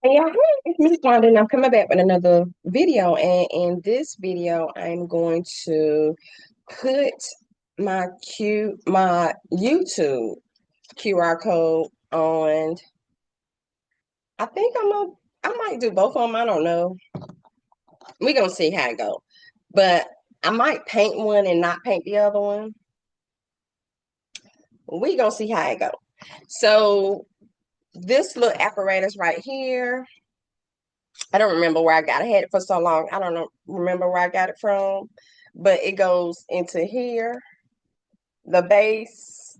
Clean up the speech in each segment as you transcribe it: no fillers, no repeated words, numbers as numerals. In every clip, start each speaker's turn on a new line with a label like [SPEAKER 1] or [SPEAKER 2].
[SPEAKER 1] Hey y'all, it's Miss Wanda, and I'm coming back with another video. And in this video, I'm going to put my YouTube QR code on. I think I might do both of them. I don't know. We're gonna see how it go. But I might paint one and not paint the other one. We gonna see how it go. So this little apparatus right here. I don't remember where I got it. I had it for so long. I don't know, remember where I got it from, but it goes into here, the base,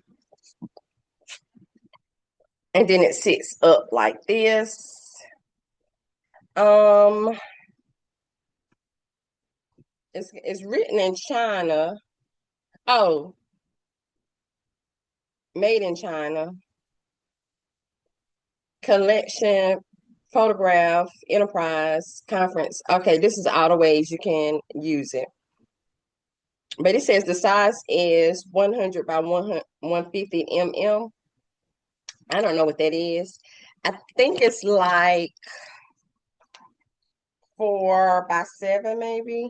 [SPEAKER 1] and then it sits up like this. Um, it's written in China. Oh, made in China. Collection, photograph, enterprise, conference. Okay, this is all the ways you can use it. But it says the size is 100 by 150 mm. I don't know what that is. I think it's like 4 by 7, maybe.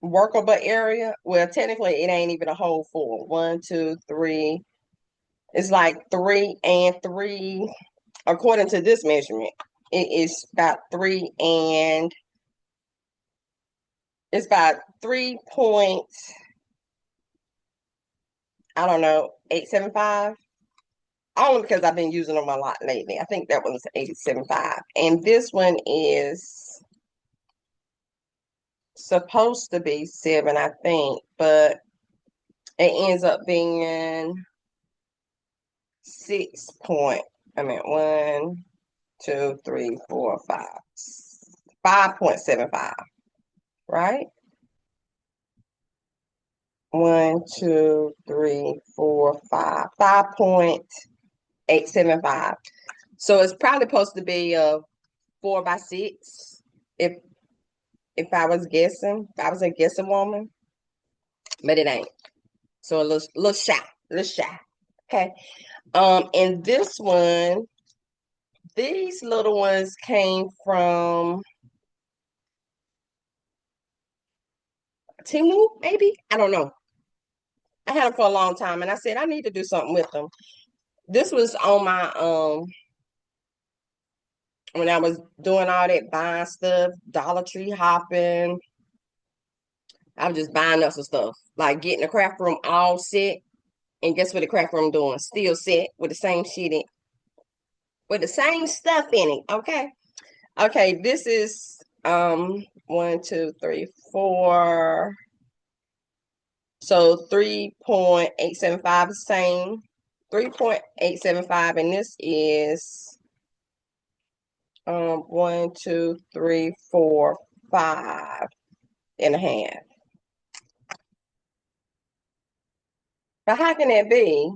[SPEAKER 1] Workable area. Well, technically, it ain't even a whole 4. 1, 2, 3. It's like 3 and 3. According to this measurement, it is about 3 and it's about 3 point, I don't know, 875. Only because I've been using them a lot lately. I think that one's 875. And this one is supposed to be 7, I think, but it ends up being 6 point. I mean, 1, 2, 3, 4, 5, 5.75, right? 1, 2, 3, 4, 5, 5.875. So it's probably supposed to be a 4 by 6 if I was guessing, if I was a guessing woman, but it ain't. So a little shy, a little shy. Okay. And this one, these little ones came from Timu, maybe? I don't know. I had them for a long time and I said I need to do something with them. This was on my when I was doing all that buying stuff, Dollar Tree hopping. I was just buying up some stuff, like getting the craft room all set. And guess what the craft room doing? Still set with the same shit in, with the same stuff in it. Okay. Okay, this is 1, 2, 3, 4. So 3.875 is the same. 3.875, and this is 1, 2, 3, 4, 5.5. But how can that be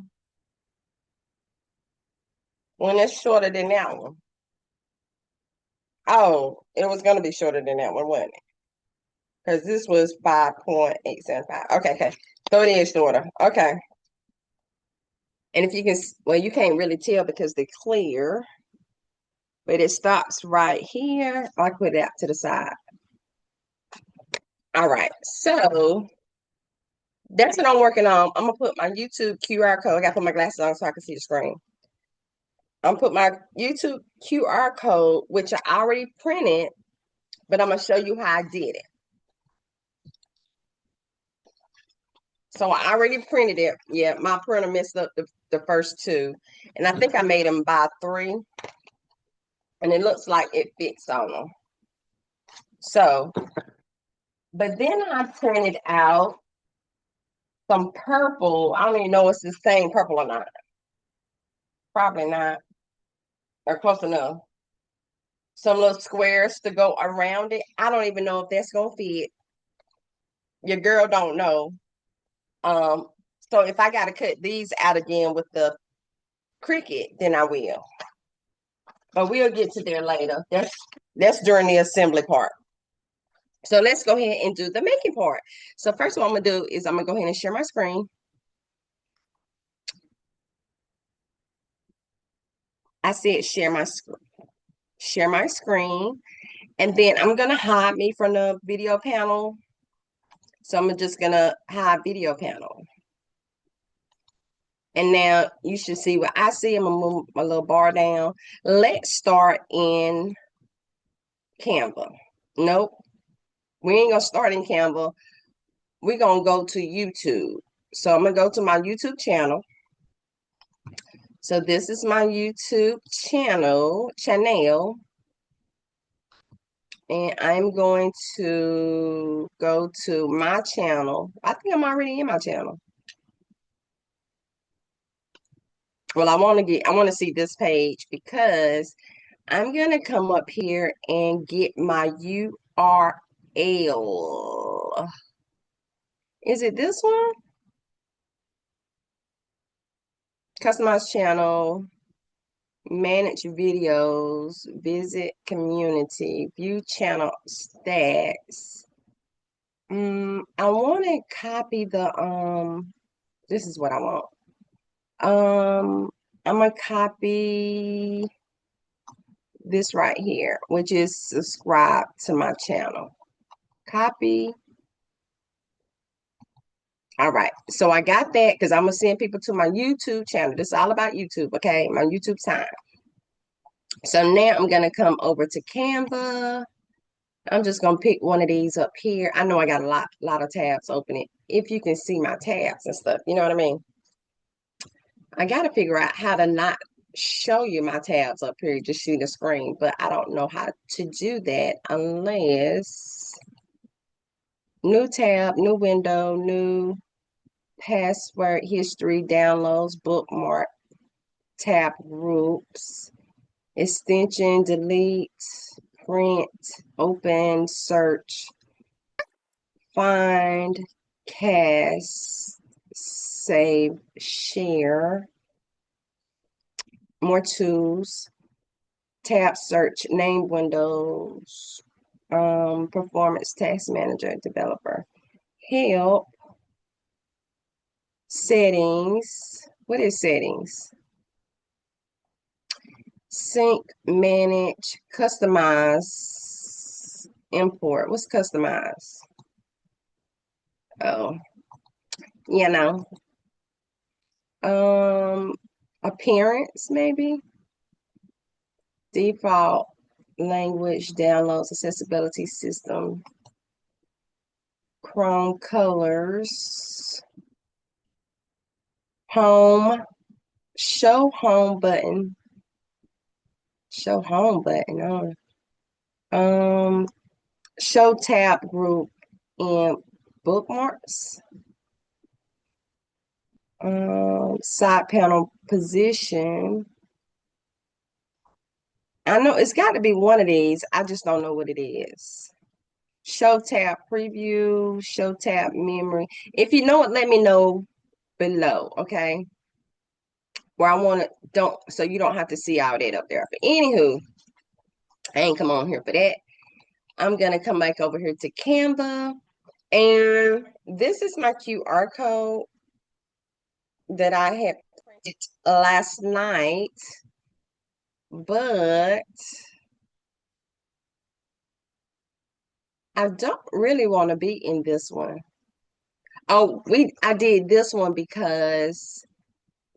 [SPEAKER 1] when it's shorter than that one? Oh, it was gonna be shorter than that one, wasn't it? Because this was 5.875. Okay, okay. So it is shorter. Okay. And if you can, well, you can't really tell because they're clear, but it stops right here. I'll put it out to the side. All right. So that's what I'm working on. I'm gonna put my YouTube QR code. I gotta put my glasses on so I can see the screen. I'm gonna put my YouTube QR code, which I already printed, but I'm gonna show you how I did it. So I already printed it. Yeah, my printer messed up the first two. And I think I made them by 3. And it looks like it fits on them. So, but then I printed out some purple. I don't even know if it's the same purple or not. Probably not. Or close enough. Some little squares to go around it. I don't even know if that's gonna fit. Your girl don't know. Um, so if I gotta cut these out again with the Cricut, then I will. But we'll get to there later. That's during the assembly part. So let's go ahead and do the making part. So first what I'm gonna do is I'm gonna go ahead and share my screen. I said share my screen, and then I'm gonna hide me from the video panel. So I'm just gonna hide video panel. And now you should see what I see. I'm gonna move my little bar down. Let's start in Canva. Nope, we ain't gonna start in Canva. We're gonna go to YouTube. So I'm gonna go to my YouTube channel. So this is my YouTube channel. And I'm going to go to my channel. I think I'm already in my channel. Well, I want to see this page because I'm going to come up here and get my URL. Is it this one? Customize channel, manage videos, visit community, view channel stats. I want to copy this is what I want. I'm gonna copy this right here, which is subscribe to my channel. Copy. All right, so I got that because I'm gonna send people to my YouTube channel. This is all about YouTube, okay? My YouTube time. So now I'm gonna come over to Canva. I'm just gonna pick one of these up here. I know I got a lot of tabs open. If you can see my tabs and stuff, you know what I mean? I gotta figure out how to not show you my tabs up here, just see the screen, but I don't know how to do that unless new tab, new window, new password history, downloads, bookmark, tab groups, extension, delete, print, open, search, find, cast, save, share, more tools, tab search, name windows, performance task manager, developer, help, settings. What is settings? Sync, manage, customize, import. What's customize? Oh, you know. Appearance, maybe. Default language, downloads, accessibility system, Chrome colors, home, show home button, show home button. Show tab group and bookmarks. Side panel position. I know it's got to be one of these. I just don't know what it is. Show tab preview, show tab memory. If you know it, let me know below, okay? Where I want to don't so you don't have to see all that up there. But anywho, I ain't come on here for that. I'm gonna come back over here to Canva, and this is my QR code that I had printed last night, but I don't really want to be in this one. Oh, I did this one because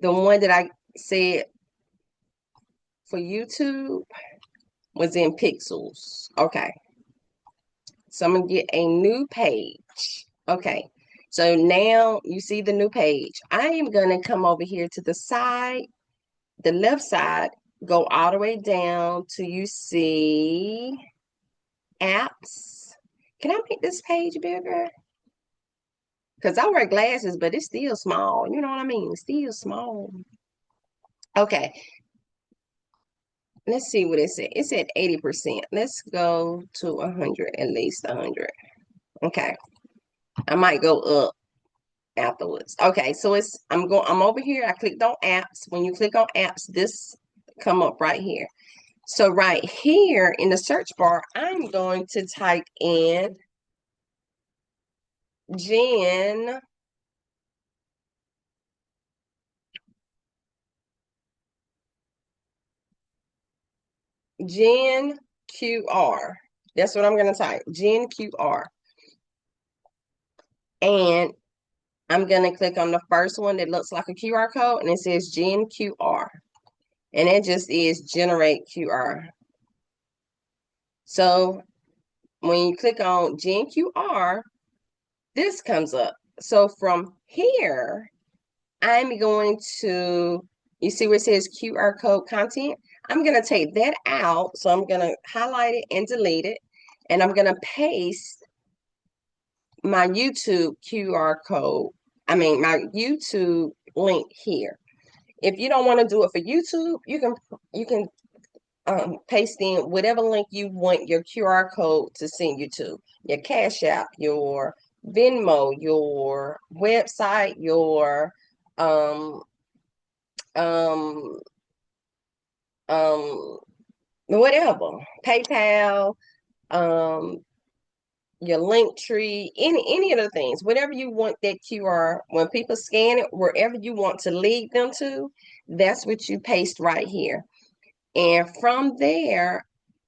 [SPEAKER 1] the one that I said for YouTube was in pixels. Okay. So I'm gonna get a new page. Okay. So now you see the new page. I am gonna come over here to the side, the left side, go all the way down till you see apps. Can I make this page bigger? Because I wear glasses, but it's still small. You know what I mean? It's still small. Okay. Let's see what it said. It said 80%. Let's go to 100, at least 100. Okay. I might go up afterwards. Okay, so I'm over here. I clicked on apps. When you click on apps, this come up right here. So right here in the search bar, I'm going to type in Jen Gen QR. That's what I'm going to type, Gen QR. And I'm going to click on the first one that looks like a QR code, and it says Gen QR. And it just is generate QR. So when you click on Gen QR, this comes up. So from here, I'm going to, you see where it says QR code content? I'm going to take that out. So I'm going to highlight it and delete it. And I'm going to paste my YouTube QR code. My YouTube link here. If you don't want to do it for YouTube, you can paste in whatever link you want your QR code to send you to. Your Cash App, your Venmo, your website, your um um um whatever, PayPal, your link tree, any of the things, whatever you want that QR, when people scan it, wherever you want to lead them to, that's what you paste right here. And from there,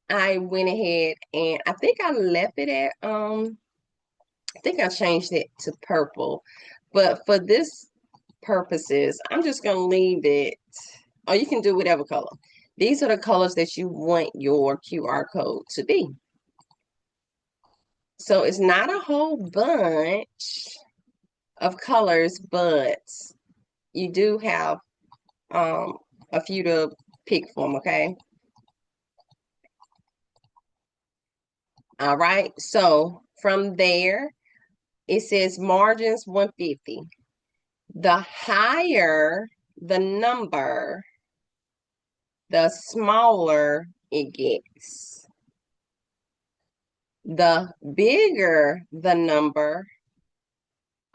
[SPEAKER 1] I went ahead and I think I left it at I think I changed it to purple, but for this purposes, I'm just gonna leave it. Oh, you can do whatever color. These are the colors that you want your QR code to be. So it's not a whole bunch of colors, but you do have a few to pick from, okay? All right, so from there, it says margins 150. The higher the number, the smaller it gets. The bigger the number,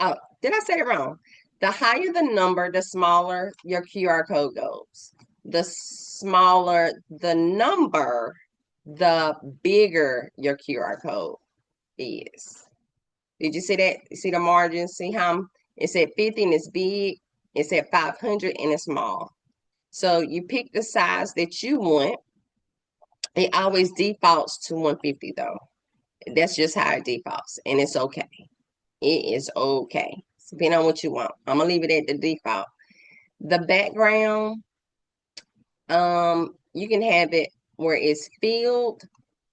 [SPEAKER 1] oh, did I say it wrong? The higher the number, the smaller your QR code goes. The smaller the number, the bigger your QR code is. Did you see that? You see the margin? See how it's at 50 and it's big? It's at 500 and it's small. So you pick the size that you want. It always defaults to 150 though. That's just how it defaults, and it's okay. It is okay. Depending on what you want. I'm gonna leave it at the default. The background, you can have it where it's filled.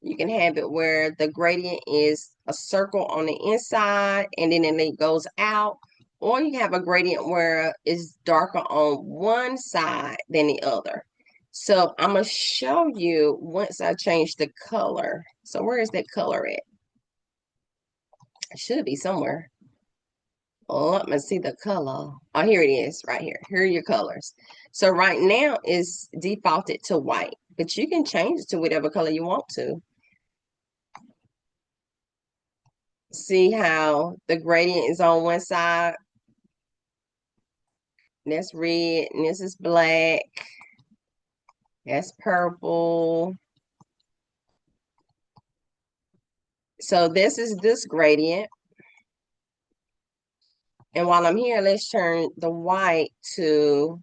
[SPEAKER 1] You can have it where the gradient is a circle on the inside and then it goes out. Or you can have a gradient where it's darker on one side than the other. So I'm going to show you once I change the color. So where is that color at? It should be somewhere. Let me see the color. Oh, here it is right here. Here are your colors. So right now it's defaulted to white, but you can change it to whatever color you want to. See how the gradient is on one side? That's red, and this is black. That's purple. So this is this gradient. And while I'm here, let's turn the white to,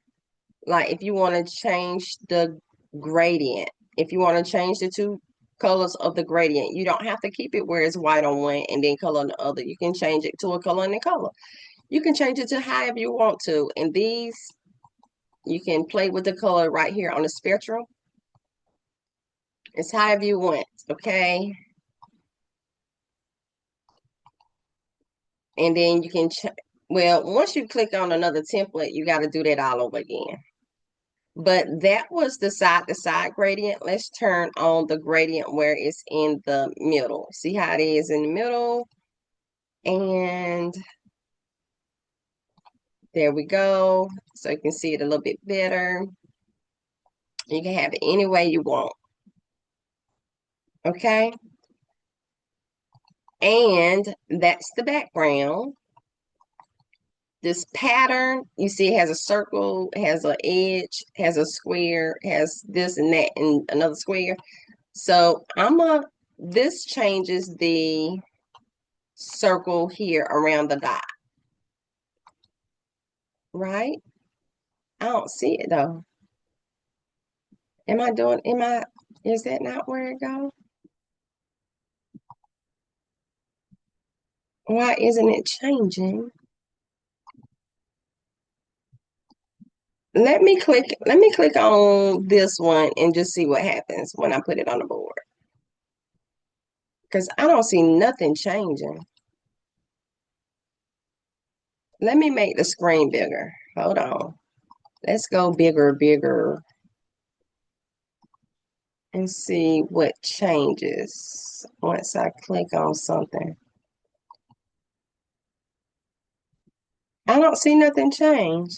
[SPEAKER 1] like, if you want to change the gradient, if you want to change the two colors of the gradient, you don't have to keep it where it's white on one and then color on the other. You can change it to a color and a color. You can change it to however you want to. And these, you can play with the color right here on the spectrum. It's however you want, okay? And then you can, well, once you click on another template, you got to do that all over again. But that was the side-to-side gradient. Let's turn on the gradient where it's in the middle. See how it is in the middle? And there we go. So you can see it a little bit better. You can have it any way you want. Okay? And that's the background. This pattern, you see it has a circle, has an edge, has a square, has this and that and another square. So this changes the circle here around the dot. Right? I don't see it though. Am I? Is that not where it goes? Why isn't it changing? Let me click on this one and just see what happens when I put it on the board. Because I don't see nothing changing. Let me make the screen bigger. Hold on. Let's go bigger, and see what changes once I click on something. I don't see nothing change.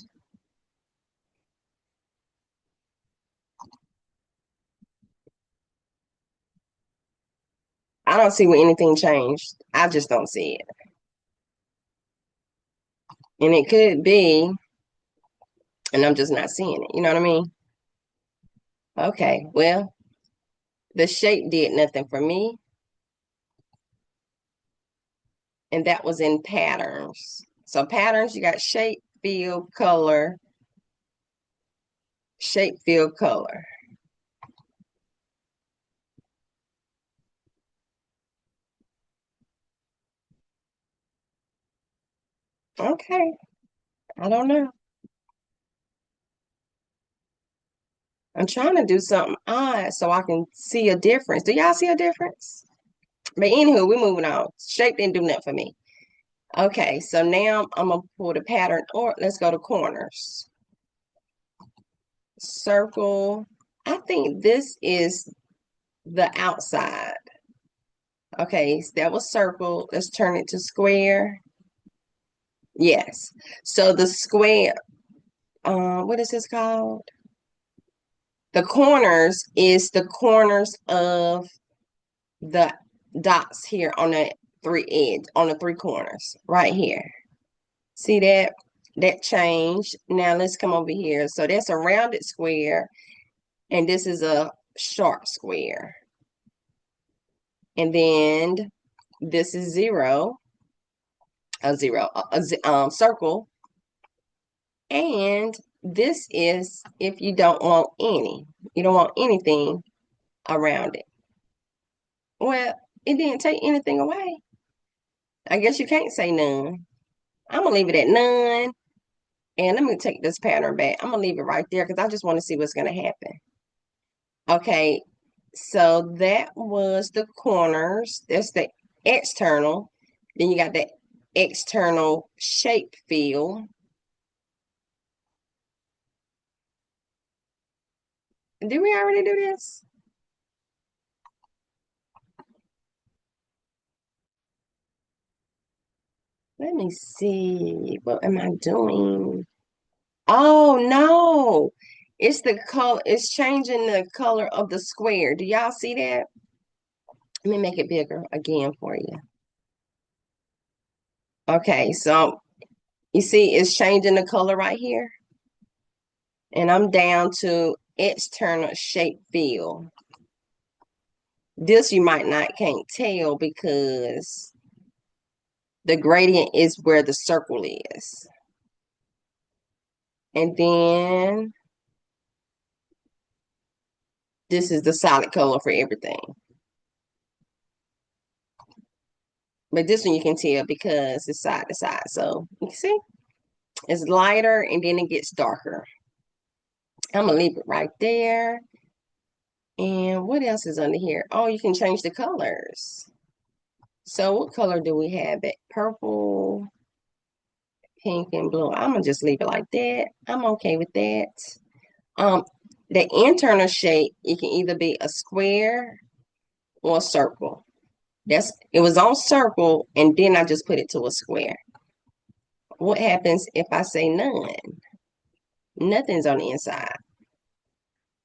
[SPEAKER 1] I don't see where anything changed. I just don't see it. And it could be, and I'm just not seeing it. You know what I mean? Okay, well, the shape did nothing for me. And that was in patterns. So patterns, you got shape, fill, color, shape, fill, color. Okay, I don't know. I'm trying to do something odd so I can see a difference. Do y'all see a difference? But anywho, we're moving on. Shape didn't do nothing for me. Okay, so now I'm gonna pull the pattern, or let's go to corners. Circle. I think this is the outside. Okay, so that was circle. Let's turn it to square. Yes. So the square, what is this called? The corners is the corners of the dots here on the on the three corners right here. See that? That changed. Now let's come over here. So that's a rounded square, and this is a sharp square. And then this is zero, a circle. And this is if you don't want you don't want anything around it. Well, it didn't take anything away. I guess you can't say none. I'm gonna leave it at none. And let me take this pattern back. I'm gonna leave it right there because I just want to see what's gonna happen. Okay, so that was the corners. That's the external. Then you got the external shape fill. Did we already do this? Let me see. What am I doing? Oh no. It's the color, it's changing the color of the square. Do y'all see that? Let me make it bigger again for you. Okay, so you see it's changing the color right here. And I'm down to external shape fill. This you might not can't tell because the gradient is where the circle is. And then this is the solid color for everything. But this one you can tell because it's side to side. So you can see it's lighter and then it gets darker. I'm gonna leave it right there. And what else is under here? Oh, you can change the colors. So what color do we have? It purple, pink, and blue. I'm gonna just leave it like that. I'm okay with that. Um, the internal shape, it can either be a square or a circle. It was on circle and then I just put it to a square. What happens if I say none? Nothing's on the inside.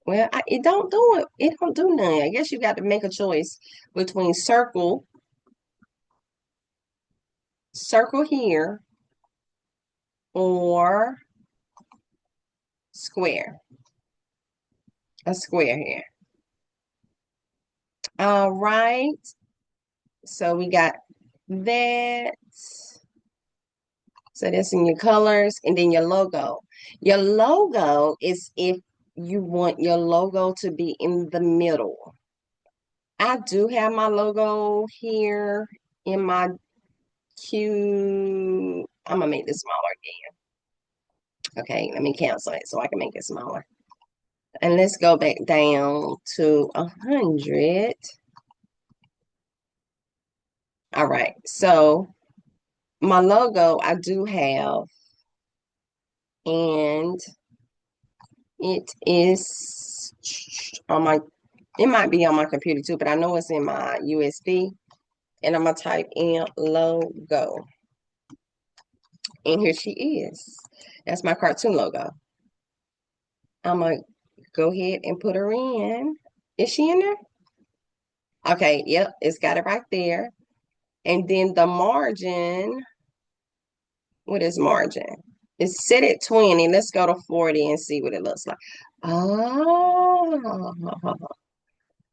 [SPEAKER 1] Well, it don't do it. It don't do none. I guess you got to make a choice between circle here, or square. A square here. All right. So we got that. So that's in your colors and then your logo. Your logo is if you want your logo to be in the middle. I do have my logo here in my queue. I'm gonna make this smaller again. Okay, let me cancel it so I can make it smaller. And let's go back down to 100. All right, so my logo I do have, and it is on my, it might be on my computer too, but I know it's in my USB. And I'm gonna type in logo. And here she is. That's my cartoon logo. I'm gonna go ahead and put her in. Is she in there? Okay, yep, it's got it right there. And then the margin, what is margin? It's set at 20. Let's go to 40 and see what it looks like. Oh,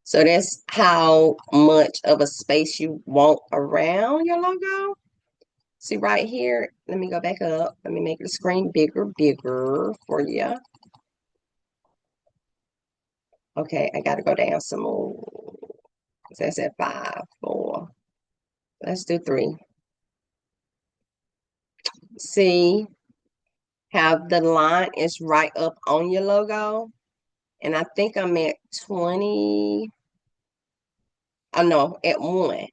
[SPEAKER 1] so that's how much of a space you want around your logo. See right here, let me go back up. Let me make the screen bigger for you. Okay, I got to go down some more. So that's at 5, 4. Let's do 3. See how the line is right up on your logo? And I think I'm at 20. Oh, no, at 1.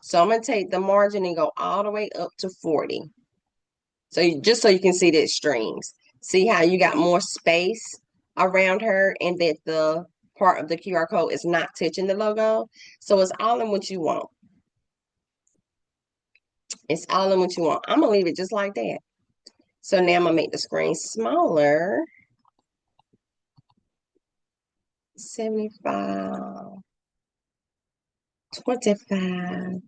[SPEAKER 1] So I'm going to take the margin and go all the way up to 40. So just so you can see the extremes. See how you got more space around her and that the part of the QR code is not touching the logo. So it's all in what you want. It's all in what you want. I'm going to leave it just like that. So now I'm going to make the screen smaller. 75, 25,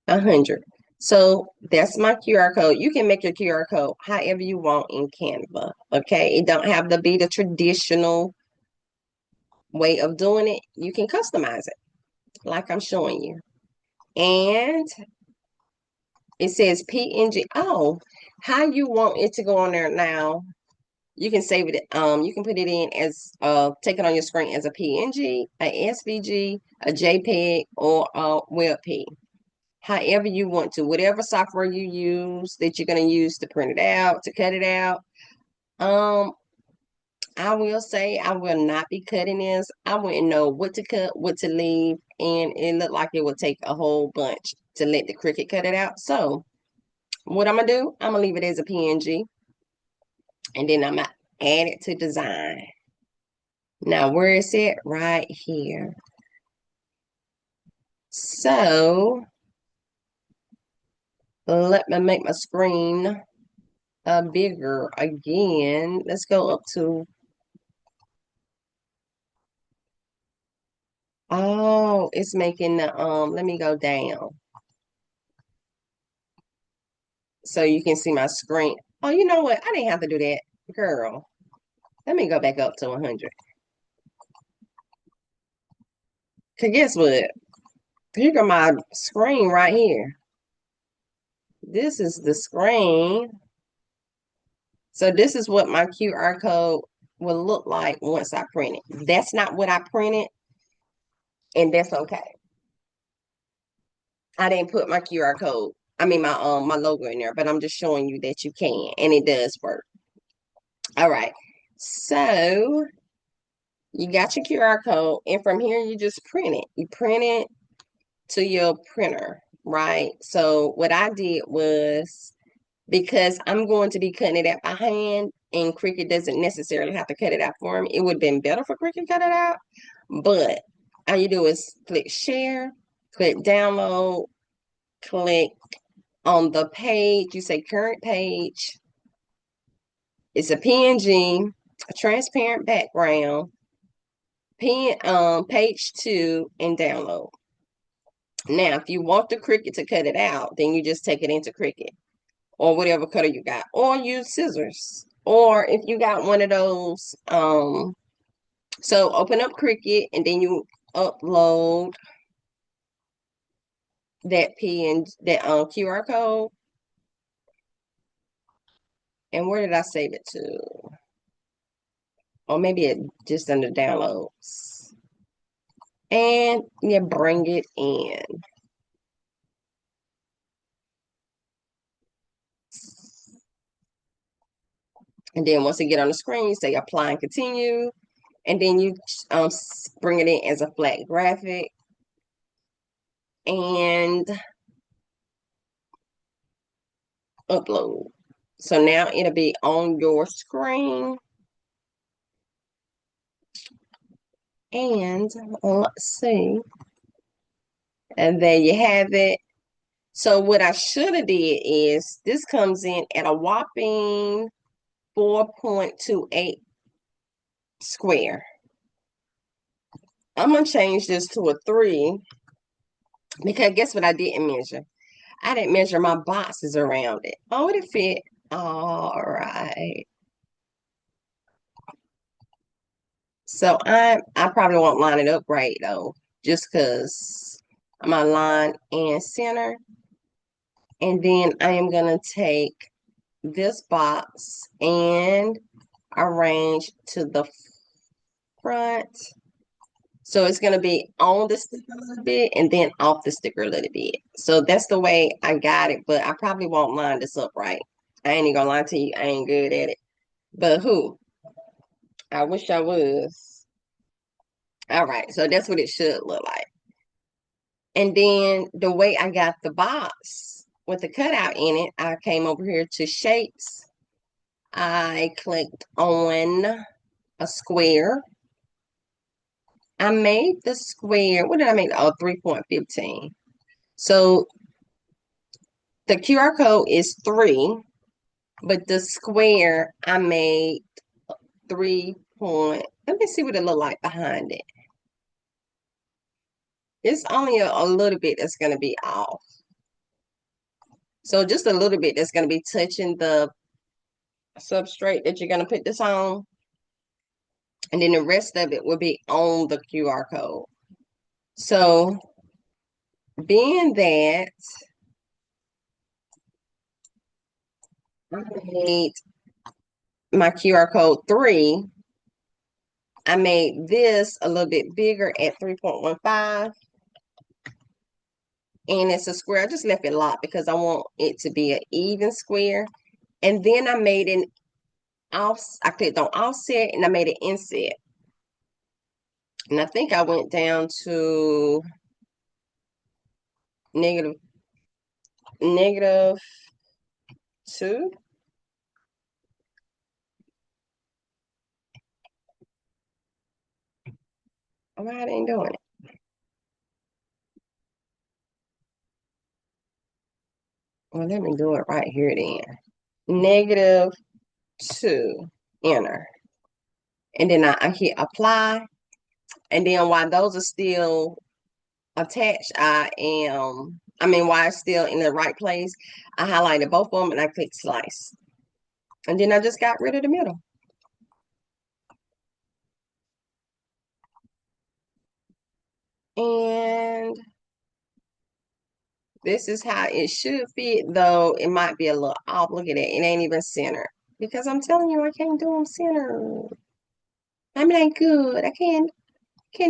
[SPEAKER 1] 100. So that's my QR code. You can make your QR code however you want in Canva. Okay. It don't have to be the traditional way of doing it. You can customize it like I'm showing you. And it says PNG. Oh, how you want it to go on there now? You can save it. You can put it in as take it on your screen as a PNG, a SVG, a JPEG, or a WebP. However you want to, whatever software you use that you're going to use to print it out, to cut it out. I will say I will not be cutting this. I wouldn't know what to cut, what to leave, and it looked like it would take a whole bunch to let the Cricut cut it out. So what I'm gonna do, I'm gonna leave it as a PNG, and then I'm gonna add it to design. Now where is it? Right here. So let me make my screen bigger again. Let's go up to, oh, it's making the, let me go down so you can see my screen. Oh, you know what? I didn't have to do that, girl. Let me go back up to 100. Cause guess what? Here go my screen right here. This is the screen. So this is what my QR code will look like once I print it. That's not what I printed, and that's okay. I didn't put my QR code, I mean my logo in there, but I'm just showing you that you can, and it does work. All right. So you got your QR code, and from here you just print it. You print it to your printer, right? So what I did was, because I'm going to be cutting it out by hand and Cricut doesn't necessarily have to cut it out for me. It would have been better for Cricut to cut it out. But all you do is click share, click download, click on the page. You say current page. It's a PNG, a transparent background, page 2, and download. Now, if you want the Cricut to cut it out, then you just take it into Cricut or whatever cutter you got, or use scissors. Or if you got one of those, so open up Cricut and then you upload that that QR code. And where did I save it to? or maybe it just under downloads. And you bring it in. And then once it get on the screen, you say apply and continue. And then you bring it in as a flat graphic. And upload. So now it'll be on your screen. And let's see. And there you have it. So what I should have did is this comes in at a whopping 4.28 square. I'm gonna change this to a 3 because guess what I didn't measure? I didn't measure my boxes around it. Oh, it fit. All right. So I probably won't line it up right though, just because I'm gonna line and center. And then I am gonna take this box and arrange to the front. So it's gonna be on the sticker a little bit and then off the sticker a little bit. So that's the way I got it, but I probably won't line this up right. I ain't even gonna lie to you, I ain't good at it. But who? I wish I was. All right, so that's what it should look like. And then the way I got the box with the cutout in it, I came over here to shapes. I clicked on a square. I made the square. What did I make? Oh, 3.15. So the QR code is 3, but the square I made 3 point. Let me see what it look like behind it. It's only a little bit that's going to be off. So just a little bit that's going to be touching the substrate that you're going to put this on. And then the rest of it will be on the QR code. So being that I made my QR code 3, I made this a little bit bigger at 3.15. And it's a square. I just left it locked because I want it to be an even square. And then I made an I clicked on offset and I made an inset. And I think I went down to negative 2. Why I ain't doing it? Well, let me do it right here then. -2, enter. And then I hit apply. And then while those are still attached, while it's still in the right place, I highlighted both of them and I clicked slice. And then I just got rid of the middle. And this is how it should fit, though it might be a little off. Look at it. It ain't even centered. Because I'm telling you, I can't do them centered. I mean, ain't good. I can't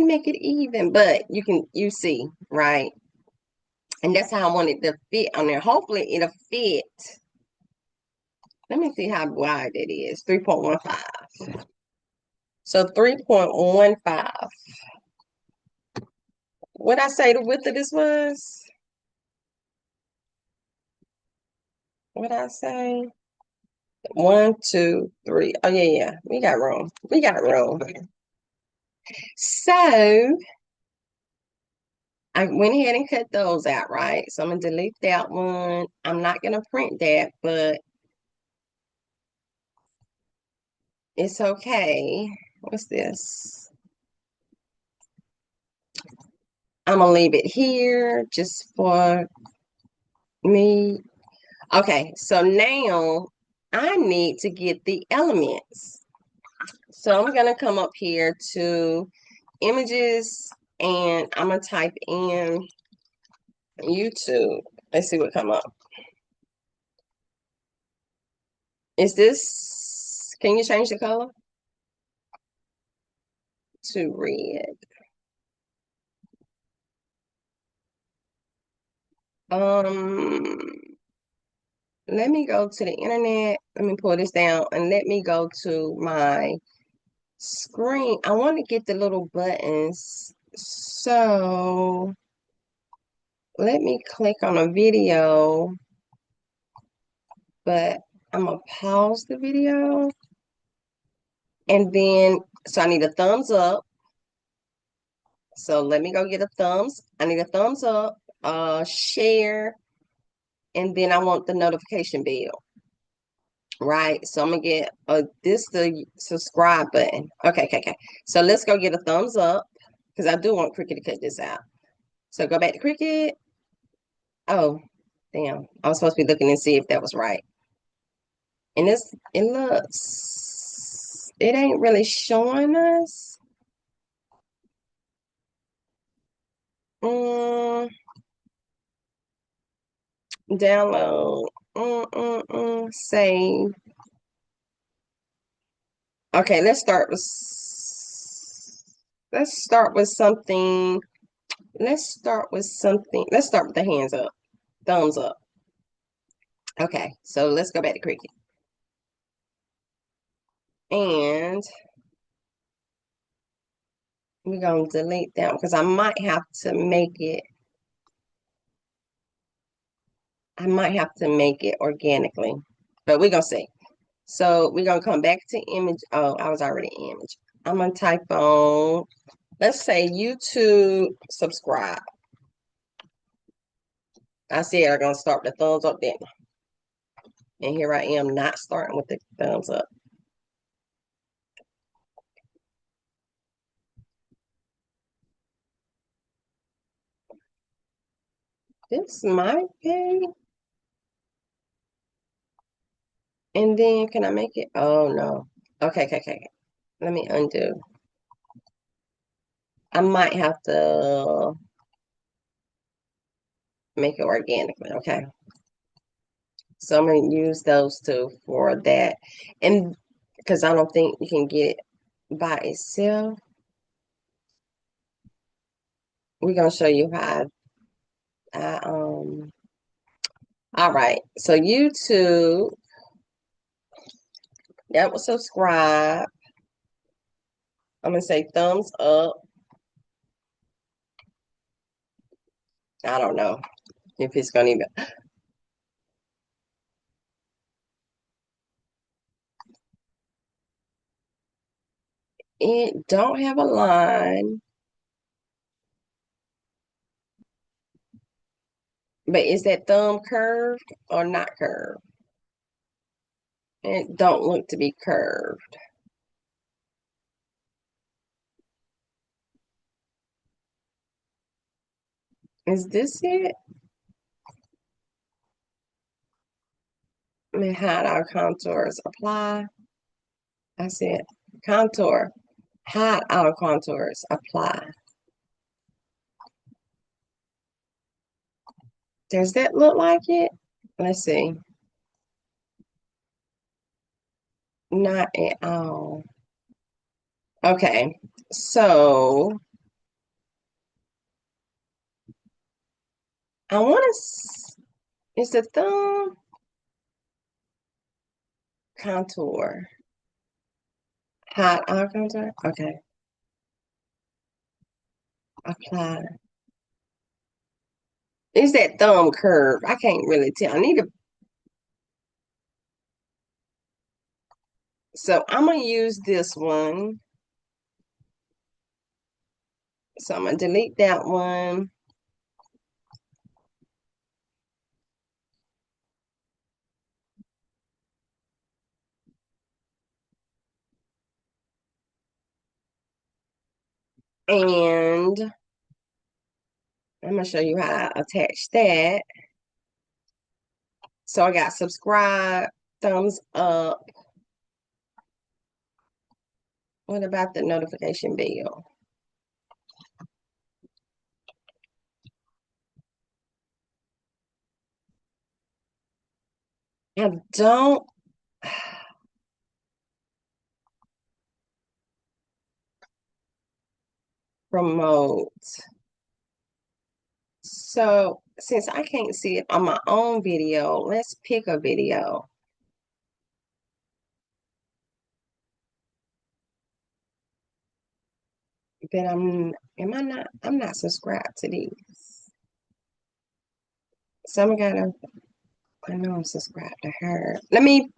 [SPEAKER 1] make it even. But you see, right? And that's how I want it to fit on there. Hopefully it'll fit. Let me see how wide it is. 3.15. So 3.15. What I say the width of this was? What I say? 1, 2, 3. Oh yeah. We got room. We got room. So I went ahead and cut those out, right? So I'm gonna delete that one. I'm not gonna print that, but it's okay. What's this? I'm gonna leave it here just for me. Okay, so now I need to get the elements. So I'm gonna come up here to images and I'm gonna type in YouTube. Let's see what come up. Is this, can you change the color? too red. Let me go to the internet. Let me pull this down and let me go to my screen. I want to get the little buttons. So let me click on a video, but I'm gonna pause the video and then, so I need a thumbs up. So let me go get a thumbs. I need a thumbs up, share, and then I want the notification bell. Right. So I'm gonna get this the subscribe button. Okay. So let's go get a thumbs up because I do want Cricut to cut this out. So go back to Cricut. Oh, damn. I was supposed to be looking and see if that was right. And it looks, it ain't really showing us. Mm, download. Save. Okay, let's start with something. Let's start with something. Let's start with the hands up. Thumbs up. Okay, so let's go back to Cricut. And we're gonna delete that because I might have to make it. I might have to make it organically, but we're gonna see. So we're gonna come back to image. Oh, I was already in image. I'm gonna type on, let's say YouTube subscribe. I said I'm gonna start the thumbs up then. And here I am not starting with the thumbs up. This might be. And then can I make it? Oh no. Okay. Let me undo. I might have to make it organically. Okay. So I'm gonna use those two for that. And because I don't think you can get it by itself. We're gonna show you how all right. So YouTube, that was subscribe. I'm gonna say thumbs up. I don't know if it's gonna even. It don't have a line, but is that thumb curved or not curved? It don't look to be curved. Is this it? Let me hide our contours. Apply. I said contour. Hide our contours. Apply. Does that look like it? Let's see. Not at all. Okay. So I want to, is the thumb contour. Hide our contour. Okay. Apply. Is that thumb curve? I can't really tell. I need to. So I'm gonna use this one. So I'm gonna delete that one. And I'm gonna show you how I attach that. So I got subscribe, thumbs up. What about the notification bell? I don't. promote. So since I can't see it on my own video, let's pick a video. But I'm not subscribed to these. So I know I'm subscribed to her. Let me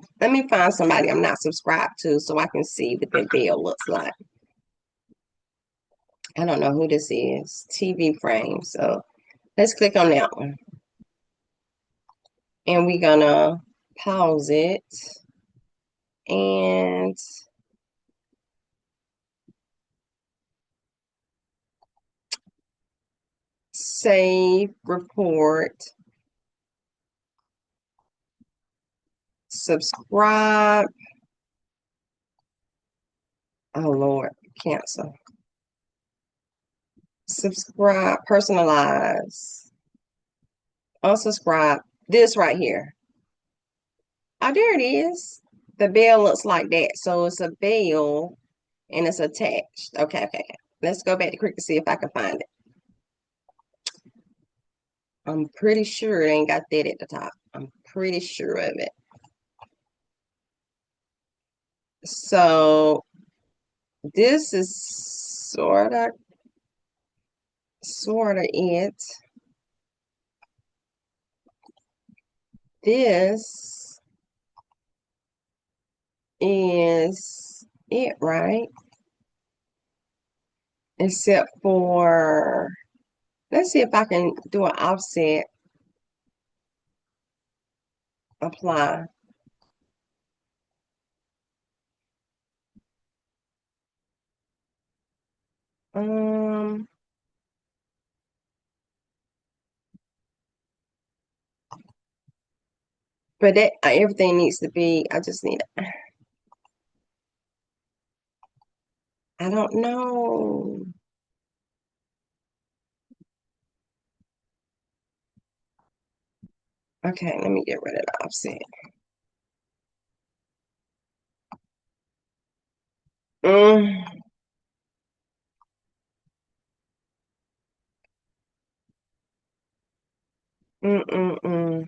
[SPEAKER 1] find somebody I'm not subscribed to so I can see what their bill looks like. I don't know who this is. TV frame. So let's click on that one. And we're gonna pause it and save, report, subscribe. Oh Lord, cancel. Subscribe, personalize, unsubscribe. This right here. Oh, there it is. The bell looks like that. So it's a bell and it's attached. Okay. Let's go back to Cricut to see if I can find it. I'm pretty sure it ain't got that at the top. I'm pretty sure of it. So this is sorta it. This is it, right? Except for, let's see if I can do an offset, apply. Um, but that everything needs to be, I just need, I don't know. Okay, let me get rid of the offset. Mm, mm, mm, mm.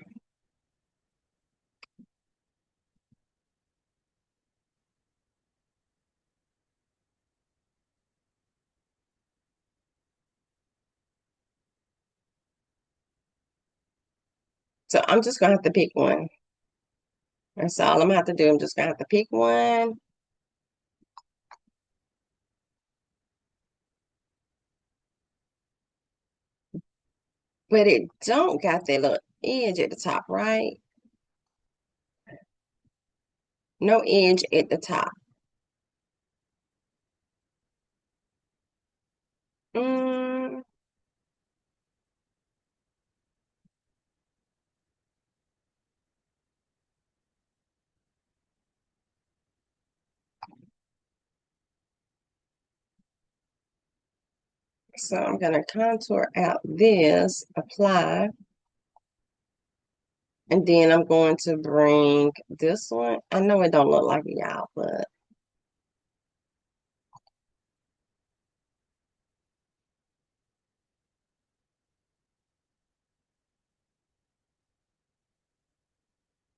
[SPEAKER 1] So I'm just gonna have to pick one. That's all I'm gonna have to do. I'm just gonna have to pick one. But it don't got that little edge at the top, right? No edge at the top. Mm, so I'm gonna contour out this, apply, and then I'm going to bring this one. I know it don't look like it, y'all, but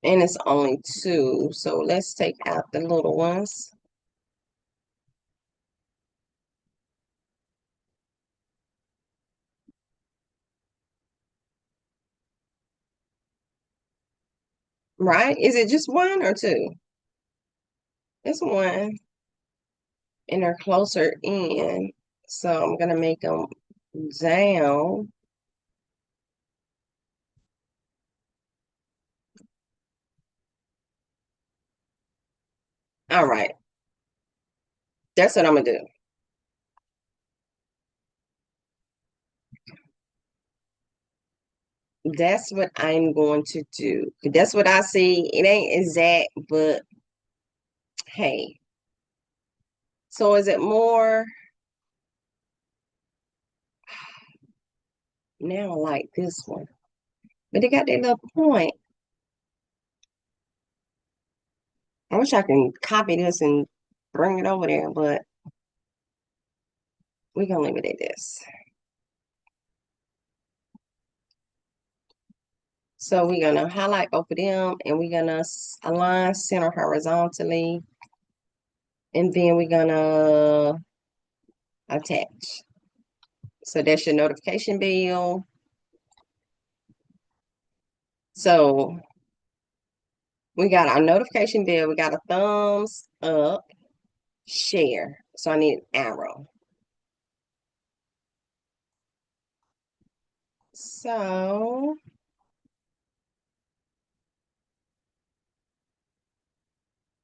[SPEAKER 1] and it's only two. So let's take out the little ones. Right? Is it just one or two? It's one. And they're closer in. So I'm gonna make them down. All right. That's what I'm gonna do. That's what I'm going to do. That's what I see. It ain't exact, but hey. So is it more now like this one? But it got that little point. I wish I can copy this and bring it over there, but We're gonna leave it at this. So we're gonna highlight both of them and we're gonna align center horizontally. And then we're gonna attach. So that's your notification bell. So we got our notification bell. We got a thumbs up, share. So I need an arrow. So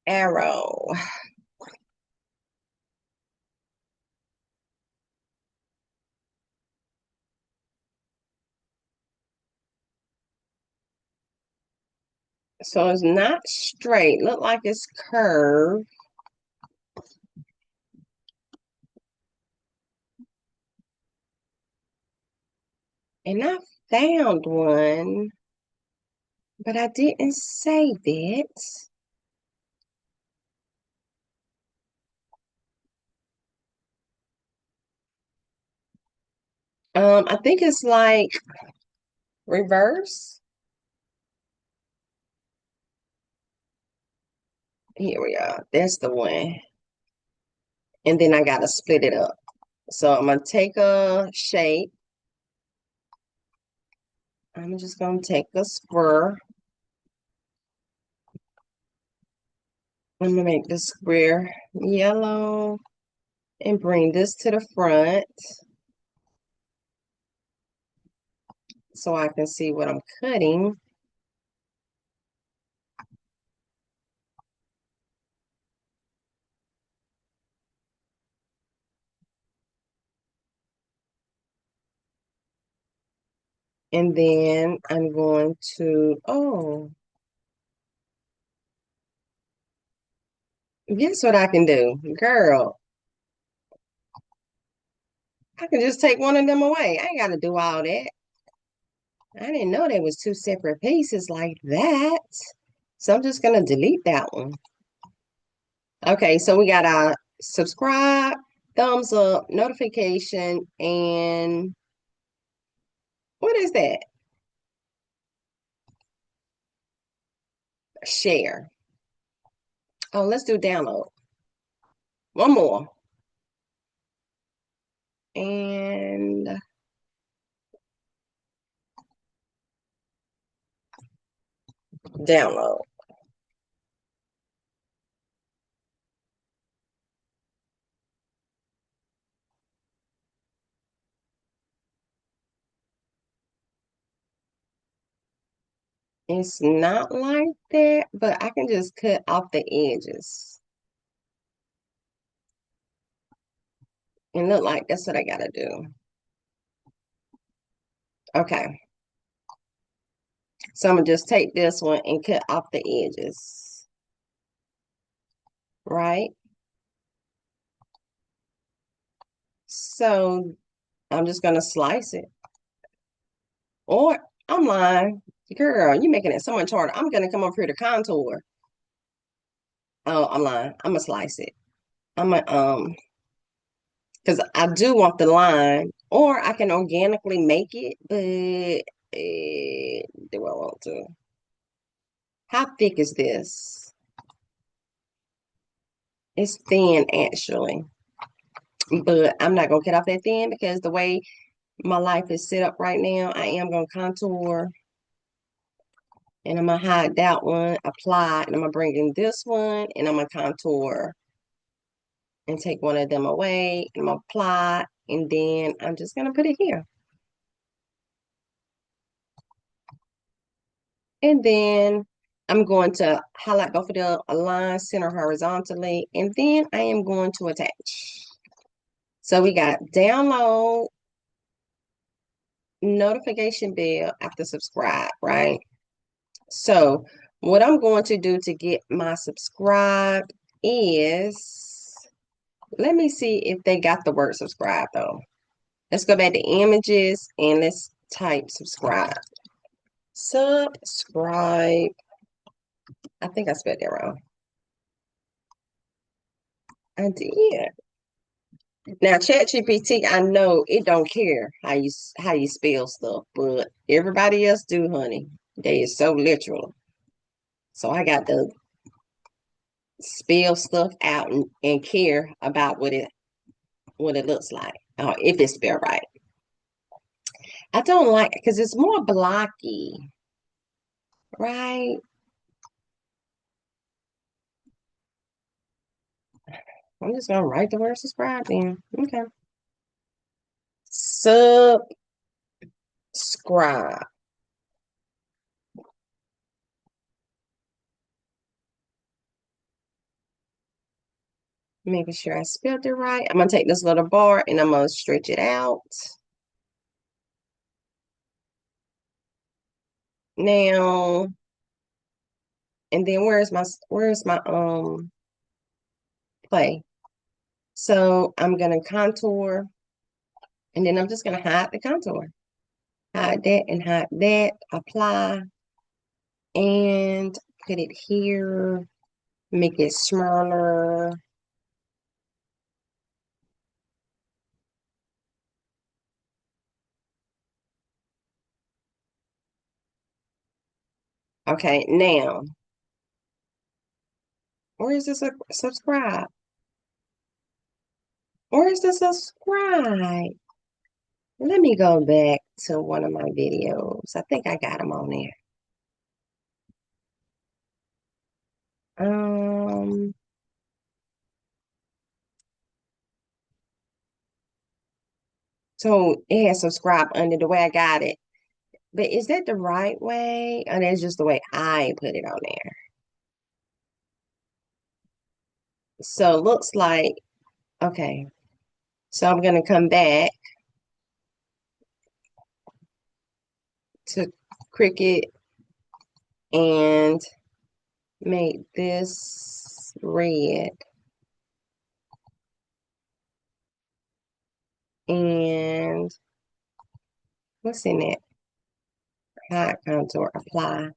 [SPEAKER 1] arrow. So it's not straight. Look like it's curved. And I found one, but I didn't save it. I think it's like reverse. Here we are. That's the one. And then I gotta split it up. So I'm gonna take a shape. I'm just gonna take a square. I'm gonna make this square yellow and bring this to the front so I can see what I'm cutting. And then I'm going to, oh, guess what I can do? Girl, I can just take one of them away. I ain't got to do all that. I didn't know there was two separate pieces like that. So I'm just going to delete that one. Okay, so we got our subscribe, thumbs up, notification, and what is that? Share. Oh, let's do download. One more. And download. It's not like that, but I can just cut off the edges. And look like that's what I gotta do. Okay. So I'm gonna just take this one and cut off the edges. Right? So I'm just gonna slice it. Or I'm lying. Girl, you making it so much harder. I'm gonna come up here to contour. Oh, I'm lying. I'm gonna slice it. I'm gonna because I do want the line, or I can organically make it, but do I want to? How thick is this? It's thin actually, but I'm not gonna cut off that thin because the way my life is set up right now, I am gonna contour and I'm gonna hide that one, apply, and I'm gonna bring in this one and I'm gonna contour and take one of them away and I'm gonna apply and then I'm just gonna put it here. And then I'm going to highlight both of them, align center horizontally, and then I am going to attach. So we got download, notification bell after subscribe, right? So what I'm going to do to get my subscribe is, let me see if they got the word subscribe though. Let's go back to images and let's type subscribe. Subscribe. I think I spelled that wrong. I did. Now, ChatGPT, I know it don't care how you spell stuff, but everybody else do, honey. They is so literal. So I got to spell stuff out and care about what it looks like, if it's spelled right. I don't like because it's more blocky, right? I'm just gonna write the word subscribe then. Okay. Subscribe. Making sure I spelled it right. I'm gonna take this little bar and I'm gonna stretch it out. Now, and then where's my play? So I'm gonna contour and then I'm just gonna hide the contour. Hide that and hide that. Apply and put it here. Make it smaller. Okay, now where is this subscribe? Where is the subscribe? Let me go back to one of my videos. I think I got them on there. Um, so it has subscribe under the way I got it. But is that the right way? Or that's just the way I put it on there? So it looks like, okay. So I'm gonna come back to Cricut and make this red. And what's in it? Hide contour, apply.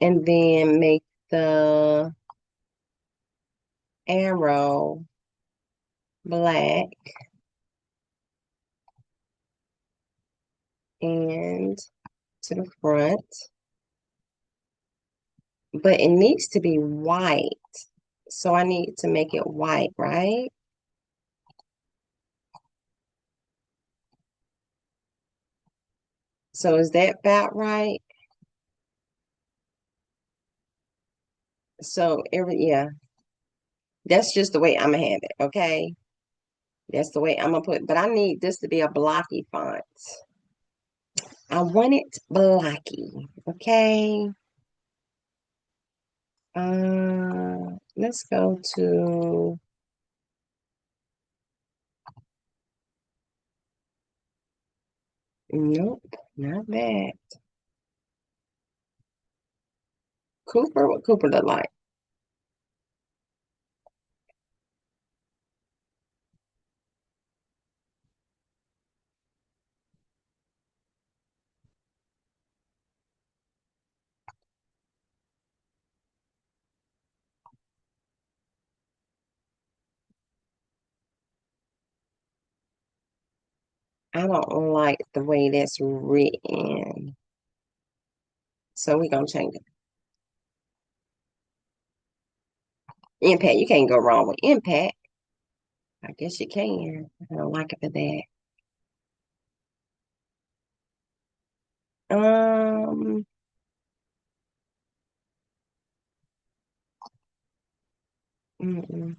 [SPEAKER 1] And then make the arrow black and to the front. But it needs to be white. So I need to make it white, right? So is that about right? So yeah, that's just the way I'm gonna have it, okay? That's the way I'm gonna put it. But I need this to be a blocky font. I want it blocky, okay? Let's go to nope, not that. Cooper, what Cooper look like? I don't like the way that's written. So we're gonna change it. Impact, you can't go wrong with impact. I guess you can. I don't like it for that. Um, mm-mm.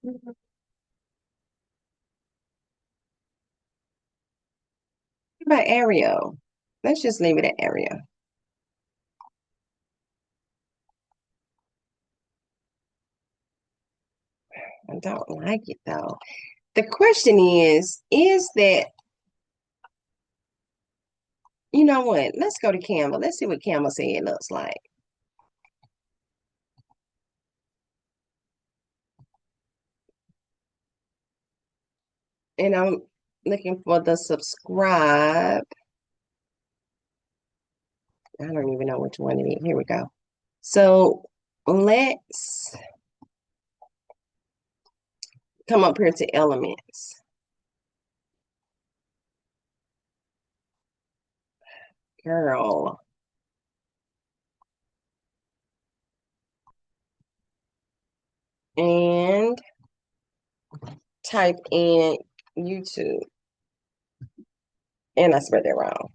[SPEAKER 1] What about Arial? Let's just leave it at Arial. I don't like it though. The question is that, you know what? Let's go to Canva. Let's see what Canva said it looks like. And looking for the subscribe. I don't even know which one it is. Here we go. So let's come up here to elements. Girl. And type in YouTube. And I spelled that wrong.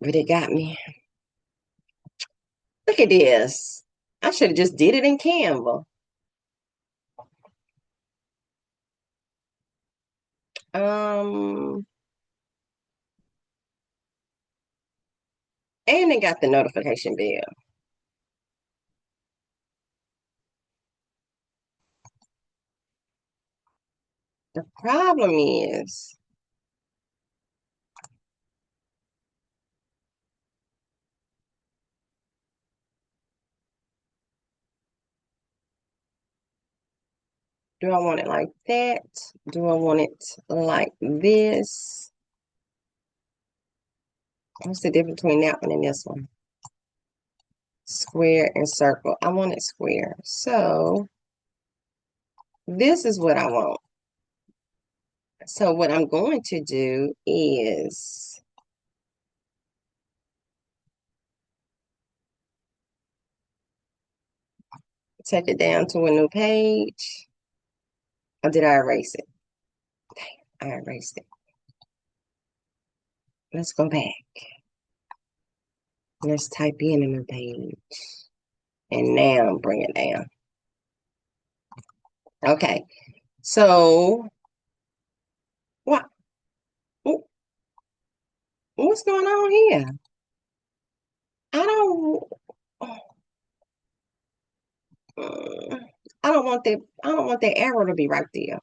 [SPEAKER 1] But it got me. Look at this. I should have just did it in Canva. And it got the notification bell. The problem is, do I want it like that? Do I want it like this? What's the difference between that one and this one? Square and circle. I want it square. So this is what I want. So what I'm going to do is take it down to a new page. Or did I erase it? Dang, I erased it. Let's go back. Let's type in a new page. And now bring it down. Okay. So what? What's going on here? I don't. I don't want that. I don't want that arrow to be right there.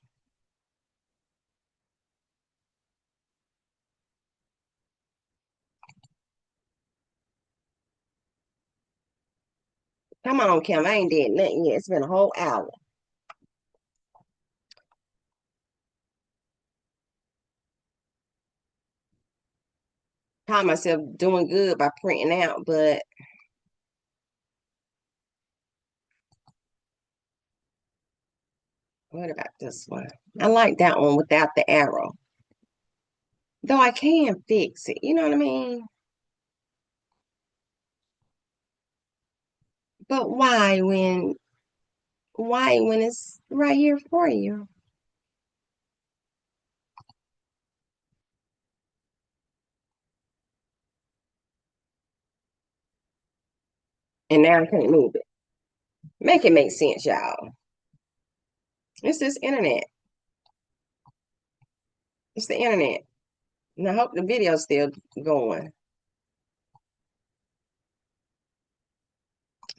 [SPEAKER 1] Come on, Kim. I ain't did nothing yet. It's been a whole hour. Call myself doing good by printing out, but what about this one? I like that one without the arrow. Though I can fix it. You know what I mean? But why when it's right here for you? And now I can't move it. Make it make sense, y'all. It's this internet. It's the internet. And I hope the video's still going.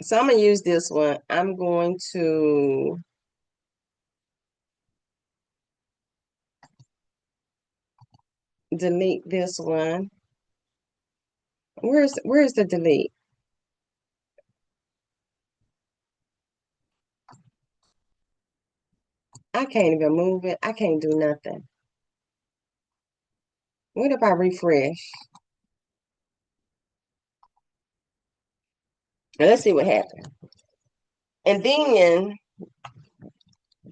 [SPEAKER 1] So I'm gonna use this one. I'm going to delete this one. Where's the delete? I can't even move it. I can't do nothing. What if I refresh? Let's see what happens. And then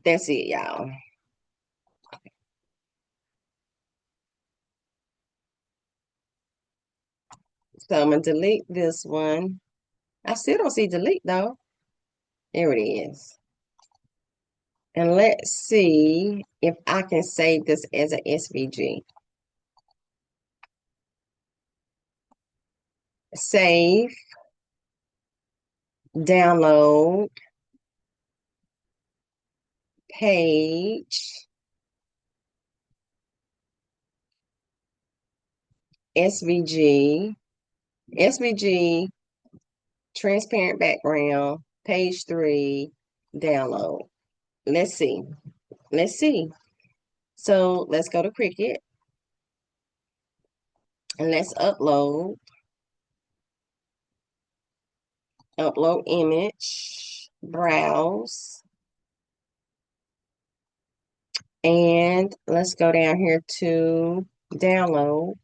[SPEAKER 1] that's it, y'all. So I'm gonna delete this one. I still don't see delete though. There it is. And let's see if I can save this as an SVG. Save, download, page, SVG, SVG, transparent background, page 3, download. Let's see. Let's see. So let's go to Cricut and let's upload. Upload image, browse, And let's go down here to download.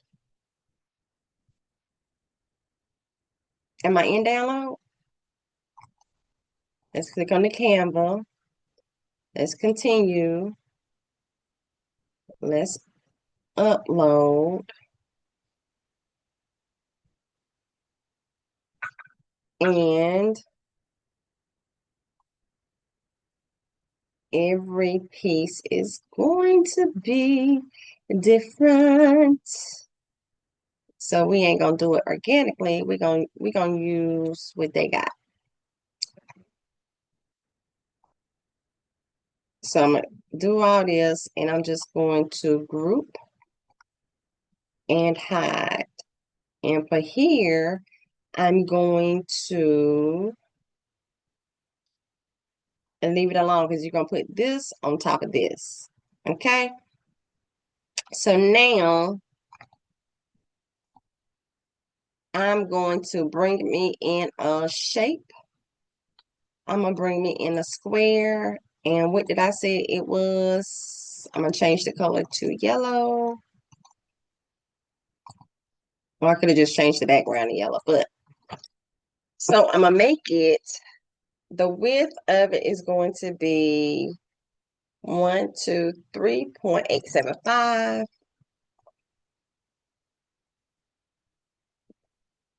[SPEAKER 1] Am I in download? Let's click on the Canva. Let's continue. Let's upload. And every piece is going to be different. So we ain't gonna do it organically. We're gonna use what they got. So I'm gonna do all this, and I'm just going to group and hide. And for here, I'm going to leave it alone because you're gonna put this on top of this. Okay. So now I'm going to bring me in a shape. I'm gonna bring me in a square. And what did I say it was? I'm gonna change the color to yellow. Or I could have just changed the background to yellow, but so I'm gonna make it, the width of it is going to be 123.875.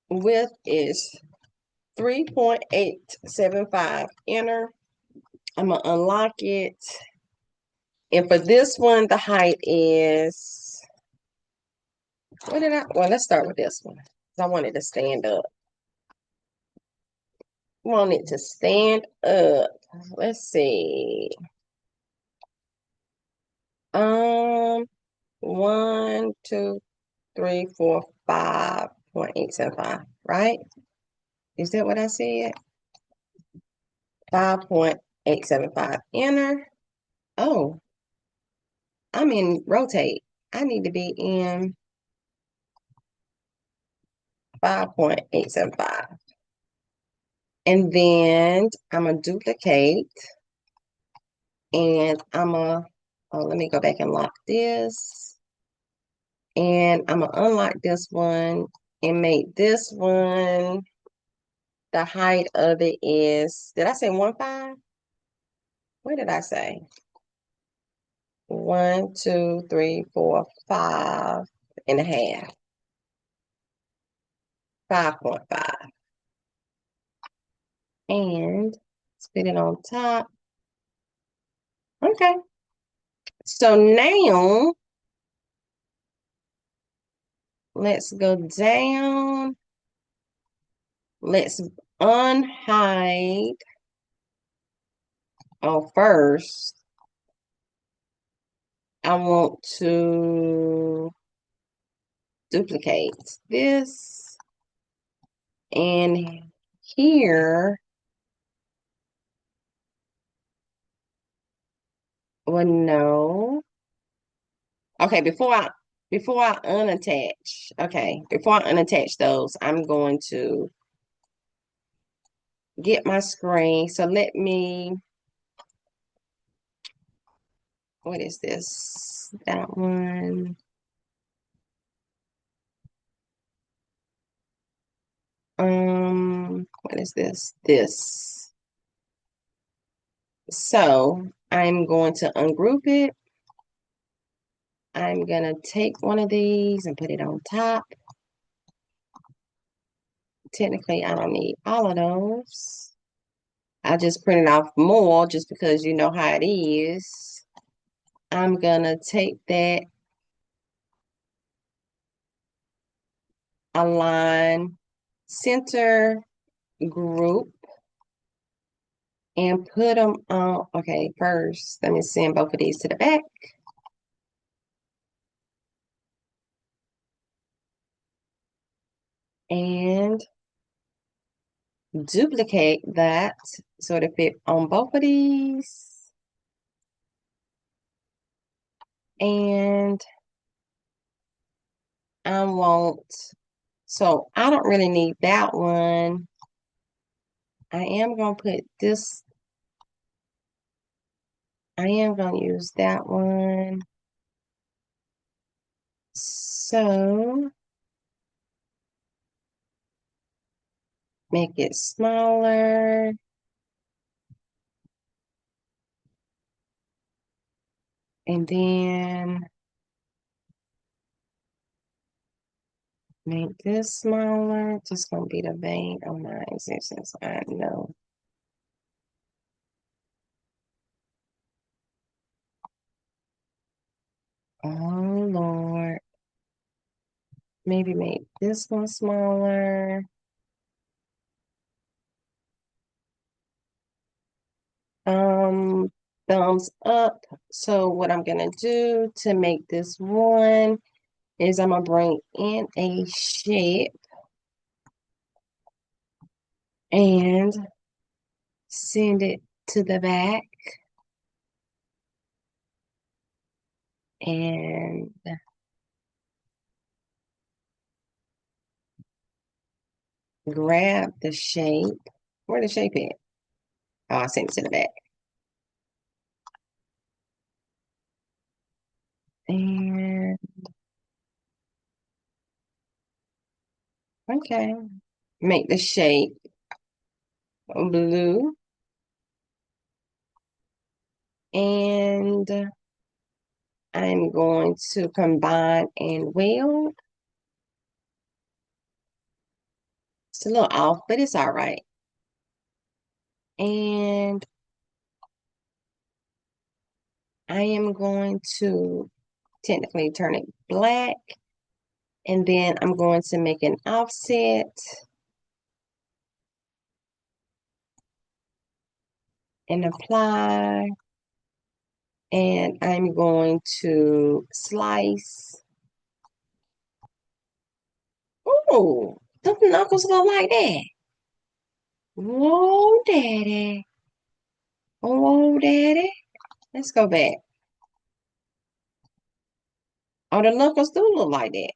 [SPEAKER 1] Width is 3.875 inner. I'm gonna unlock it. And for this one, the height is, well, let's start with this one. I want it to stand up. Want it to stand up. Let's see. 1, 2, 3, 4, 5.875, right? Is that what I said? 5.875 inner. Oh, I'm in rotate. I need to be in 5.875. And then I'm going to duplicate. And let me go back and lock this. And I'm going to unlock this one and make this one, the height of it is, did I say 1.5? What did I say? 1, 2, 3, 4, 5.5. 5.5. And spit it on top. Okay. So now let's go down. Let's unhide. Oh, first, I want to duplicate this. And here, well, no. Okay, before I unattach, before I unattach those, I'm going to get my screen. So let me, what is this? That one. What is this? This. So I'm going to ungroup it. I'm gonna take one of these and put it on top. Technically, I don't need all of those. I just printed off more just because you know how it is. I'm gonna take that, align, center, group, and put them on. Okay, first, let me send both of these to the back. And duplicate that so to fit on both of these. And I want, so I don't really need that one. I am going to put this I am going to use that one. So, make it smaller. And then make this smaller. Just going to be the vein on my existence. I know. Oh, Lord. Maybe make this one smaller. Thumbs up. So what I'm going to do to make this one is I'm going to bring in a shape and send it to the back. And grab the shape. Where the shape at? Oh, I sent it to the back. And okay, make the shape blue. And I'm going to combine and weld. It's a little off, but it's all right. And I am going to technically turn it black. And then I'm going to make an offset. And apply. And I'm going to slice. Oh, the knuckles look like that. Whoa, daddy. Whoa, daddy. Let's go back. Oh, the knuckles do look like that.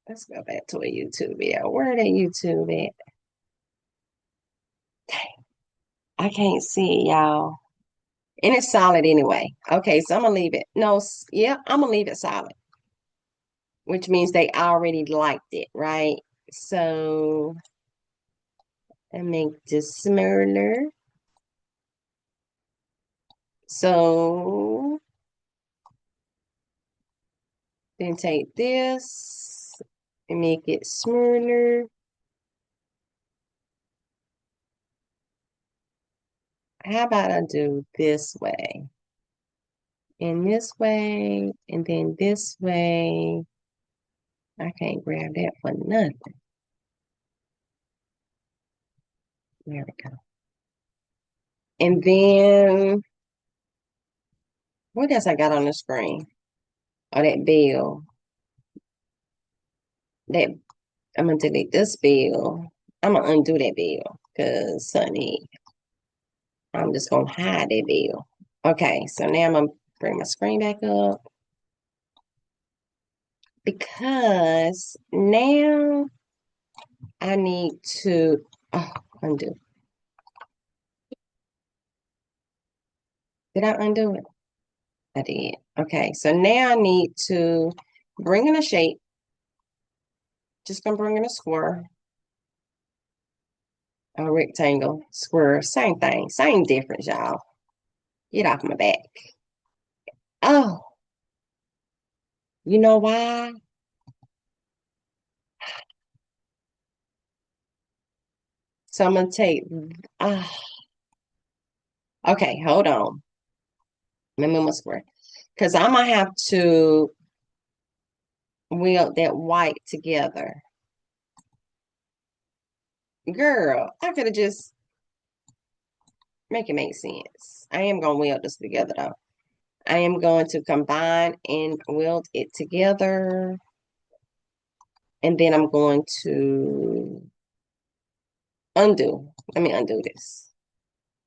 [SPEAKER 1] Let's go back to a YouTube video. Where that YouTube at? Dang, I can't see it, y'all. And it's solid anyway. Okay, so I'm gonna leave it. No, yeah, I'm gonna leave it solid, which means they already liked it, right? So I make this smaller. So then take this and make it smaller. How about I do this way? And this way, and then this way. I can't grab that for nothing. There we go. And then, what else I got on the screen? Oh, that bill. That I'm gonna delete this bill. I'm gonna undo that bill because, honey, I'm just gonna hide that bill. Okay, so now I'm gonna bring my screen back up because now I need to undo. Did I undo it? I did. Okay, so now I need to bring in a shape. Just gonna bring in a square, a rectangle, square, same thing, same difference, y'all. Get off my back. Oh, you know why? So I'm gonna take. Uh, okay, hold on. Let me move my square because I'm gonna have to weld that white together. Girl, I could have just make it make sense. I am gonna weld this together though. I am going to combine and weld it together. And then I'm going to undo. Let me undo this.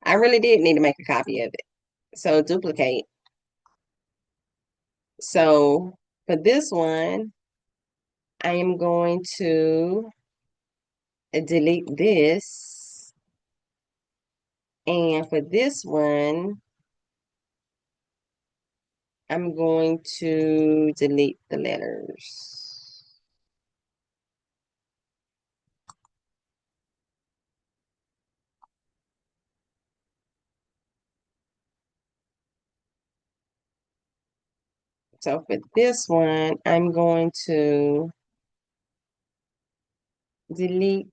[SPEAKER 1] I really did need to make a copy of it. So duplicate. So for this one, I am going to delete this. And for this one, I'm going to delete the letters. So for this one, I'm going to delete,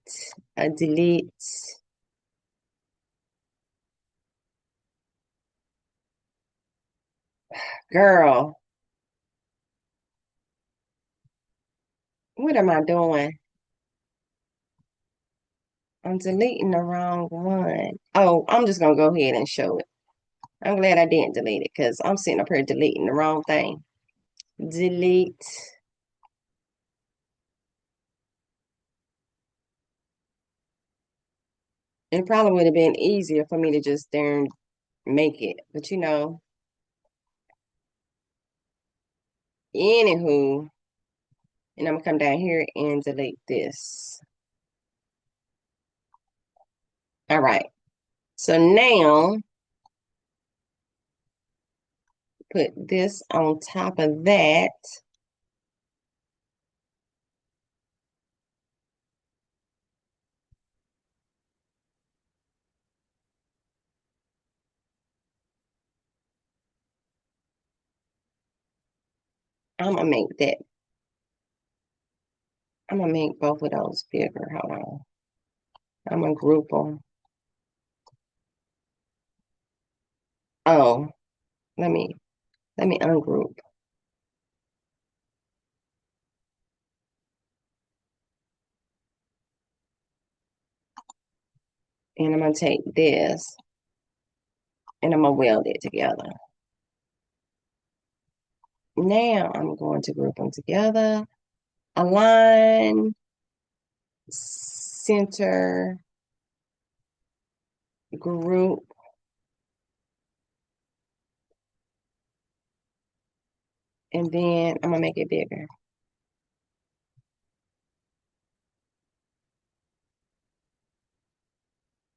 [SPEAKER 1] girl, what am I doing? I'm deleting the wrong one. Oh, I'm just gonna go ahead and show it. I'm glad I didn't delete it because I'm sitting up here deleting the wrong thing. Delete. It probably would have been easier for me to just there make it. But you know, anywho, and I'm gonna come down here and delete this. All right. So now put this on top of that. I'm gonna make that. I'm gonna make both of those bigger. Hold on. I'm gonna group them. Oh, let me ungroup. And I'm gonna take this and I'm gonna weld it together. Now I'm going to group them together. Align, center, group. And then I'm gonna make it bigger.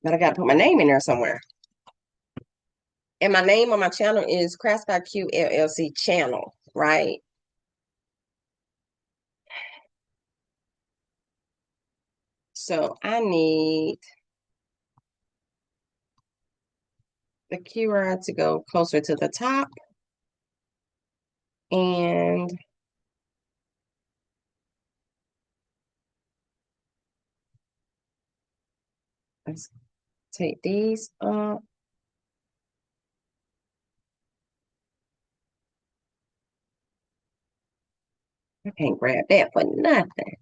[SPEAKER 1] But I gotta put my name in there somewhere. And my name on my channel is Crafts by Q LLC channel, right? So I need the keyword to go closer to the top. And let's take these up. I can't grab that for nothing.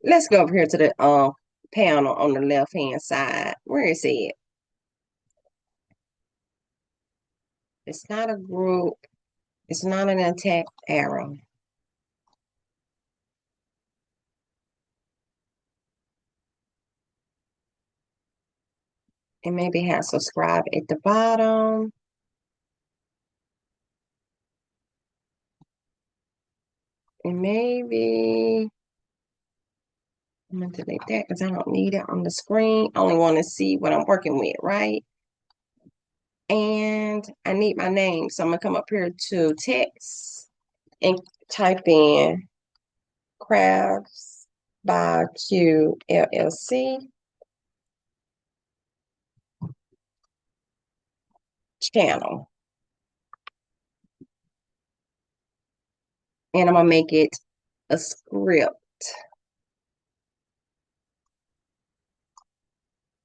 [SPEAKER 1] Let's go over here to the panel on the left hand side. Where is it? It's not a group. It's not an attack arrow. It maybe has subscribe at the bottom. And maybe I'm gonna delete that because I don't need it on the screen. I only want to see what I'm working with, right? And I need my name. So I'm gonna come up here to text and type in Crafts by Q LLC channel. And I'm gonna make it a script.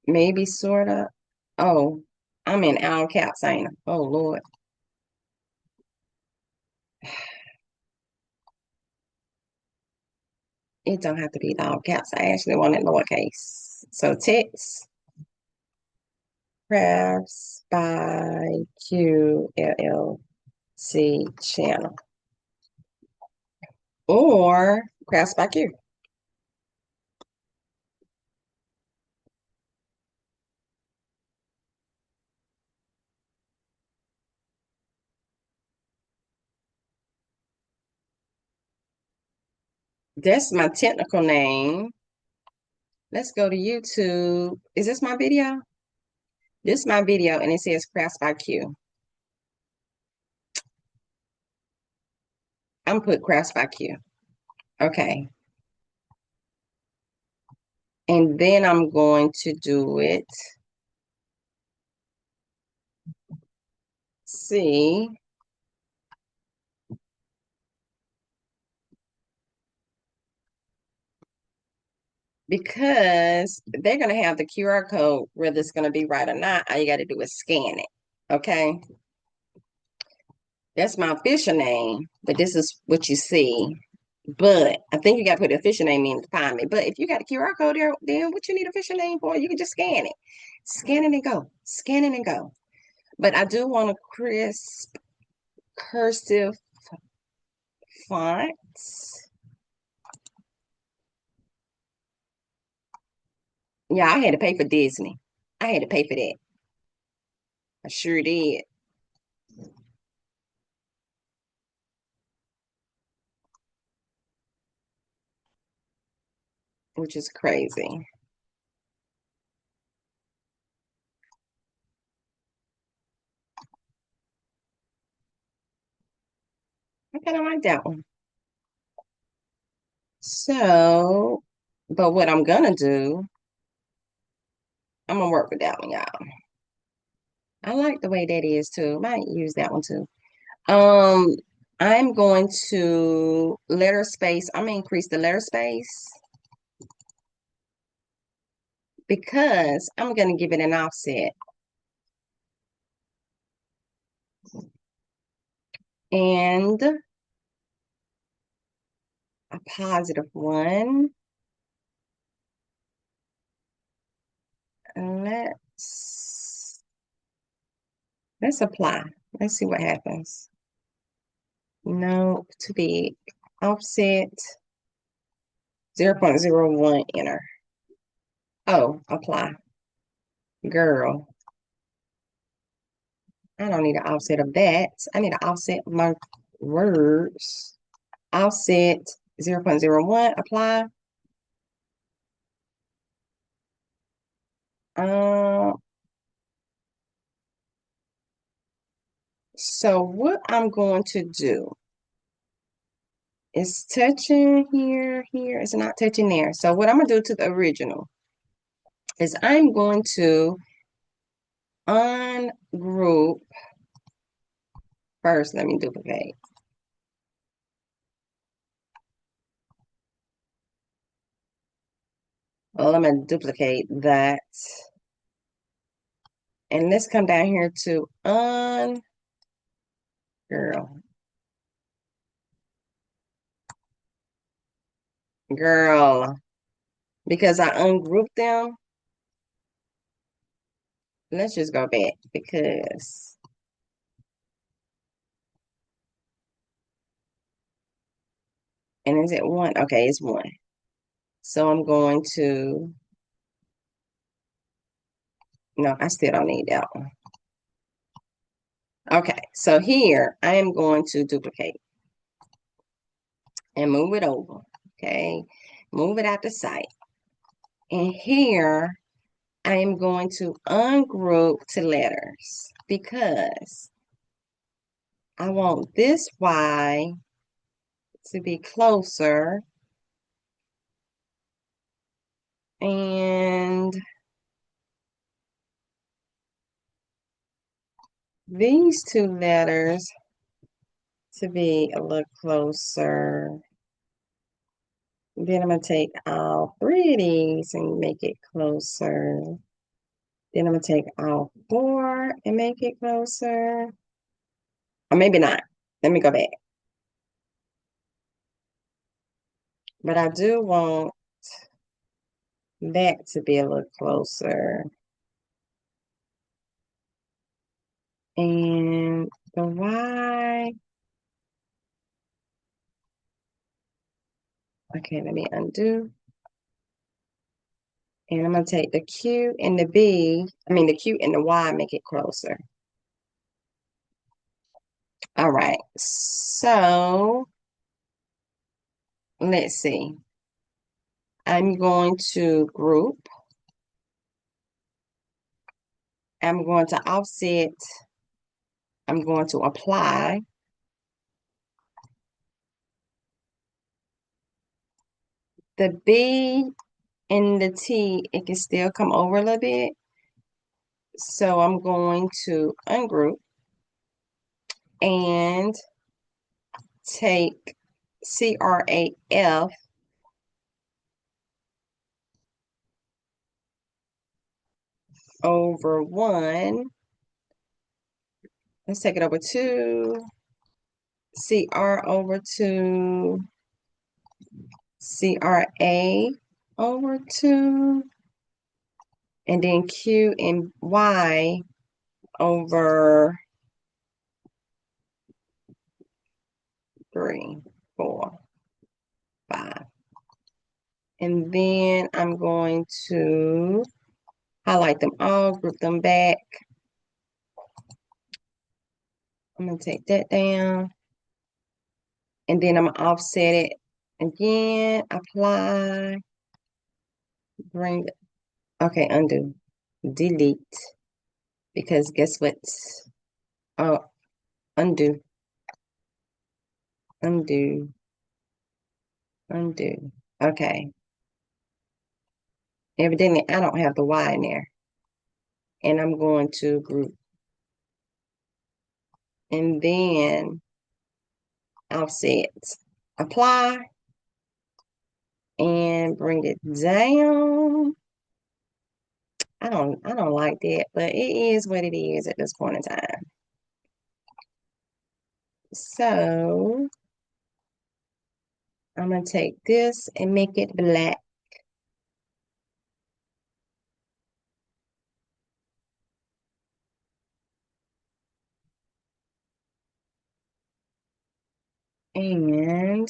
[SPEAKER 1] Maybe sorta. Oh, I'm in all caps, ain't I? Oh Lord. It don't have to be all caps. I actually want it lowercase. So text Crafts by Q LLC channel. Or Crafts by Q. That's my technical name. Let's go to YouTube. Is this my video? This is my video, and it says Crafts by Q. I'm gonna put Crafts by Q. Okay. And then I'm going to do it. See. Because they're going to have the QR code, whether it's going to be right or not. All you got to do is scan it. Okay. That's my official name, but this is what you see. But I think you got to put the official name in to find me. But if you got a QR code there, then what you need official name for? You can just scan it. Scan it and go. Scan it and go. But I do want a crisp cursive font. Yeah, I had to pay for Disney. I had to pay for that. I sure did. Which is crazy. I kind of like that one. So, but what I'm gonna do, I'm gonna work with that one, y'all. I like the way that is too. Might use that one too. Um, I'm going to letter space. I'm gonna increase the letter space because I'm gonna give it an offset. And a positive one. And let's apply. Let's see what happens. No, too big. Offset 0.01, enter. Oh, apply. Girl, I don't need an offset of that. I need an offset of my words. Offset 0.01, apply. Uh, so what I'm going to do is touching here, here. It's not touching there. So what I'm going to do to the original is I'm going to ungroup. First, let me duplicate. Well, I'm going to duplicate that. And let's come down here to girl. Girl. Because I ungrouped them. Let's just go back because and is it one? Okay, it's one. So I'm going to no, I still don't need that one. Okay, so here I am going to duplicate and move it over. Okay, move it out the sight. And here I am going to ungroup to letters because I want this Y to be closer and these two letters to be a little closer. Then I'm going to take all three of these and make it closer. Then I'm going to take all four and make it closer. Or maybe not. Let me go back. But I do want that to be a little closer. And the Y. Okay, let me undo. And I'm going to take the Q and the the Q and the Y, make it closer. All right, so let's see. I'm going to group I'm going to offset. I'm going to apply. The B and the T, it can still come over a little bit. So I'm going to ungroup and take CRAF over 1. Let's take it over 2. CR over 2. CRA over 2. And then Q and Y over 3, 4, 5. And then I'm going to highlight them all, group them back. I'm going to take that down. And then I'm going to offset it again, apply, bring, okay, undo, delete. Because guess what? Oh, undo, undo, undo. Okay. Evidently, I don't have the Y in there. And I'm going to group. And then offset, apply, and bring it down. I don't like that, but it is what it is at this point in time. So I'm gonna take this and make it black. And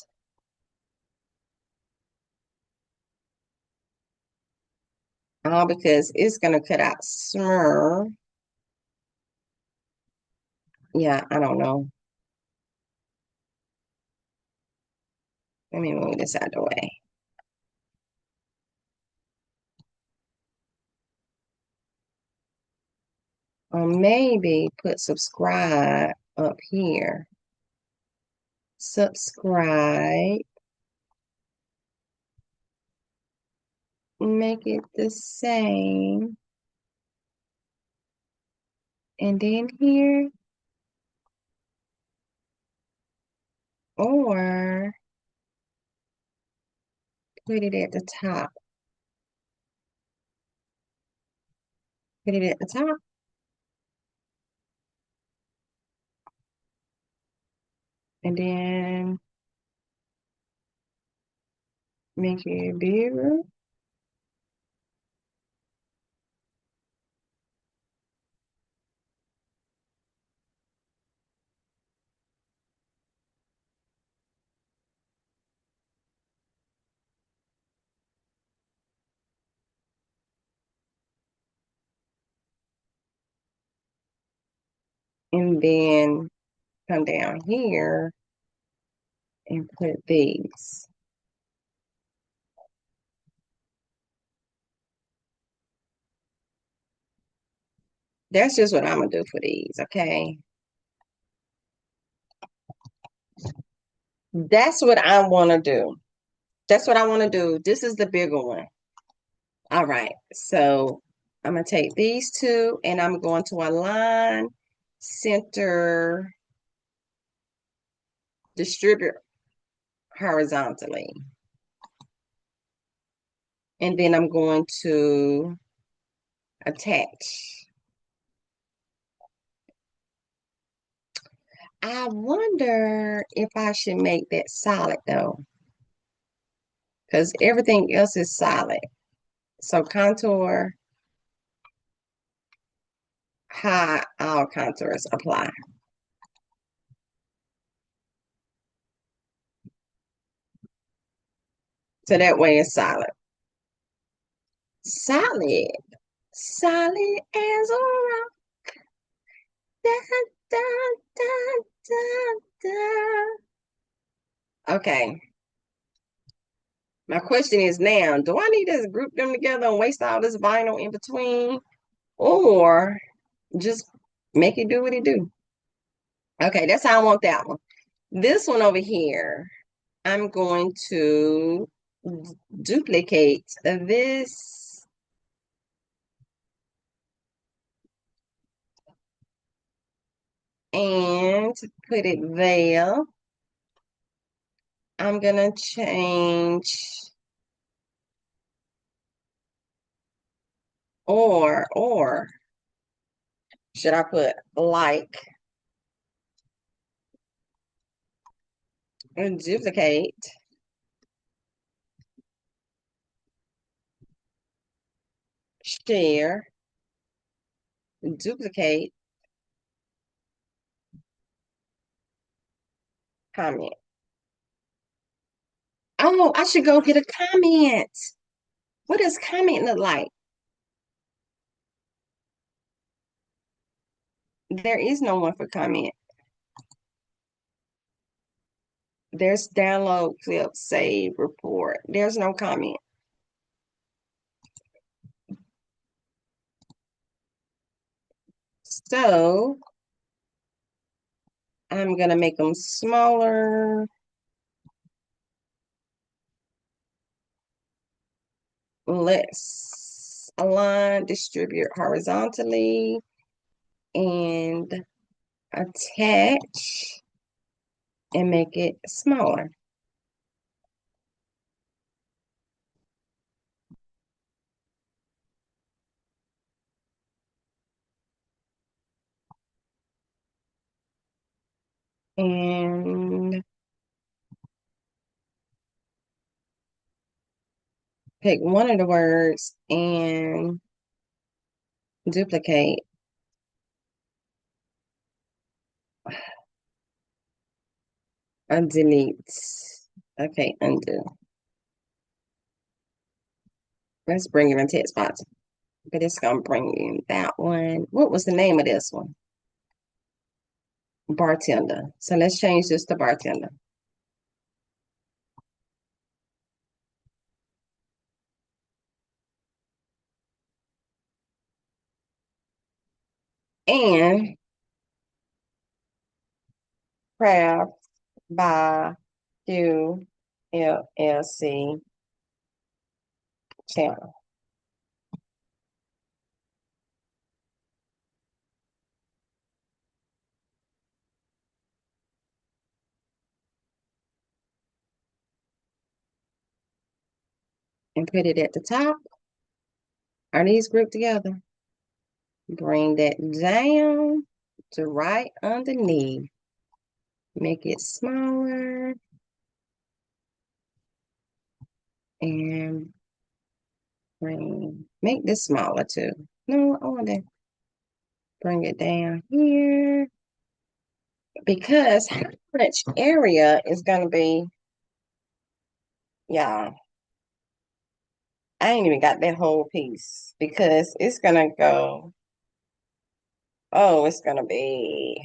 [SPEAKER 1] all because it's gonna cut out smur. Yeah, I don't know. Let me move this out of the way. Or maybe put subscribe up here. Subscribe. Make it the same. And then here. Or put it at the top. Put it at the top. And then make it bigger. And then come down here and put these. That's just what I'm gonna do for these, okay? That's what I want to do. That's what I want to do. This is the bigger one. All right. So I'm going to take these two and I'm going to align, center, distribute horizontally. And then I'm going to attach. I wonder if I should make that solid though, because everything else is solid. So contour, hide all contours, apply. So that way it's solid. Solid. Solid as a rock. Da, da, da, da, da. Okay. My question is now, do I need to group them together and waste all this vinyl in between? Or Just make it do what it do. Okay, that's how I want that one. This one over here, I'm going to duplicate this and put it there. I'm gonna change or should I put like and duplicate, share, duplicate, comment. Oh, I should go get a comment. What does comment look like? There is no one for comment. There's download, clip, save, report. There's no comment. So I'm gonna make them smaller. Let's align, distribute horizontally, and attach and make it smaller. And pick one of the words and duplicate. Delete. Okay, undo. Let's bring it in text box. But it's gonna bring in that one. What was the name of this one? Bartender. So let's change this to bartender. And craft by QLLC channel. And put it at the top. Are these grouped together? Bring that down to right underneath. Make it smaller. And make this smaller too. No, I want to bring it down here. Because how much area is going to be, yeah, I ain't even got that whole piece because it's going to go, oh, it's going to be,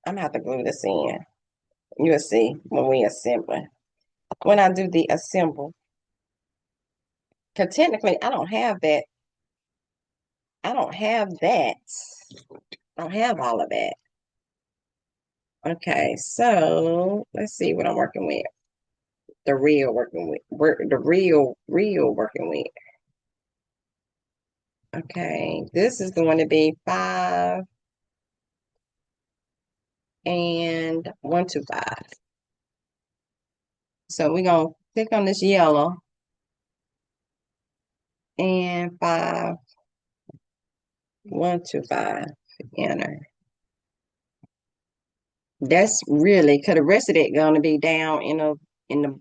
[SPEAKER 1] I'm going to have to glue this in. You'll see when we assemble. When I do the assemble. Because technically, I don't have that. I don't have that. I don't have all of that. Okay, so let's see what I'm working with. The real working with. The real working with. Okay, this is going to be 5 and 125. So we're going to click on this yellow and 5, 125, enter. That's really, because the rest of it going to be down in the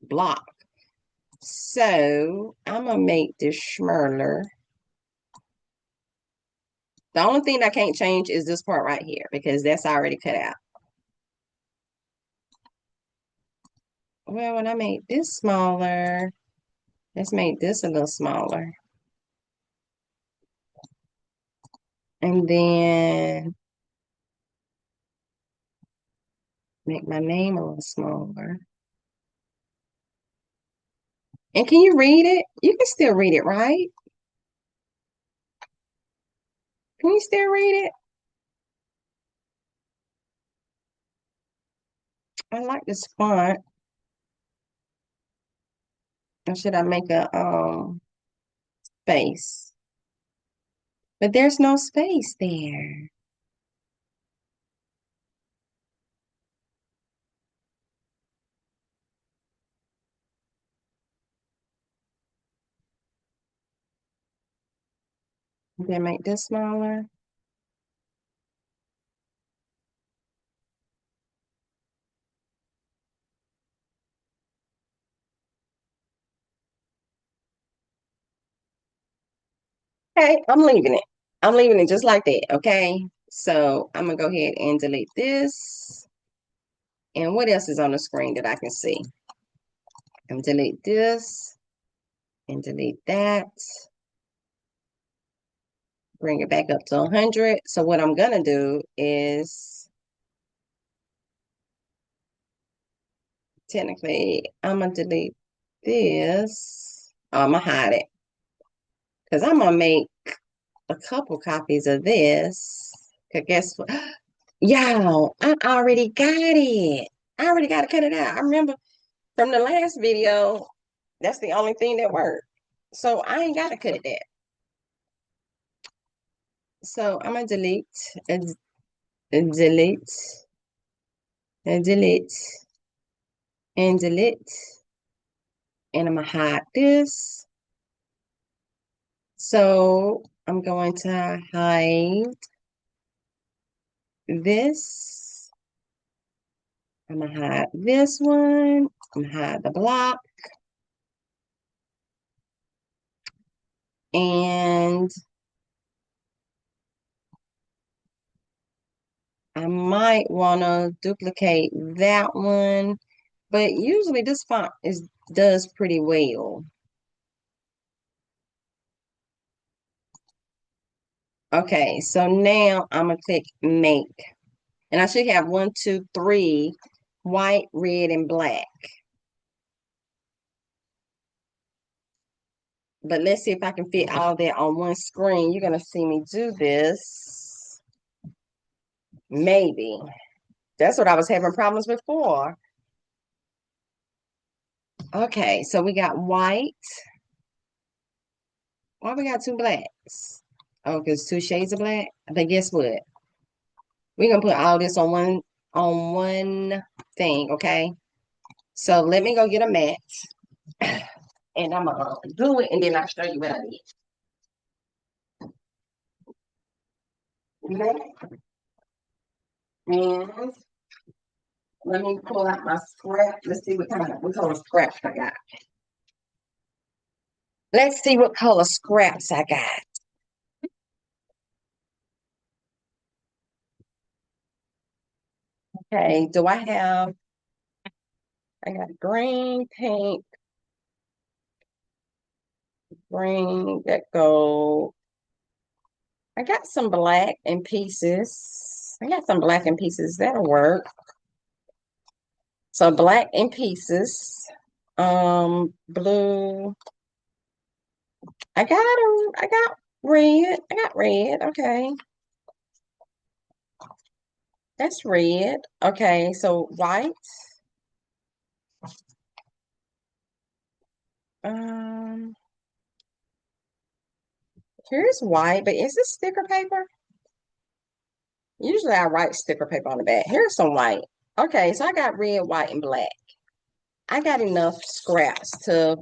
[SPEAKER 1] block. So I'm going to make this smaller. The only thing I can't change is this part right here because that's already cut out. Well, when I make this smaller, let's make this a little smaller. And then make my name a little smaller. And can you read it? You can still read it, right? Can you still read it? I like this font. Or should I make a space? But there's no space there. Then make this smaller. Okay, I'm leaving it. I'm leaving it just like that, okay? So I'm gonna go ahead and delete this. And what else is on the screen that I can see? And delete this and delete that. Bring it back up to 100. So what I'm gonna do is technically I'm gonna delete this. Oh, I'm gonna hide it because I'm gonna make a couple copies of this. Cause guess what? Y'all, I already got it. I already got to cut it out. I remember from the last video, that's the only thing that worked. So I ain't got to cut it out. So I'm gonna delete and delete and delete and delete. And I'm gonna hide this. So I'm going to hide this. I'm gonna hide this one. I'm gonna hide the block. And I might want to duplicate that one, but usually this font does pretty well. Okay, so now I'm gonna click make. And I should have 1, 2, 3, white, red, and black. But let's see if I can fit all that on one screen. You're gonna see me do this. Maybe. That's what I was having problems before. Okay, so we got white. Why we got 2 blacks? Oh, because 2 shades of black. But guess what? We're gonna put all this on one thing, okay? So let me go get a mat and I'm gonna do it and then I'll show you what I did. Okay? And let me pull out my scrap. Let's see what color scraps I got. Let's see what color scraps I got. Okay, I got green, pink, green, that gold. I got some black in pieces. I got some black in pieces. That'll work. So black in pieces. Blue. I got red. I got red. Okay. That's red. Okay, so white. Um, here's white, but is this sticker paper? Usually I write sticker paper on the back. Here's some white. Okay, so I got red, white, and black. I got enough scraps to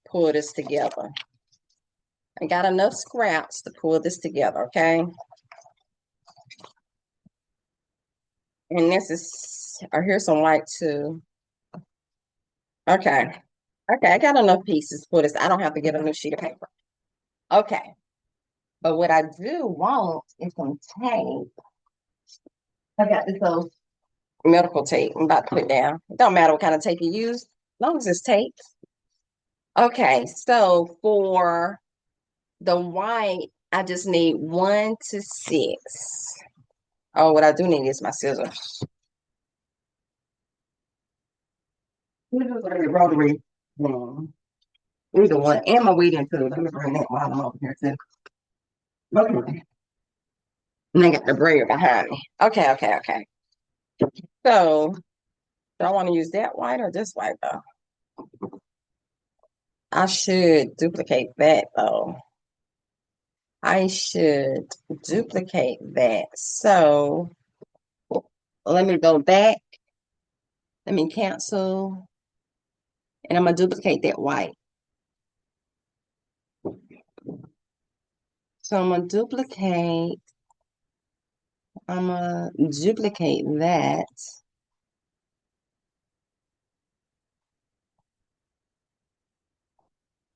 [SPEAKER 1] pull this together. I got enough scraps to pull this together, okay? And this is, here's some white too. Okay. Okay, I got enough pieces for this. I don't have to get a new sheet of paper. Okay. But what I do want is some tape. I got this old medical tape I'm about to put down. It don't matter what kind of tape you use, as long as it's tape. Okay, so for the white, I just need 1 to 6. Oh, what I do need is my scissors. Rotary. Either one. And my weeding too. Let me bring that while I'm over here too. Okay. And I got the brayer behind me. Okay, okay, okay. So, do I want to use that white or this white though? I should duplicate that though. I should duplicate that. So, let me go back. Let me cancel. And I'm going to duplicate that white. So I'm going to duplicate that.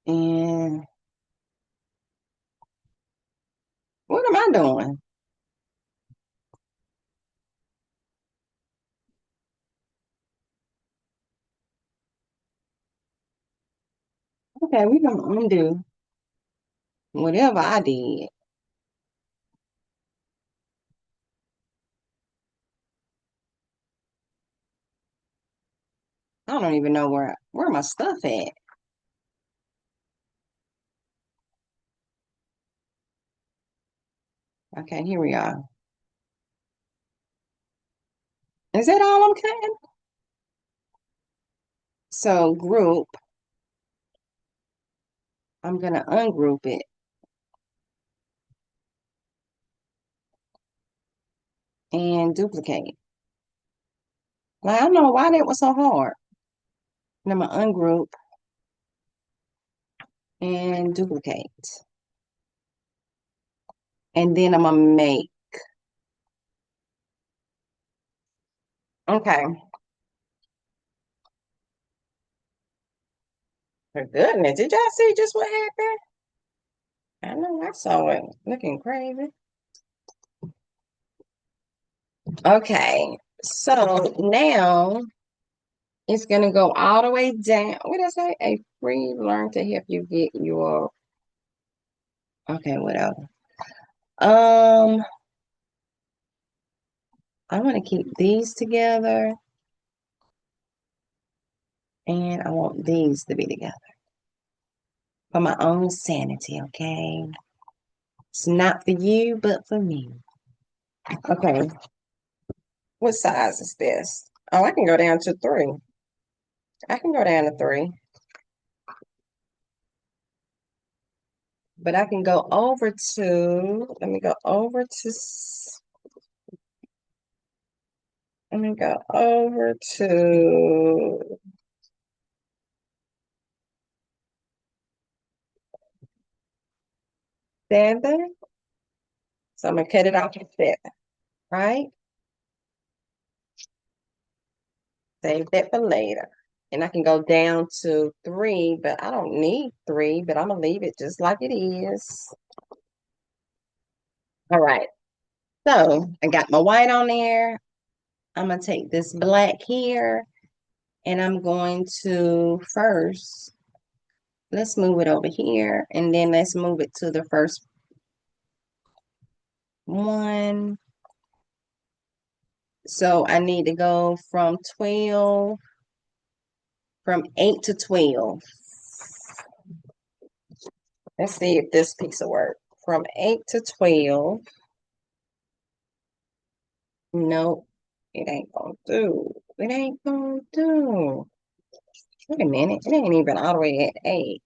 [SPEAKER 1] And what am I doing? Okay, we're going to undo whatever I did. I don't even know where my stuff at. Okay, here we are. Is that all I'm cutting? So group, I'm going to ungroup it and duplicate. Like, I don't know why that was so hard. And I'm going to ungroup and duplicate. And then I'm going to make. Okay. For goodness, did y'all see just what happened? I know I saw it looking crazy. Okay, so now it's gonna go all the way down. What did I say? A free learn to help you get your okay, whatever. Um, I want to keep these together and I want these to be together for my own sanity, okay? It's not for you, but for me. Okay, what size is this? Oh, I can go down to 3. I can go down to 3. But I can go over to, let me go over to, let me go over to 7. So I'm gonna cut it off to 7, right? Save that for later. And I can go down to 3, but I don't need 3, but I'm gonna leave it just like it is. All right. So I got my white on there. I'm gonna take this black here and I'm going to first, let's move it over here and then let's move it to the first one. So I need to go from 12, from 8 to 12. Let's see if this piece of work. From 8 to 12. Nope, it ain't gonna do. It ain't gonna do. Wait a minute, it ain't even all the way at 8.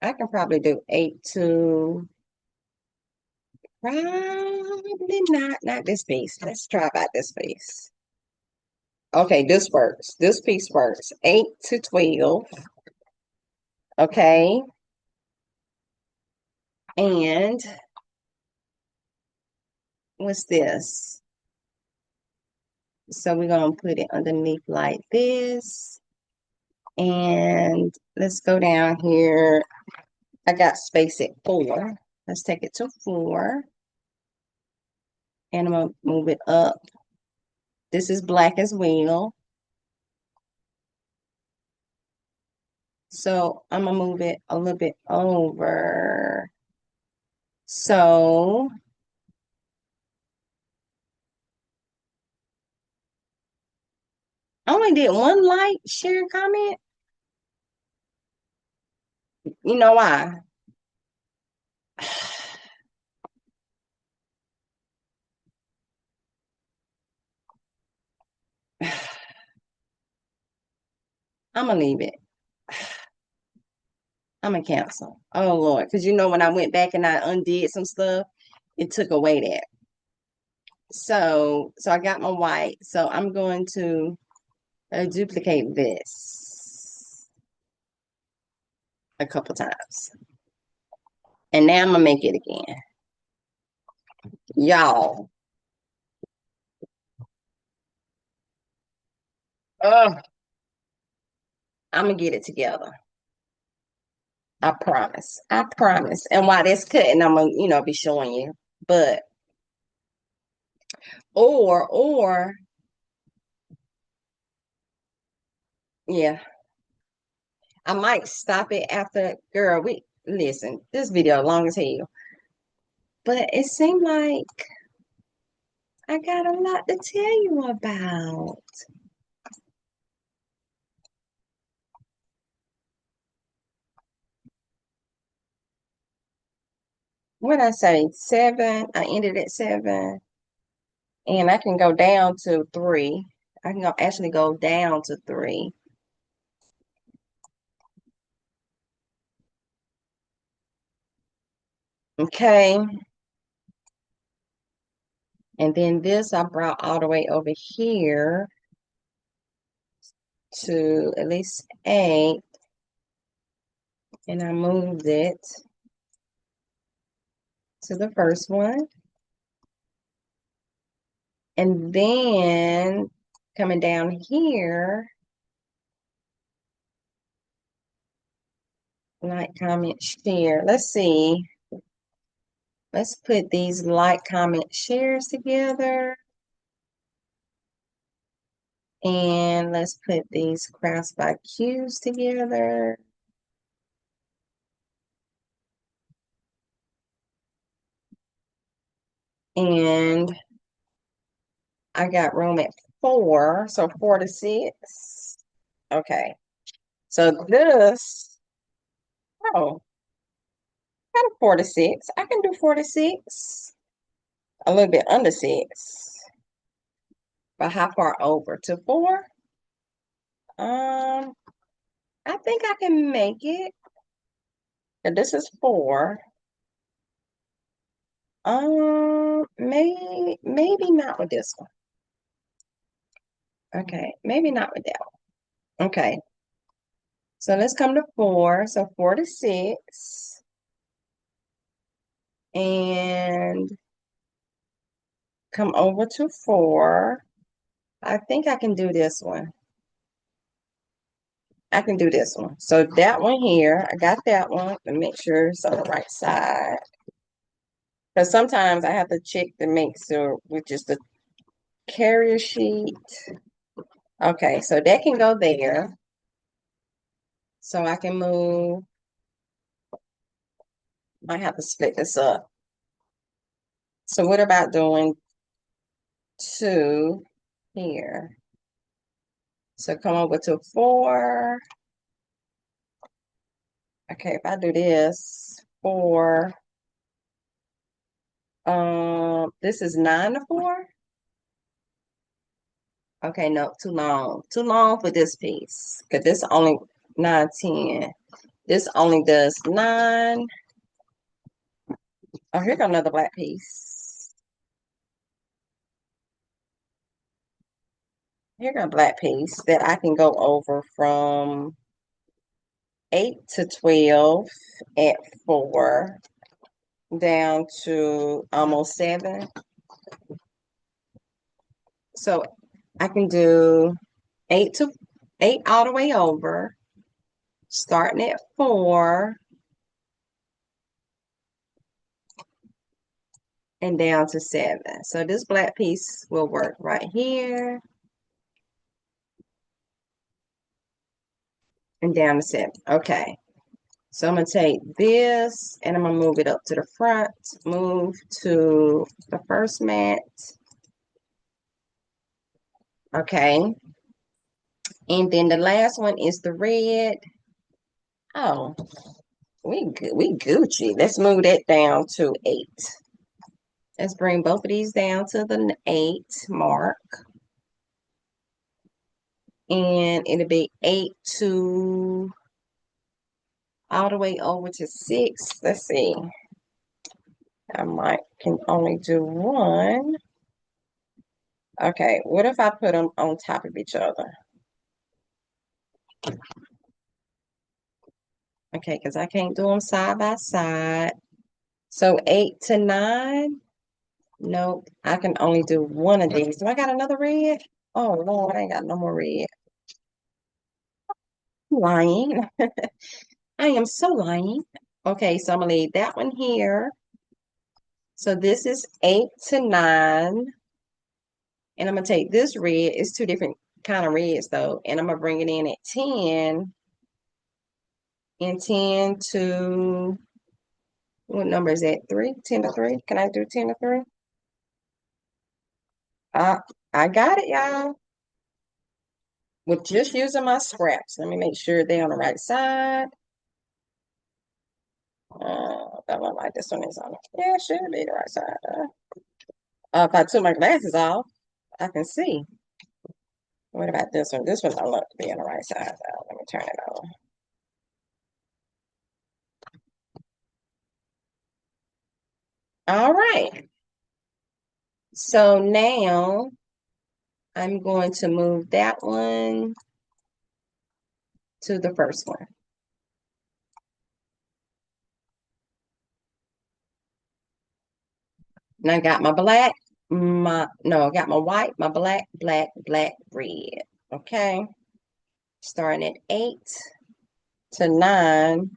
[SPEAKER 1] I can probably do 8 to, probably not this piece. Let's try about this piece. Okay, this works. This piece works. 8 to 12. Okay. And what's this? So we're going to put it underneath like this. And let's go down here. I got space at 4. Let's take it to 4. And I'm going to move it up. This is black as well. So I'm going to move it a little bit over. So I only did one like, share, comment. You know why? I'm gonna leave it. I'm gonna cancel. Oh Lord, because you know when I went back and I undid some stuff, it took away that. So I got my white. So I'm going to duplicate this a couple times. And now I'm gonna make it again. Y'all. Oh, I'm gonna get it together. I promise. I promise. And while that's cutting, I'm gonna, be showing you. But or yeah, I might stop it after. Girl, we listen. This video long as hell, but it seemed like I got a lot to tell you about. What I say? 7. I ended at 7, and I can go down to 3. I can actually go down to 3. Okay. And then this I brought all the way over here to at least 8. And I moved it to the first one. And then coming down here, like, comment, share. Let's see. Let's put these like, comment, shares together. And let's put these crafts by cues together. And I got room at 4, so 4 to 6. Okay. So this, oh, kind of 4 to 6. I can do 4 to 6. A little bit under 6. But how far over? To 4? I think I can make it. And this is 4. Maybe not with this one. Okay, maybe not with that one. Okay. So let's come to 4. So 4 to 6. And come over to 4. I think I can do this one. I can do this one. So that one here, I got that one to make sure it's on the right side. Because sometimes I have to check to make sure with just the carrier sheet. Okay, so that can go there. So I can move. I have to split this up. So what about doing 2 here? So come over to 4. Okay, if I do this, 4. This is 9 to 4. Okay, no, too long. Too long for this piece. Because this only 9, 10. This only does 9. Oh, here got another black piece. Here got a black piece that I can go over from 8 to 12 at 4 down to almost 7. So I can do 8 to 8 all the way over, starting at 4 and down to 7. So this black piece will work right here and down to 7. Okay. So I'm going to take this and I'm going to move it up to the front, move to the first mat. Okay. And then the last one is the red. Oh, we Gucci. Let's move that down to 8. Let's bring both of these down to the 8 mark. and it'll be 8 to all the way over to 6. Let's see. I might can only do one. Okay, what if I put them on top of each other? Okay, because I can't do them side by side. So 8 to 9. Nope, I can only do one of these. Do I got another red? Oh, Lord, I ain't got no more red. Lying. I am so lying. Okay, so I'm gonna leave that one here. So this is 8 to 9. And I'm gonna take this red. It's two different kind of reds though. And I'm gonna bring it in at 10. And 10 to what number is that? 3? 10 to 3? Can I do 10 to 3? I got it, y'all. With just using my scraps. Let me make sure they're on the right side. That one like this one is on it. Yeah, it should be the right side. If I took my glasses off, I can see. What about this one? This one don't look to be on the right side. So let me turn it over. All right. So now I'm going to move that one to the first one. And I got my black, I got my white, my black, black, black, red. Okay. Starting at 8 to 9.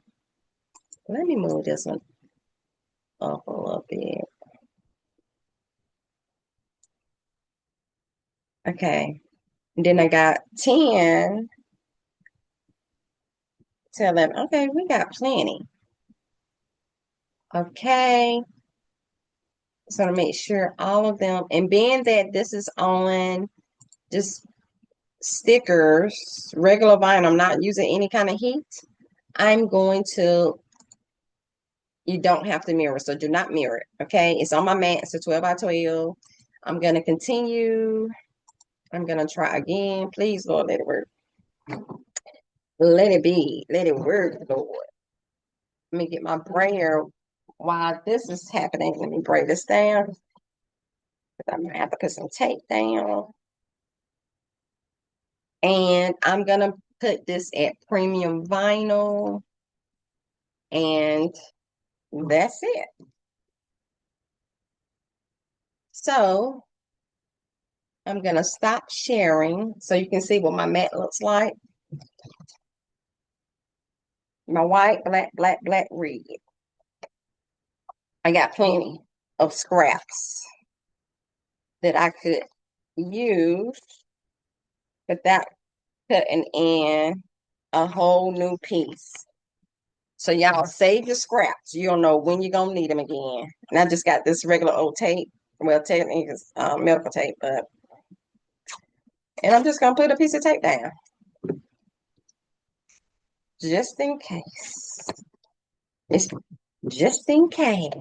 [SPEAKER 1] Let me move this one up a little bit. Okay. And then I got 10 to 11. Okay, we got plenty. Okay. So to make sure all of them, and being that this is on just stickers, regular vinyl, I'm not using any kind of heat, I'm going to, you don't have to mirror, so do not mirror it, okay? It's on my mat, it's a 12 by 12. I'm going to continue. I'm going to try again. Please, Lord, let it work. Let it be. Let it work, Lord. Let me get my brayer while this is happening. Let me break this down. I'm going to have to put some tape down. And I'm going to put this at premium vinyl. And that's it. So I'm going to stop sharing so you can see what my mat looks like. My white, black, black, black, red. I got plenty of scraps that I could use without cutting in a whole new piece. So y'all save your scraps. You don't know when you're going to need them again. And I just got this regular old tape. Well, technically it's medical tape, but and I'm just going to put a piece of tape down. Just in case. It's just in case.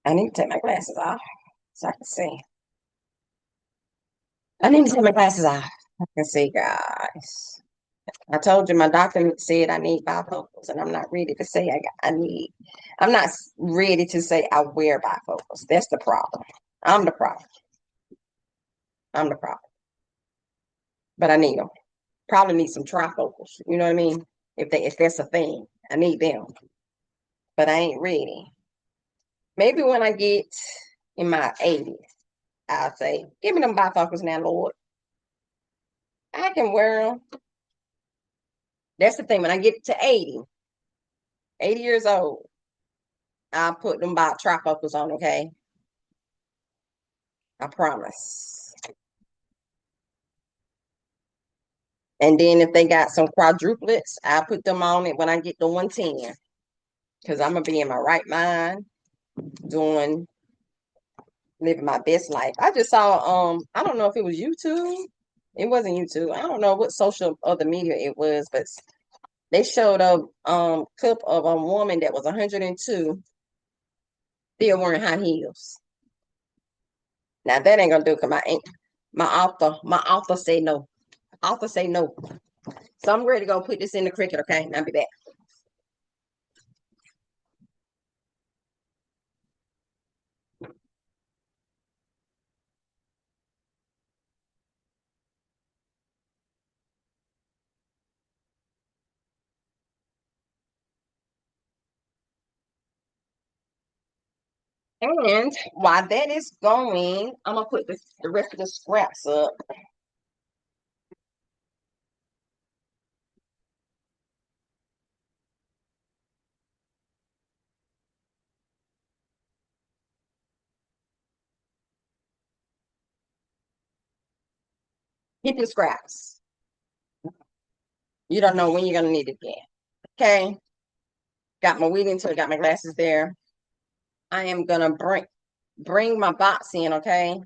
[SPEAKER 1] I need to take my glasses off so I can see. I need to take my glasses off. I can see, guys. I told you my doctor said I need bifocals, and I'm not ready to say I'm not ready to say I wear bifocals. That's the problem. I'm the problem. I'm the problem. But I need them. Probably need some trifocals. You know what I mean? If that's a thing, I need them. But I ain't ready. Maybe when I get in my 80s, I'll say, give me them bifocals now, Lord. I can wear them. That's the thing. When I get to 80 years old, I'll put them trifocals on, okay? I promise. And then if they got some quadruplets, I'll put them on it when I get to 110. Because I'm going to be in my right mind living my best life. I just saw, I don't know if it was YouTube. It wasn't YouTube. I don't know what social other media it was, but they showed a clip of a woman that was 102 still wearing high heels. Now that ain't gonna do it because My author say no. Author say no. So I'm ready to go put this in the Cricut, okay? And I'll be back. And while that is going, I'm gonna put the rest of the scraps up. Keep your scraps. You don't know when you're gonna need it again. Okay. Got my weeding tool, got my glasses there. I am gonna bring my box in, okay?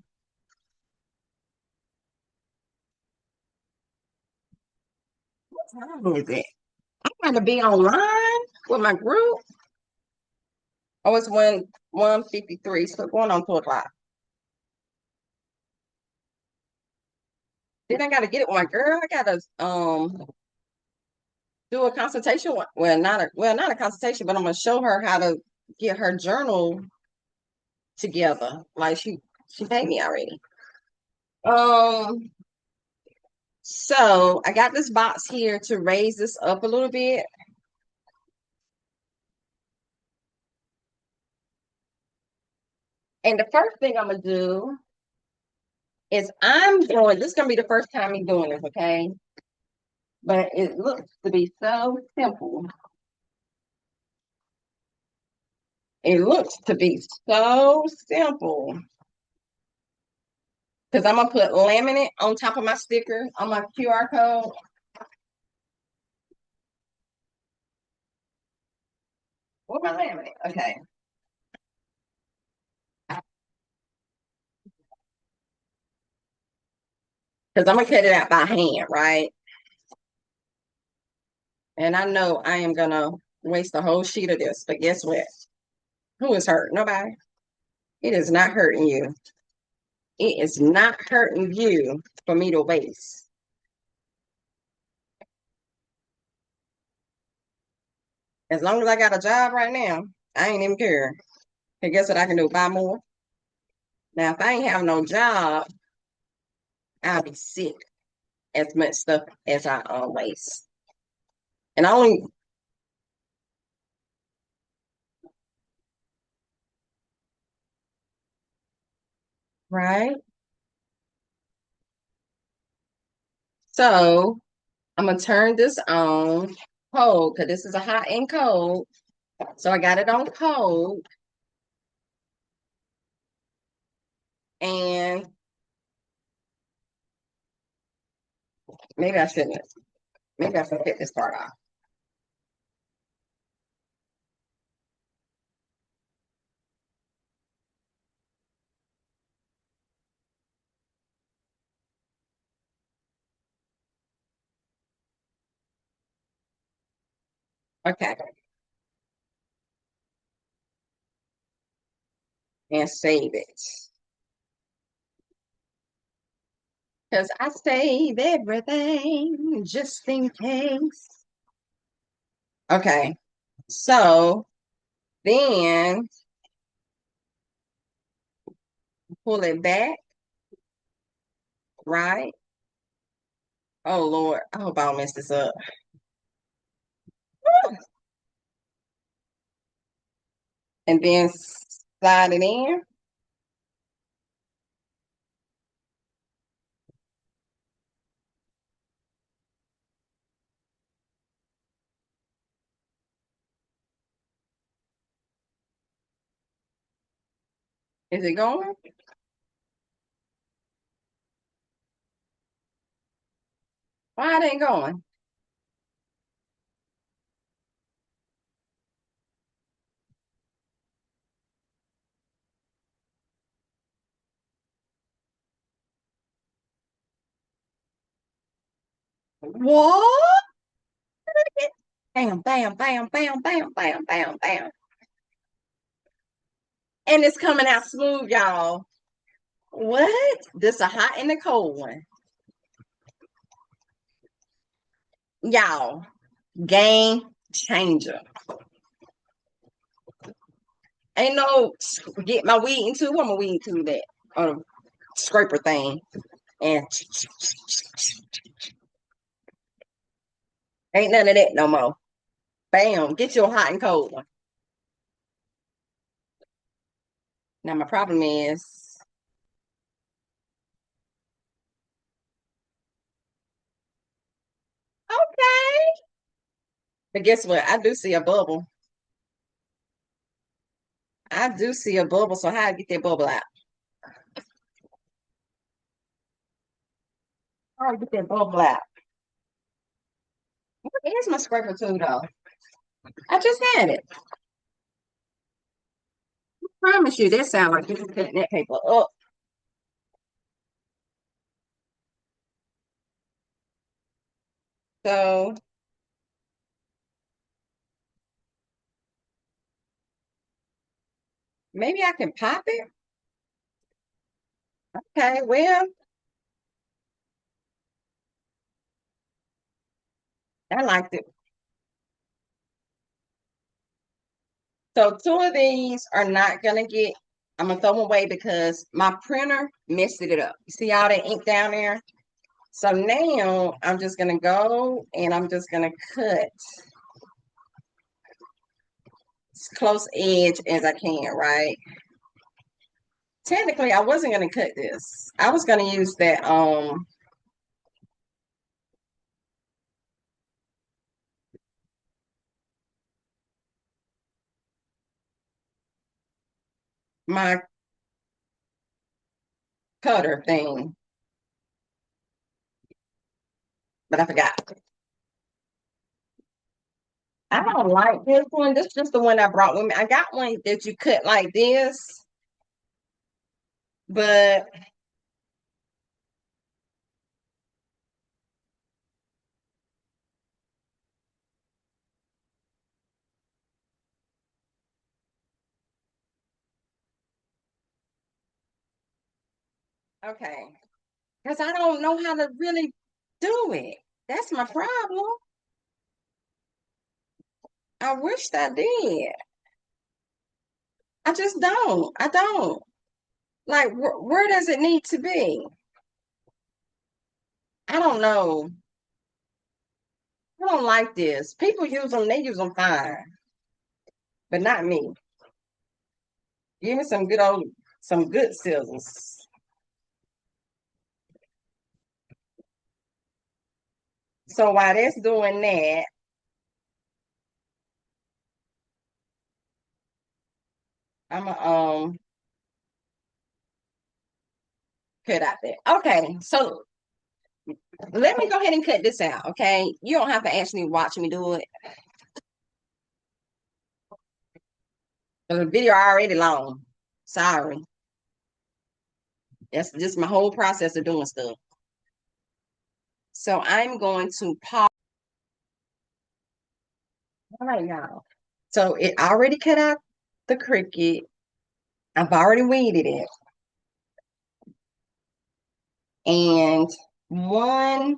[SPEAKER 1] What time is it? I'm gonna be online with my group. Oh, it's 1:53, so going on 2 o'clock. Then I gotta get it with my girl. I gotta do a consultation. Well, not a consultation, but I'm gonna show her how to get her journal together. Like she paid me already. Um, so I got this box here to raise this up a little bit. And the first thing I'm gonna do is this is gonna be the first time me doing this, okay? But it looks to be so simple. It looks to be so simple. Because I'm gonna put laminate on top of my sticker on my QR code. What my laminate? Okay. Because I'm gonna cut it out by hand, right? And I know I am gonna waste a whole sheet of this, but guess what? Who is hurt? Nobody. It is not hurting you. It is not hurting you for me to waste. As long as I got a job right now, I ain't even care. And guess what I can do? Buy more. Now, if I ain't have no job, I'll be sick as much stuff as I waste. And I only, right? So I'm gonna turn this on cold because this is a hot and cold. So I got it on cold, and maybe I shouldn't. Maybe I should take this part off. Okay, and save it because I save everything just in case. Okay, so then pull it back, right? Oh Lord, I hope I don't mess this up. And then slide it in. Is it going? Why it ain't going? What? Bam, bam, bam, bam, bam, bam, bam, bam. And it's coming out smooth, y'all. What? This a hot and a cold one. Y'all, game changer. Ain't no get my weed into what my weed into that scraper thing. And ain't none of that no more. Bam, get your hot and cold one. Now my problem is okay. But guess what? I do see a bubble. I do see a bubble. So how I get that bubble out? How I get that bubble out? Where's my scraper tool though? I just had it. I promise you, that sound like you just cutting that paper up. So maybe I can pop it. Okay, well, I liked it. So two of these are not gonna get, I'm gonna throw them away because my printer messed it up. You see all that ink down there? So now I'm just gonna go and I'm just gonna cut as close edge as I can, right? Technically, I wasn't gonna cut this. I was gonna use that my cutter thing, but I forgot. I don't like this one. This is just the one I brought with me. I got one that you cut like this, but okay. Because I don't know how to really do it. That's my problem. I wished I did. I just don't. I don't. Like, where does it need to be? I don't know. I don't like this. People use them, they use them fine, but not me. Give me some good scissors. So while that's doing that, I'm gonna cut out that. Okay, so let me go ahead and cut this out. Okay, you don't have to actually watch me do it. The video already long. Sorry. That's just my whole process of doing stuff. So I'm going to pause. All right, y'all. So it already cut out the Cricut. I've already weeded it. And one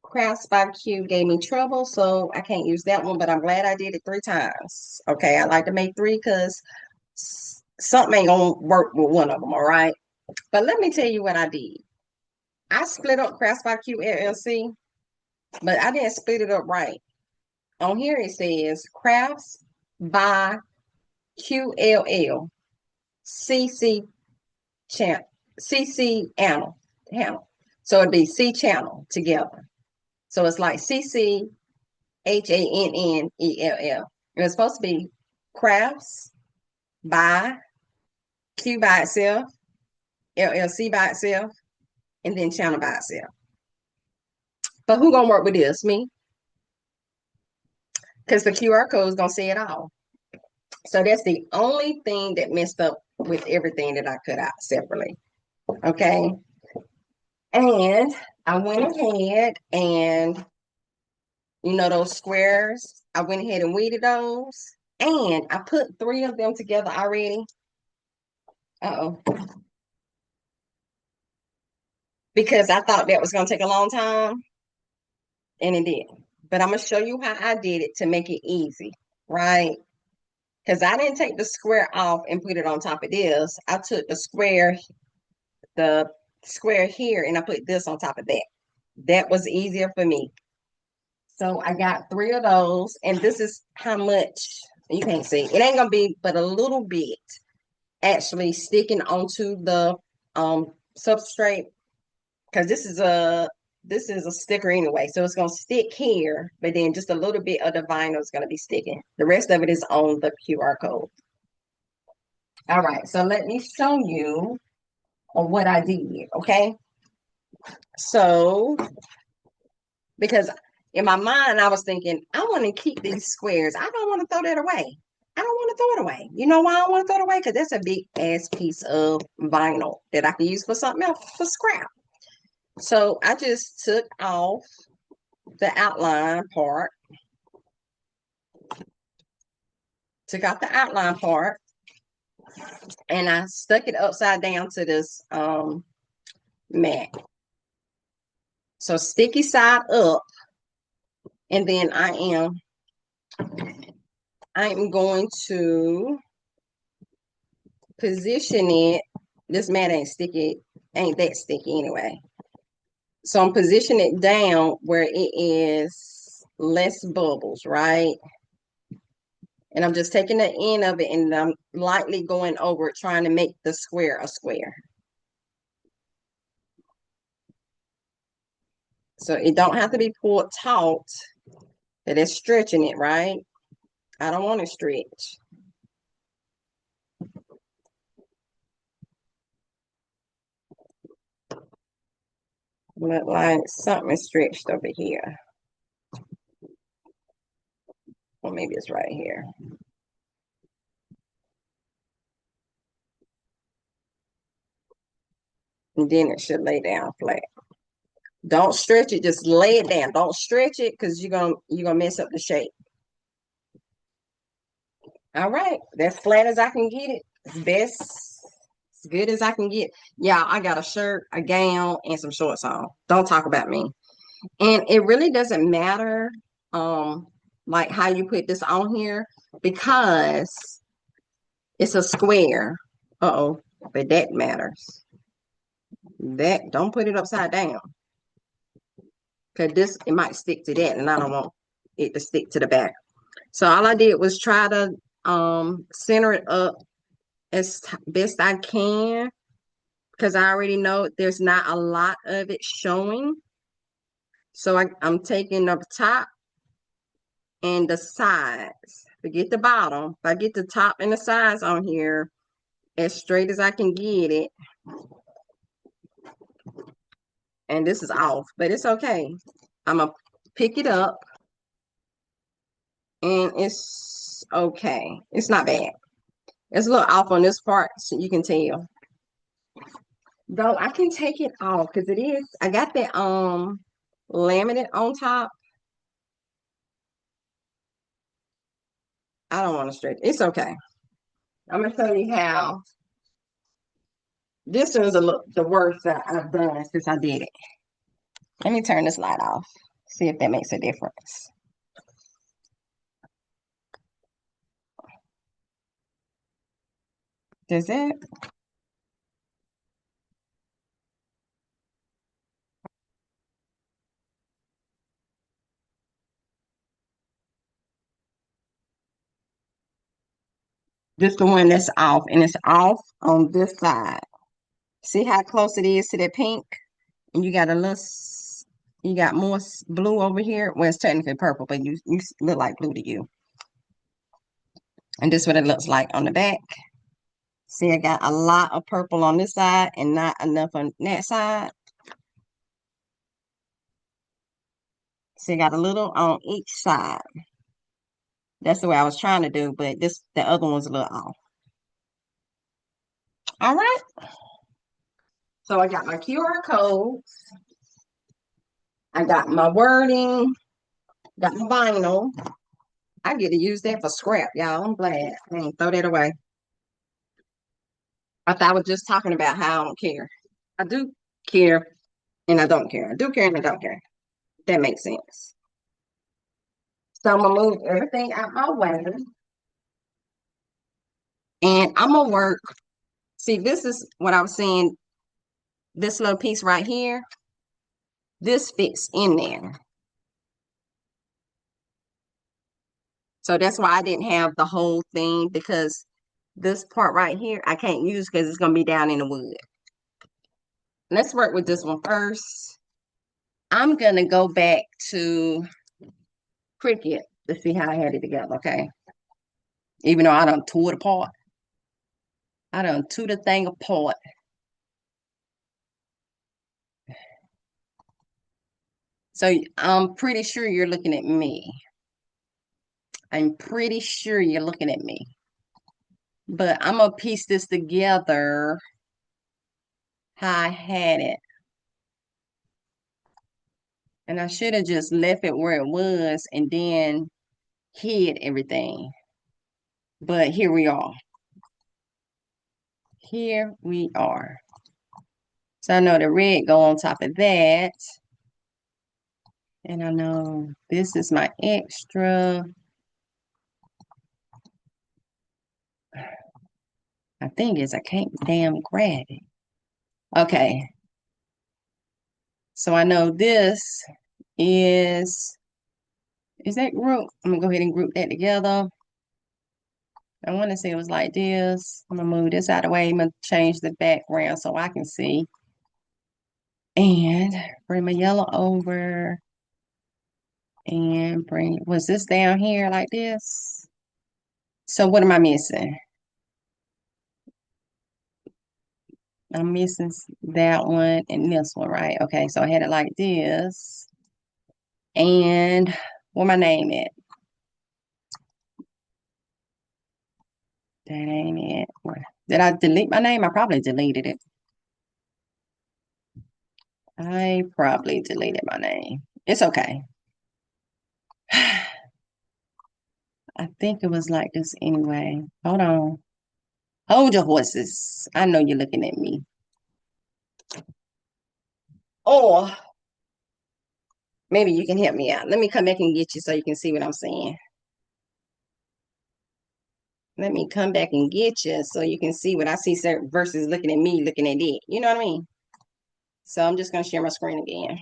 [SPEAKER 1] craft spot Q gave me trouble, so I can't use that one, but I'm glad I did it 3 times. Okay, I like to make three because something ain't gonna work with one of them, all right? But let me tell you what I did. I split up Craft by Q LLC, but I didn't split it up right. On here it says Crafts by QLL CC channel CC Channel. So it'd be C channel together. So it's like CC HANNELL. It was supposed to be Crafts by Q by itself, LLC by itself, and then channel by itself. But who gonna work with this? Me? Because the QR code is gonna say it all. So that's the only thing that messed up with everything that I cut out separately. Okay. And I went ahead and those squares, I went ahead and weeded those. And I put 3 of them together already. Uh-oh. because I thought that was going to take a long time, and it did. But I'm going to show you how I did it to make it easy, right? Because I didn't take the square off and put it on top of this. I took the square here, and I put this on top of that. That was easier for me. So I got 3 of those, and this is how much, you can't see. It ain't gonna be but a little bit actually sticking onto the substrate, because this is a sticker anyway, so it's gonna stick here, but then just a little bit of the vinyl is gonna be sticking. The rest of it is on the QR code. All right, so let me show you on what I did, okay? So, because in my mind, I was thinking, I want to keep these squares. I don't want to throw that away. I don't want to throw it away. You know why I don't want to throw it away? Because that's a big ass piece of vinyl that I can use for something else, for scrap. So I just took off the outline part, took out the outline part, and I stuck it upside down to this mat. So sticky side up, and then I am going to position it. This mat ain't that sticky anyway. So I'm positioning it down where it is less bubbles, right? And I'm just taking the end of it and I'm lightly going over it, trying to make the square a square. So it don't have to be pulled taut, but it's stretching it, right? I don't want to stretch. Look like something is stretched over here. Or maybe it's right here. And then it should lay down flat. Don't stretch it, just lay it down. Don't stretch it because you're gonna mess up the shape. All right, that's flat as I can get it. It's best, as good as I can get. Yeah, I got a shirt, a gown, and some shorts on. Don't talk about me. And it really doesn't matter, like how you put this on here, because it's a square. Uh-oh, but that matters. That, don't put it upside down. Because this, it might stick to that, and I don't want it to stick to the back. So all I did was try to center it up as best I can, because I already know there's not a lot of it showing. So I'm taking the top and the sides. Forget the bottom. If I get the top and the sides on here as straight as I can get it, and this is off, but it's okay. I'm gonna pick it up, and it's okay. It's not bad. It's a little off on this part, so you can tell. Though I can take it off because it is. I got that laminate on top. I don't want to stretch. It's okay. I'm gonna show you how. This is the worst that I've done since I did it. Let me turn this light off. See if that makes a difference. Does it? This the one that's off, and it's off on this side. See how close it is to that pink? And you got a little, you got more blue over here. Well, it's technically purple, but you look like blue to you. And this is what it looks like on the back. See, I got a lot of purple on this side and not enough on that side. See, I got a little on each side. That's the way I was trying to do, but the other one's a little off. All right. So I got my QR codes. I got my wording. Got my vinyl. I get to use that for scrap, y'all. I'm glad. I ain't throw that away. I thought I was just talking about how I don't care. I do care. and I don't care. I do care and I don't care. That makes sense. So I'm gonna move everything out my way. And I'm gonna work. See, this is what I was saying. This little piece right here, this fits in there. So that's why I didn't have the whole thing because this part right here, I can't use because it's gonna be down in the wood. Let's work with this one first. I'm gonna go back to Cricut to see how I had it together, okay? Even though I done tore it apart. I done tore the thing apart. So I'm pretty sure you're looking at me. I'm pretty sure you're looking at me. But I'm gonna piece this together how I had it. And I should have just left it where it was and then hid everything. But here we are. Here we are. So I know the red go on top of that. And I know this is my extra. I think is I can't damn grab it. Okay. So I know this is that group? I'm gonna go ahead and group that together. I want to say it was like this. I'm gonna move this out of the way. I'm gonna change the background so I can see. And bring my yellow over and was this down here like this? So what am I missing? I'm missing that one and this one, right? Okay, so I had it like this. And where my name at? That ain't it. Did I delete my name? I probably deleted it. I probably deleted my name. It's okay. I think it was like this anyway. Hold on. Hold your horses. I know you're looking at me. Or maybe you can help me out. Let me come back and get you so you can see what I'm saying. Let me come back and get you so you can see what I see versus looking at me looking at it. You know what I mean? So I'm just going to share my screen again.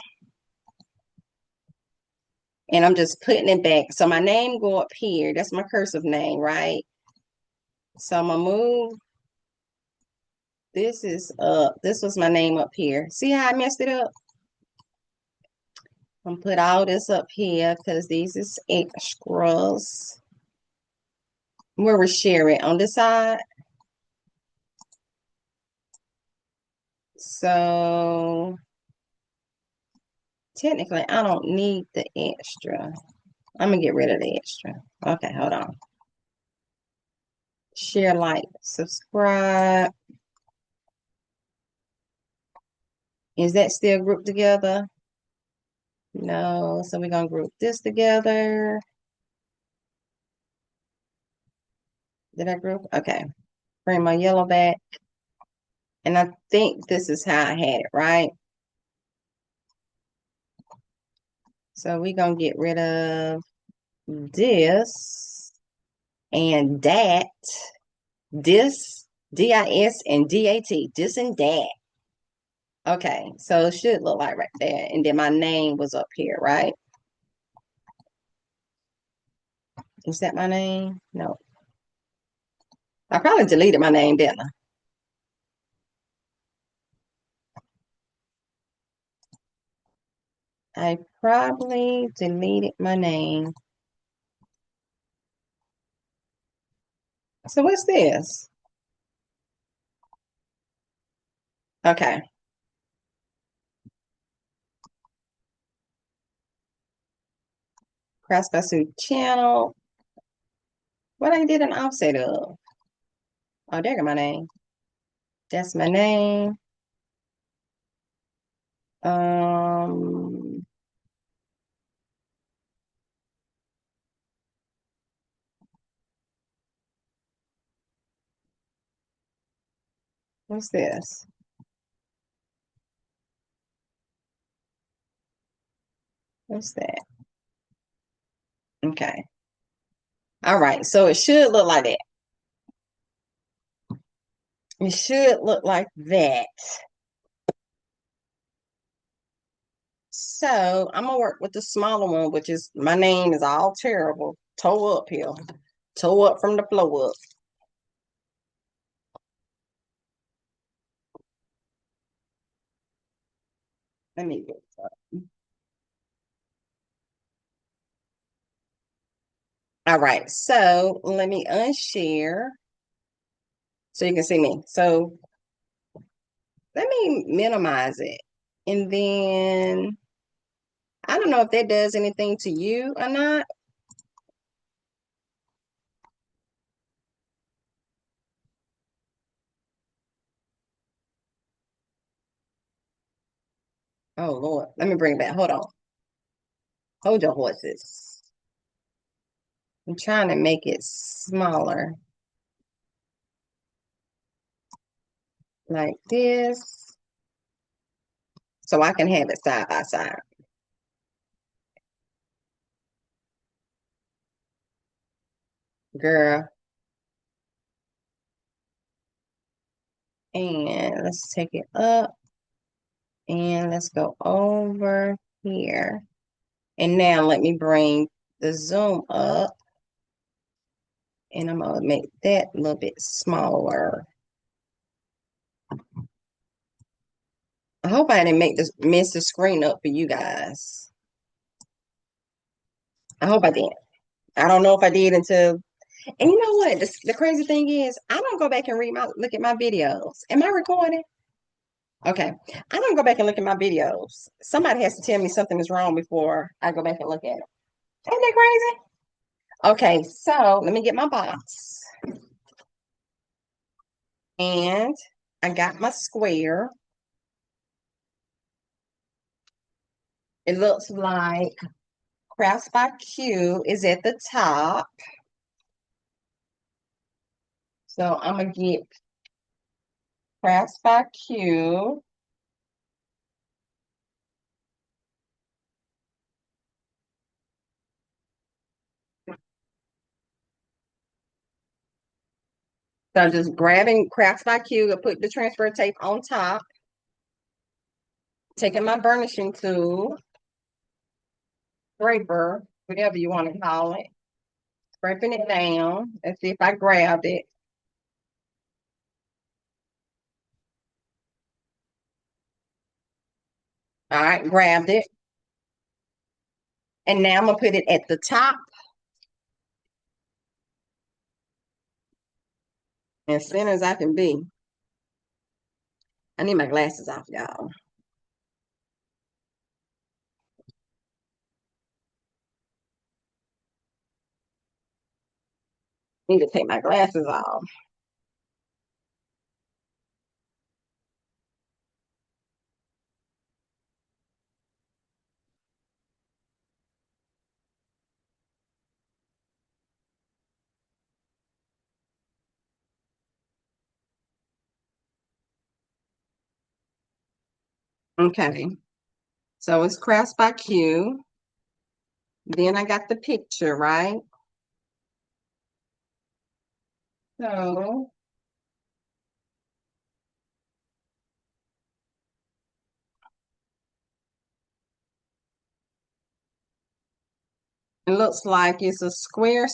[SPEAKER 1] And I'm just putting it back. So my name go up here. That's my cursive name, right? So I'm going to move. This is up. This was my name up here. See how I messed it up? I'm going to put all this up here because these is extras. Where we share it on this side. So technically, I don't need the extra. I'm going to get rid of the extra. Okay, hold on. Share, like, subscribe. Is that still grouped together? No, so we're going to group this together. Did I group? Okay. Bring my yellow back. And I think this is how I had it, right? So we're going to get rid of this and that. This, D-I-S and D-A-T. This and that. Okay, so it should look like right there. And then my name was up here, right? Is that my name? No. I probably deleted my name, didn't I? I probably deleted my name. So what's this? Okay. Crafty channel. What I did an offset of? Oh, there got my name. That's my name. Um, what's this? What's that? Okay. All right. So it should look like that. It should look like that. So I'm gonna work with the smaller one, which is my name is all terrible. Toe up here. Toe up from the floor up. Let me get all right. So let me unshare so you can see me. So let me minimize it. And then I don't know if that does anything to you or not. Oh Lord. Let me bring it back. Hold on. Hold your horses. I'm trying to make it smaller. Like this. So I can have it side by side. Girl. And let's take it up and let's go over here. And now let me bring the zoom up and I'm gonna make that a little bit smaller. I hope I didn't make this mess the screen up for you guys. I hope I didn't. I don't know if I did until, and you know what? The crazy thing is, I don't go back and look at my videos. Am I recording? Okay. I don't go back and look at my videos. Somebody has to tell me something is wrong before I go back and look at it. Ain't that crazy? Okay, so let me get my box. And I got my square. It looks like Crafts by Q is at the top. So I'm going to get Crafts by Q. So I'm just grabbing Crafts by Q and put the transfer tape on top. Taking my burnishing tool, scraper, whatever you want to call it. Scraping it down. Let's see if I grabbed it. All right, grabbed it. And now I'm going to put it at the top. As center as I can be. I need my glasses off, y'all. Need to take my glasses off. Okay. So it's Crafts by Q. Then I got the picture, right? So it looks like it's a square,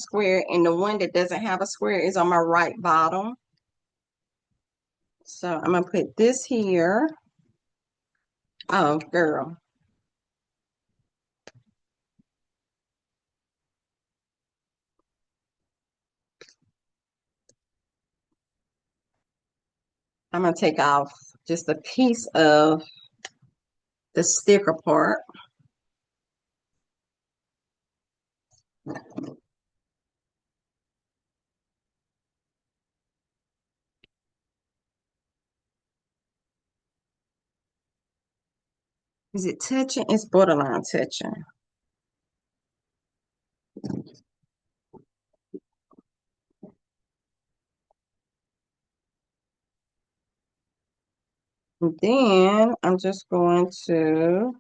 [SPEAKER 1] and the one that doesn't have a square is on my right bottom. So I'm gonna put this here. Oh, girl. I'm gonna take off just a piece of the sticker part. Is it touching? It's borderline touching. And then I'm just going to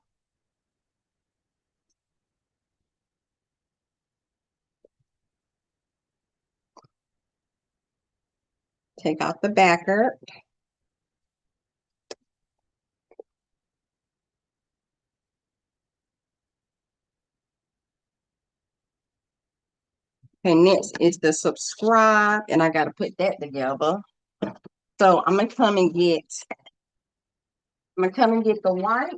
[SPEAKER 1] Take off the backer. Okay, next is the subscribe, and I got to put that together. So I'm gonna come and get the white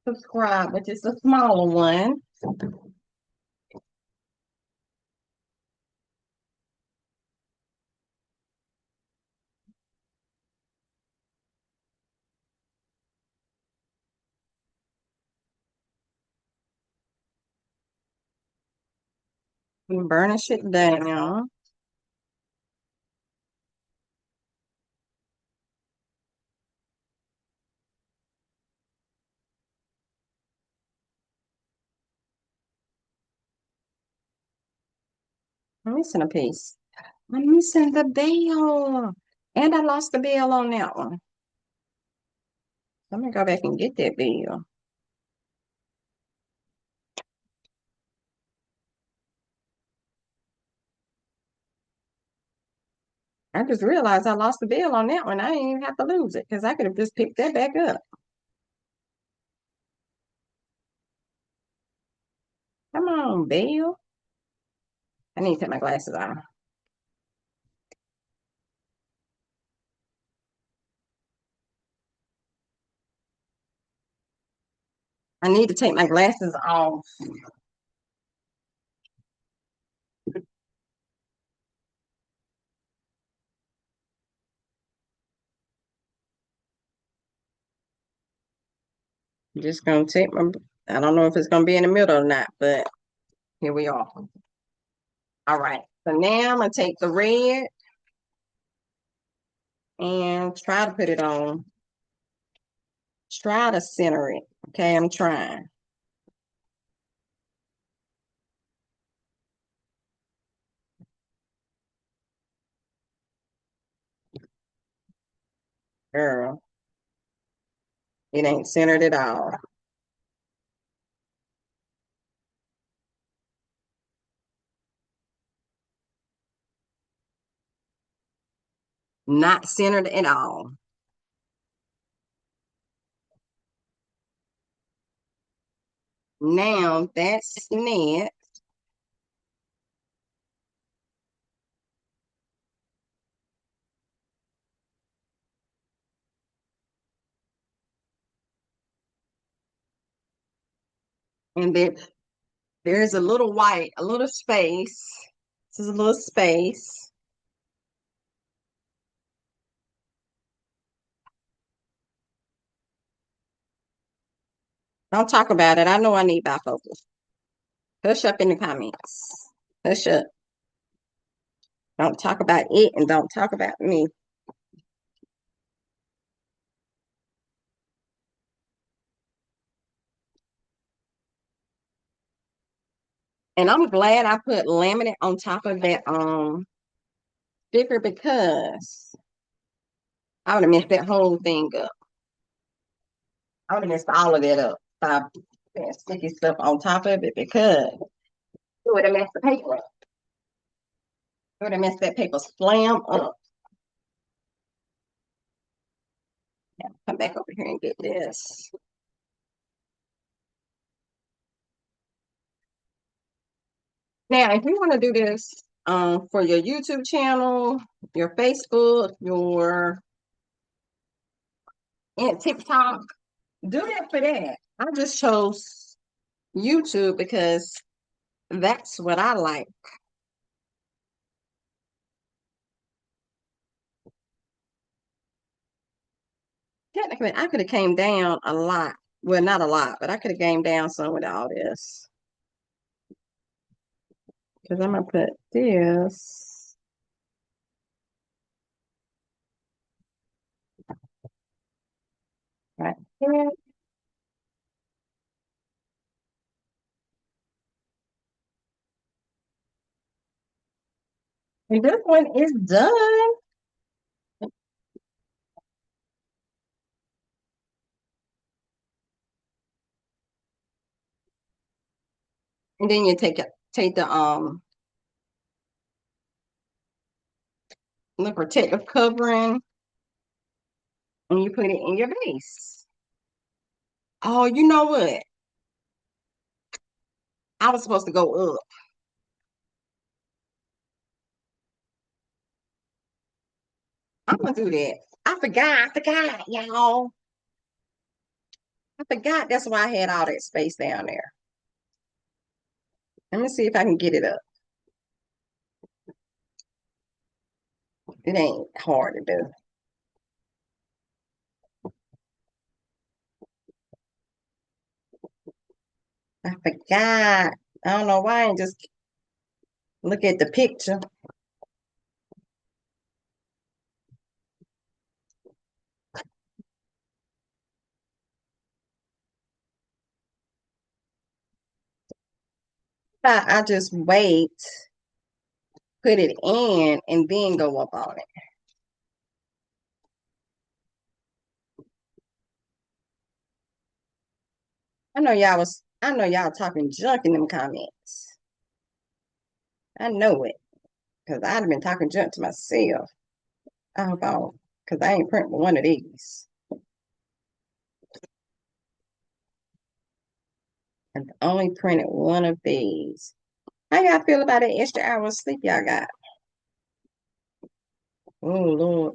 [SPEAKER 1] subscribe, which is the smaller one. And burnish it down. I'm missing a piece. I'm missing the bell. And I lost the bell on that one. Let me go back and get that bell. I just realized I lost the bell on that one. I didn't even have to lose it because I could have just picked that back up. Come on, bell. I need to take my glasses off. I need to take my glasses off. I'm just gonna take my, I don't know if it's gonna be in the middle or not, but here we are. All right. So now I'm gonna take the red and try to put it on. Try to center it. Okay, I'm trying. Girl, it ain't centered at all. Not centered at all. Now that's net. And then there's a little white, a little space. This is a little space. Don't talk about it. I know I need bifocals. Hush up in the comments. Hush up. Don't talk about it and don't talk about me. And I'm glad I put laminate on top of that sticker because I would have messed that whole thing up. I would have messed all of that up by putting sticky stuff on top of it because it would have messed the paper up. It would have messed that paper slam up. Yeah, come back over here and get this. Now, if you want to do this for your YouTube channel, your Facebook, your TikTok, do that for that. I just chose YouTube because that's what I like. Technically, I could have came down a lot. Well, not a lot, but I could have came down some with all this. Because I'm gonna put this right here. And this one is done. And then you take the the protective covering, and you put it in your vase. Oh, you know what? I was supposed to go up. I'm gonna do that. I forgot, y'all. I forgot that's why I had all that space down there. Let me see if I can get it up. It ain't hard to do. I forgot. I don't know why I ain't just look at the picture. I just wait, put it in, and then go up on it. I know y'all talking junk in them comments. I know it. Because I'd have been talking junk to myself. I hope I don't, because I ain't printing one of these. I've only printed one of these. How y'all feel about that extra hour of sleep y'all got? Oh, Lord.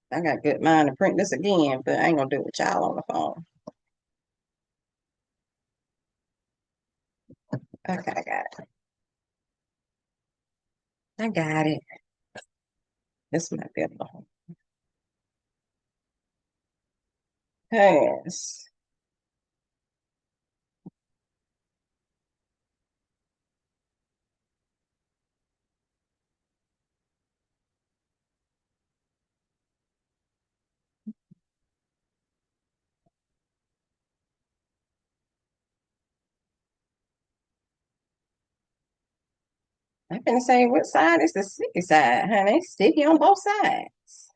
[SPEAKER 1] I got good mind to print this again, but I ain't gonna do it with y'all on the phone. Okay, I got it. I got it. This might be a little pass. I'm gonna say, what side is the sticky side, honey? It's sticky on both sides.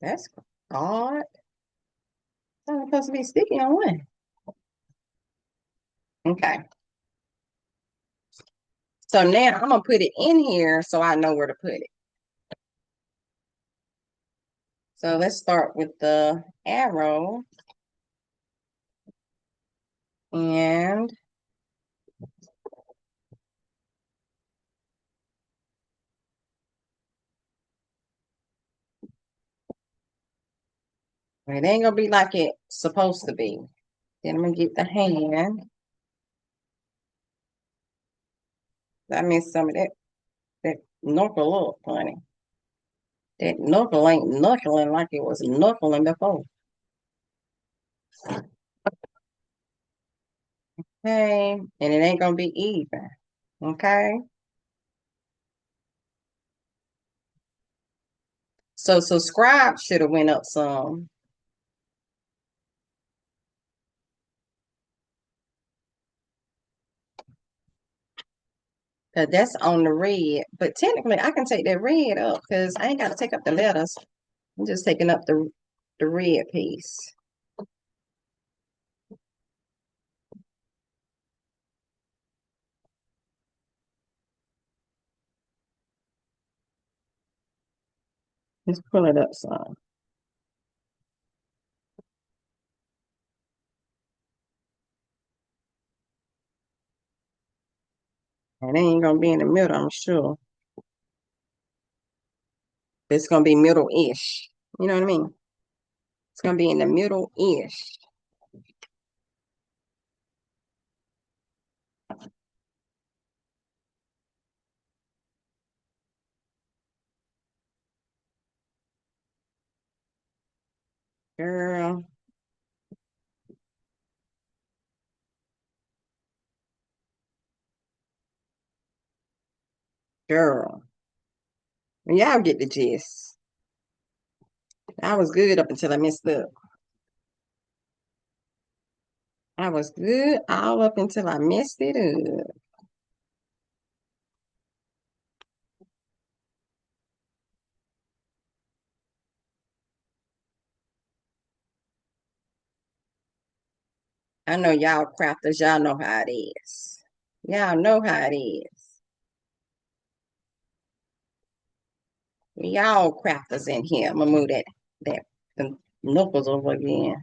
[SPEAKER 1] That's odd. It's only supposed to be sticky on one. Okay. So now I'm gonna put it in here so I know where to put it. So let's start with the arrow. And it ain't gonna be like it's supposed to be. Then I'm gonna get the hand. I missed some of that knuckle up, honey. That knuckle ain't knuckling like it was knuckling before. Okay, and it ain't gonna be even. Okay. So subscribe should have went up some. Cause that's on the red. But technically I can take that red up because I ain't gotta take up the letters. I'm just taking up the red piece. Let's pull it up some. And it ain't gonna be in the middle, I'm sure. It's gonna be middle-ish. You know what I mean? It's gonna be in the middle-ish. Girl, girl. Y'all get the gist. I was good up until I messed up. I was good all up until I messed it up. I know y'all crafters, y'all know how it is. Y'all know how it is. Y'all crafters in here. I'm gonna move that them knuckles over again.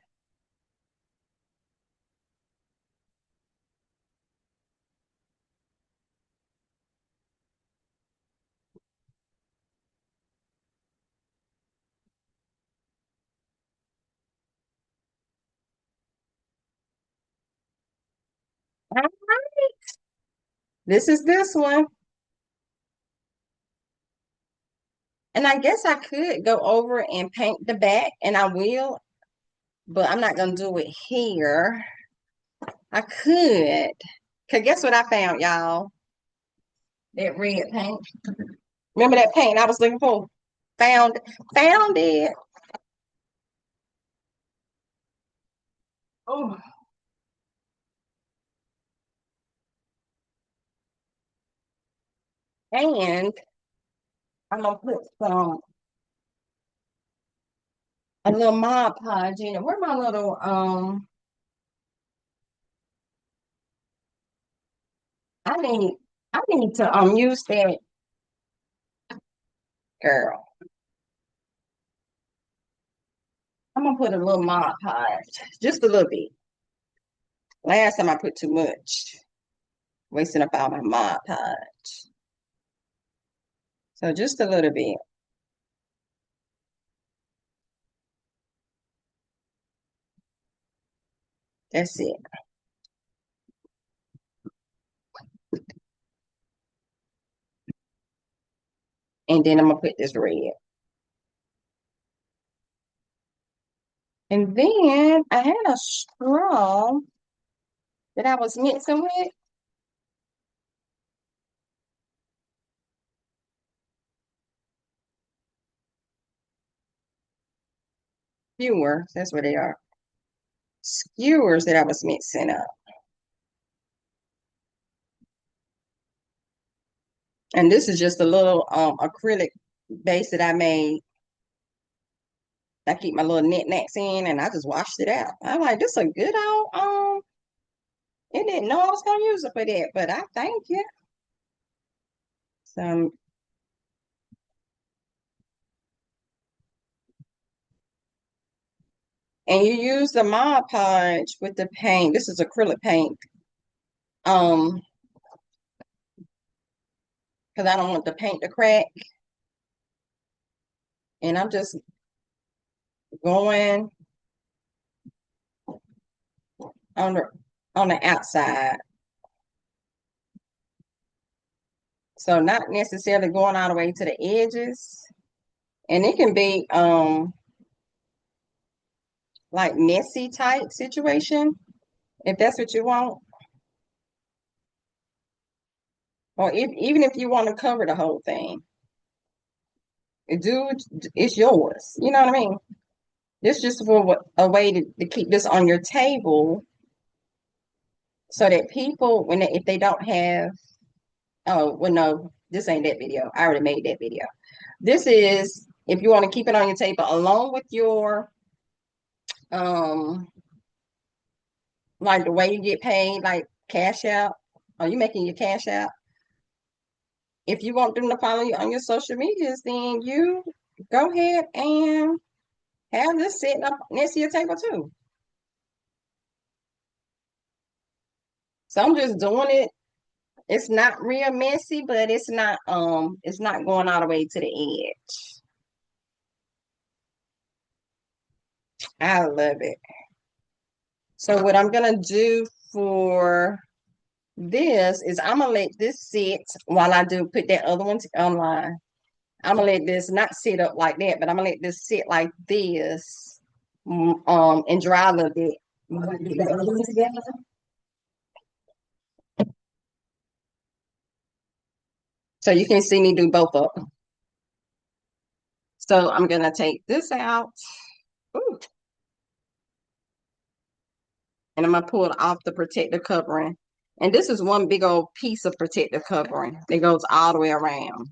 [SPEAKER 1] All right. This is this one. And I guess I could go over and paint the back, and I will, but I'm not gonna do it here. I could. Cause guess what I found, y'all? That red paint. Remember that paint I was looking for? Found found it. Oh, and I'm gonna put some a little Mod Podge in it. Where my little I need I need to use that girl. I'm gonna put a little Mod Podge, just a little bit. Last time I put too much, wasting up all my Mod Podge. So just a little bit. That's it. And then I'm gonna put this red. And then I had a straw that I was mixing with. Skewers, that's what they are. Skewers that I was mixing up. And this is just a little acrylic base that I made. I keep my little knickknacks in and I just washed it out. I'm like, this is a good old it didn't know I was gonna use it for that, but I thank you. So and you use the Mod Podge with the paint. This is acrylic paint. Um, because I don't want the paint to crack. And I'm just going on the outside. So not necessarily going all the way to the edges. And it can be like messy type situation if that's what you want. Or if even if you want to cover the whole thing. Dude, it's yours. You know what I mean? This just for a way to keep this on your table so that people when if they don't have oh well no, this ain't that video. I already made that video. This is if you want to keep it on your table along with your um like the way you get paid, like cash out. Are you making your cash out? If you want them to follow you on your social medias, then you go ahead and have this sitting up next to your table too. So I'm just doing it. It's not real messy, but it's not going all the way to the edge. I love it. So what I'm gonna do for this is I'm gonna let this sit while I do put that other one online. I'm gonna let this not sit up like that, but I'm gonna let this sit like this, and dry a little bit. You wanna get the other one together? So you can see me do both of them. So I'm gonna take this out. Ooh, and I'm gonna pull it off the protective covering. And this is one big old piece of protective covering that goes all the way around.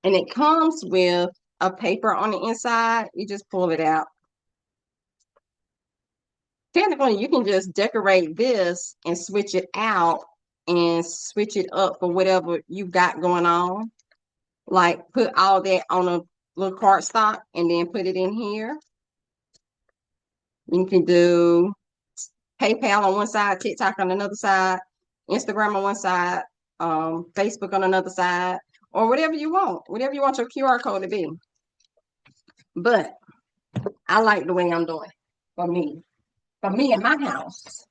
[SPEAKER 1] And it comes with a paper on the inside. You just pull it out. technically you can just decorate this and switch it out and switch it up for whatever you got going on. Like put all that on a little cardstock and then put it in here. You can do PayPal on one side, TikTok on another side, Instagram on one side, Facebook on another side, or whatever you want your QR code to be. But I like the way I'm doing for me in my house.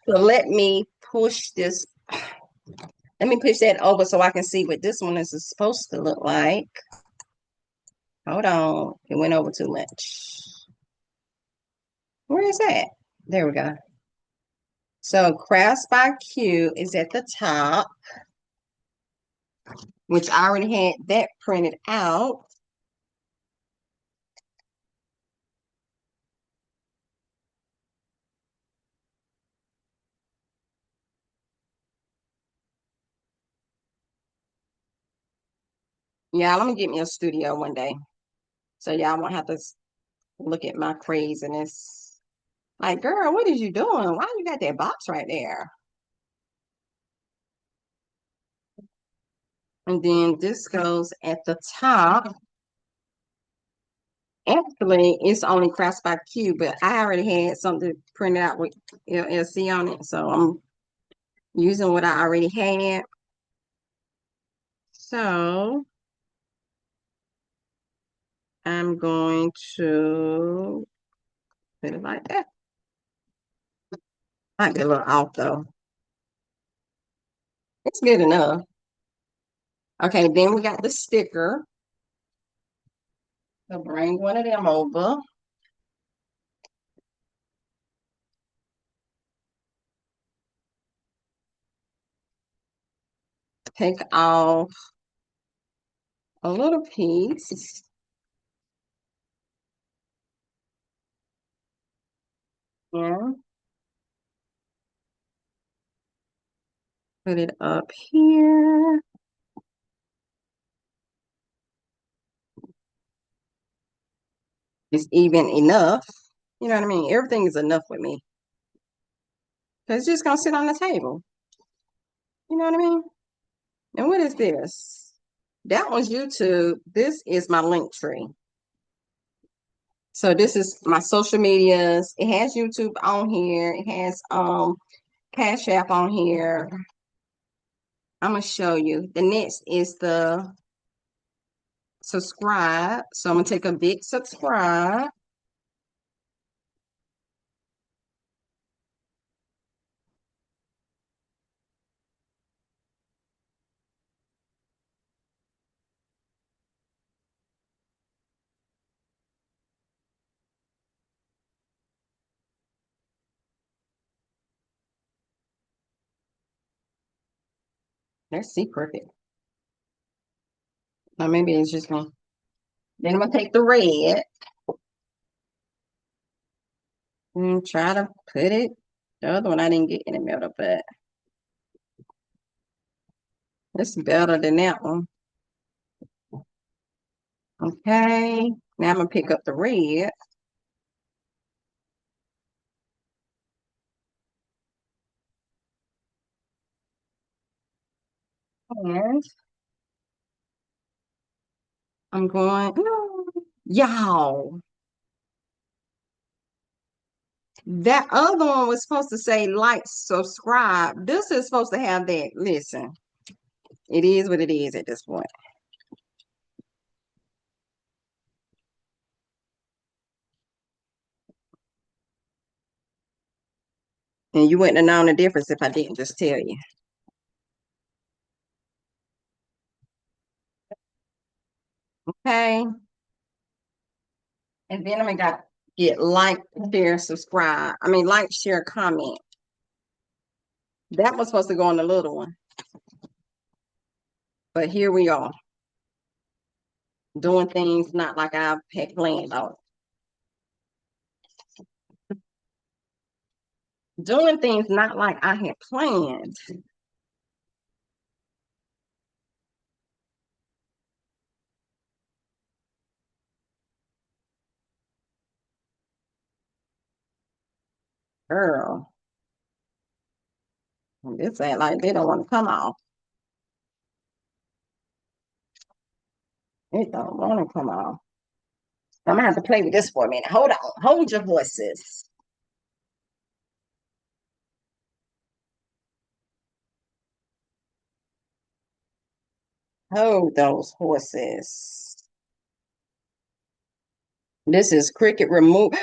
[SPEAKER 1] So let me push this. Let me push that over so I can see what this one is supposed to look like. Hold on. It went over too much. Where is that? There we go. So Crafts by Q is at the top, which I already had that printed out. Yeah, let me get me a studio one day. So y'all won't have to look at my craziness. Like, girl, what is you doing? Why you got that box right there? And then this goes at the top. Actually, it's only Crafts by Q, but I already had something printed out with LLC on it. So I'm using what I already had. So I'm going to put it like that. Might be a little off though. It's good enough. Okay, then we got the sticker. So bring one of them over. Take off a little piece. Yeah. Put it up here. It's even enough. You know what I mean? Everything is enough with me. Because it's just going to sit on the table. You know what I mean? And what is this? That one's YouTube. This is my link tree. So this is my social medias. It has YouTube on here. It has Cash App on here. I'm gonna show you. The next is the subscribe. So I'm gonna take a big subscribe. Let's see, Cricut. Or maybe it's just me. Then I'm gonna take the red and try to put it. The other one I didn't get in the middle, but it's better than that one. Okay, now I'm gonna pick up the red. And I'm going, y'all. That other one was supposed to say like, subscribe. This is supposed to have that. Listen, it is what it is at this point. And you wouldn't have known the difference if I didn't just tell you. Okay. And then I'm gonna get like, share, subscribe. I mean, like, share, comment. That was supposed to go on the little one. But here we are. Doing things not like I've had planned on. Doing things not like I had planned. Girl, this ain't like they don't want to come off. It don't want to come off. I'm gonna have to play with this for a minute. Hold on. Hold your horses. Hold those horses. This is Cricut remove.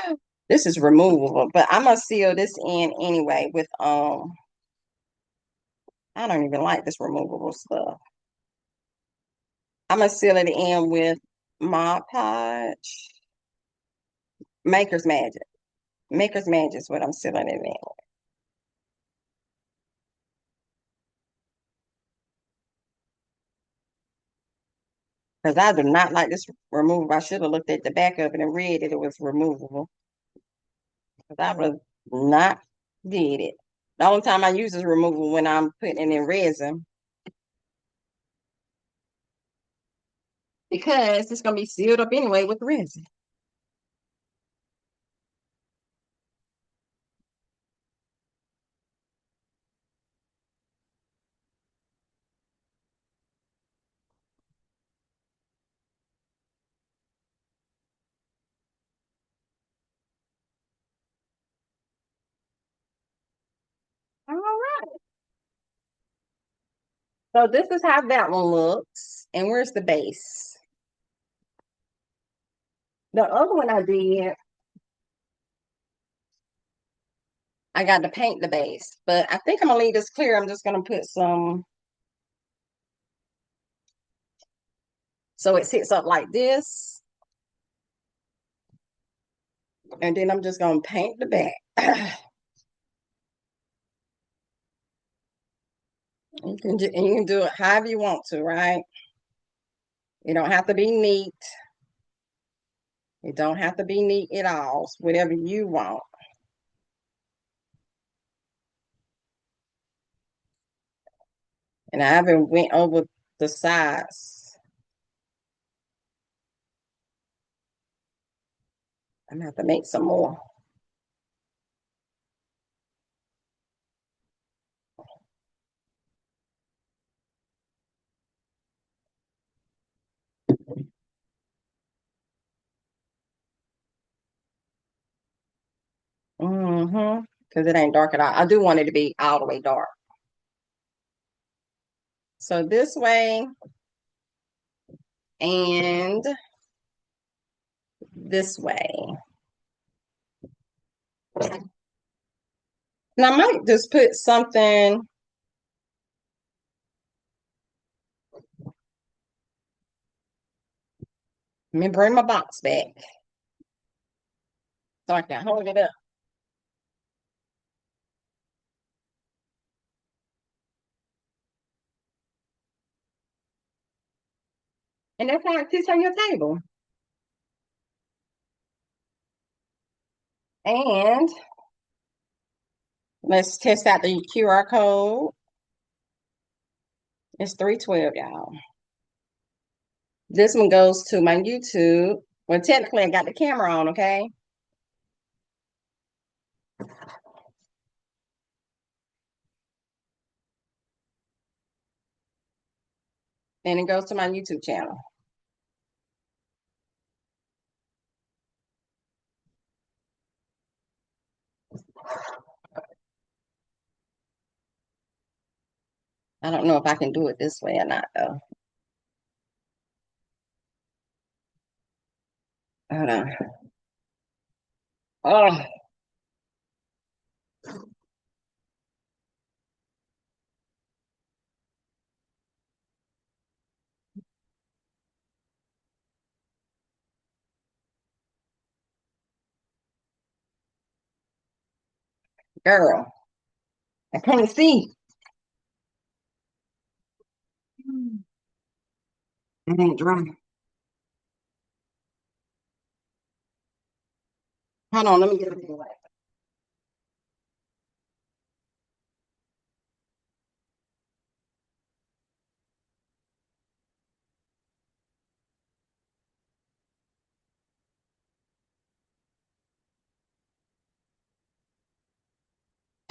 [SPEAKER 1] This is removable, but I'm gonna seal this in anyway with I don't even like this removable stuff. I'm gonna seal it in with Mod Podge. Maker's Magic. Maker's Magic is what I'm sealing it in. Because I do not like this removable. I should have looked at the back of it and read that it was removable. Because I would not did it. The only time I use is removable when I'm putting it in resin. Because it's gonna be sealed up anyway with resin. All right. So this is how that one looks. And where's the base? The other one I did, I got to paint the base, but I think I'm gonna leave this clear. I'm just gonna put some, so it sits up like this, and then I'm just gonna paint the back. You can do it however you want to, right? You don't have to be neat. It don't have to be neat at all. It's whatever you want. And I haven't went over the sides. I'm gonna have to make some more. Mm-hmm. Because it ain't dark at all. I do want it to be all the way dark. So this way and this way. And I might just put something. Let me bring my box back so I can hold it up. And that's how it sits on your table. And let's test out the QR code. It's 312, y'all. This one goes to my YouTube. Well, technically, I got the camera on, okay? And it goes to my YouTube channel. I don't know if I can do it this way or not, though. Hold on. Oh, girl, I can't see. It ain't dry. Hold on, let me get it away.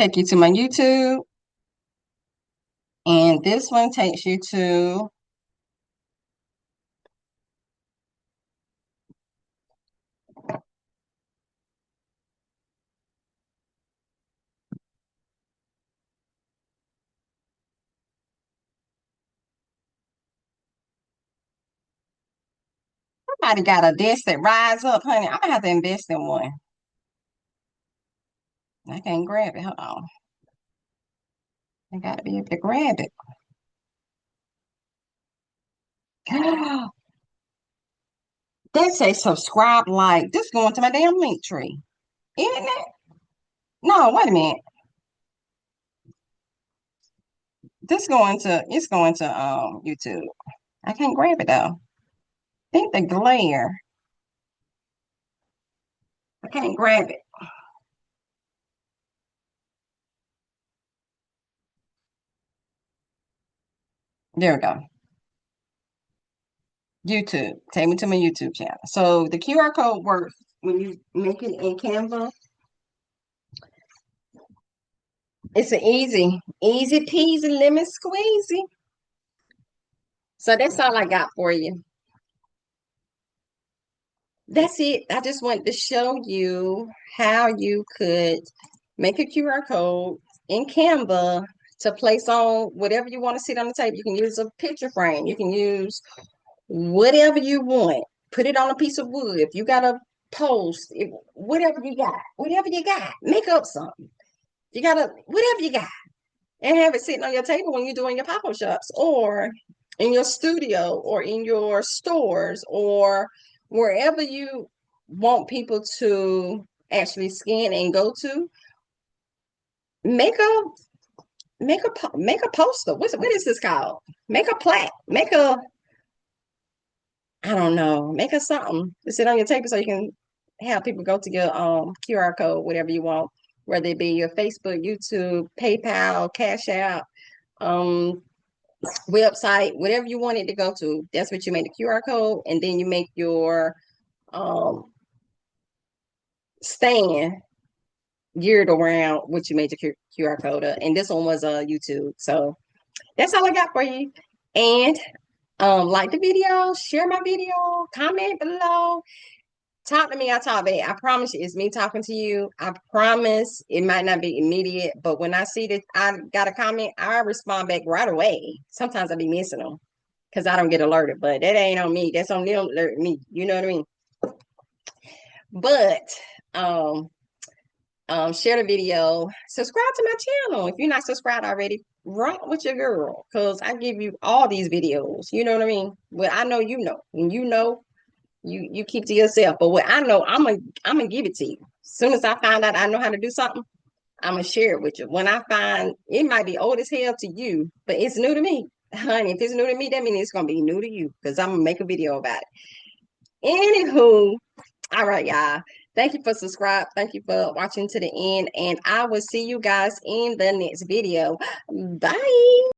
[SPEAKER 1] take you to my YouTube. And this one takes you to somebody got a desk that rise up, honey. I'm gonna have to invest in one. I can't grab it. Hold on. I gotta be able to grab it. That say subscribe, like this going to my damn link tree. Isn't it? No, wait a minute. It's going to YouTube. I can't grab it though. I think the glare. I can't grab it. There we go. YouTube. Take me to my YouTube channel. So the QR code works when you make it in Canva. It's an easy peasy lemon squeezy. So that's all I got for you. That's it. I just wanted to show you how you could make a QR code in Canva to place on whatever you want to sit on the table. You can use a picture frame. You can use whatever you want. Put it on a piece of wood. If you got a post, whatever you got, make up something. You got to, whatever you got, and have it sitting on your table when you're doing your pop-up shops or in your studio or in your stores or wherever you want people to actually scan and go to. Make a poster. What is this called? Make a plaque. I don't know. Make a something to sit on your table so you can have people go to your QR code, whatever you want, whether it be your Facebook, YouTube, PayPal, Cash App, website, whatever you want it to go to. That's what you make the QR code, and then you make your stand geared around what you made your QR code of. And this one was YouTube. So that's all I got for you. And like the video, share my video, comment below. Talk to me, I talk back. I promise you, it's me talking to you. I promise it might not be immediate, but when I see that I got a comment, I respond back right away. Sometimes I be missing them because I don't get alerted, but that ain't on me. That's on them alerting me. You know what I mean? But share the video, subscribe to my channel. If you're not subscribed already, run with your girl because I give you all these videos. You know what I mean? Well, I know you know. When you know, you keep to yourself. But what I know, I'm gonna give it to you. As soon as I find out I know how to do something, I'm gonna share it with you. When I find it might be old as hell to you, but it's new to me. Honey, if it's new to me, that means it's gonna be new to you because I'm gonna make a video about it. Anywho, all right, y'all. Thank you for subscribing. Thank you for watching to the end. And I will see you guys in the next video. Bye.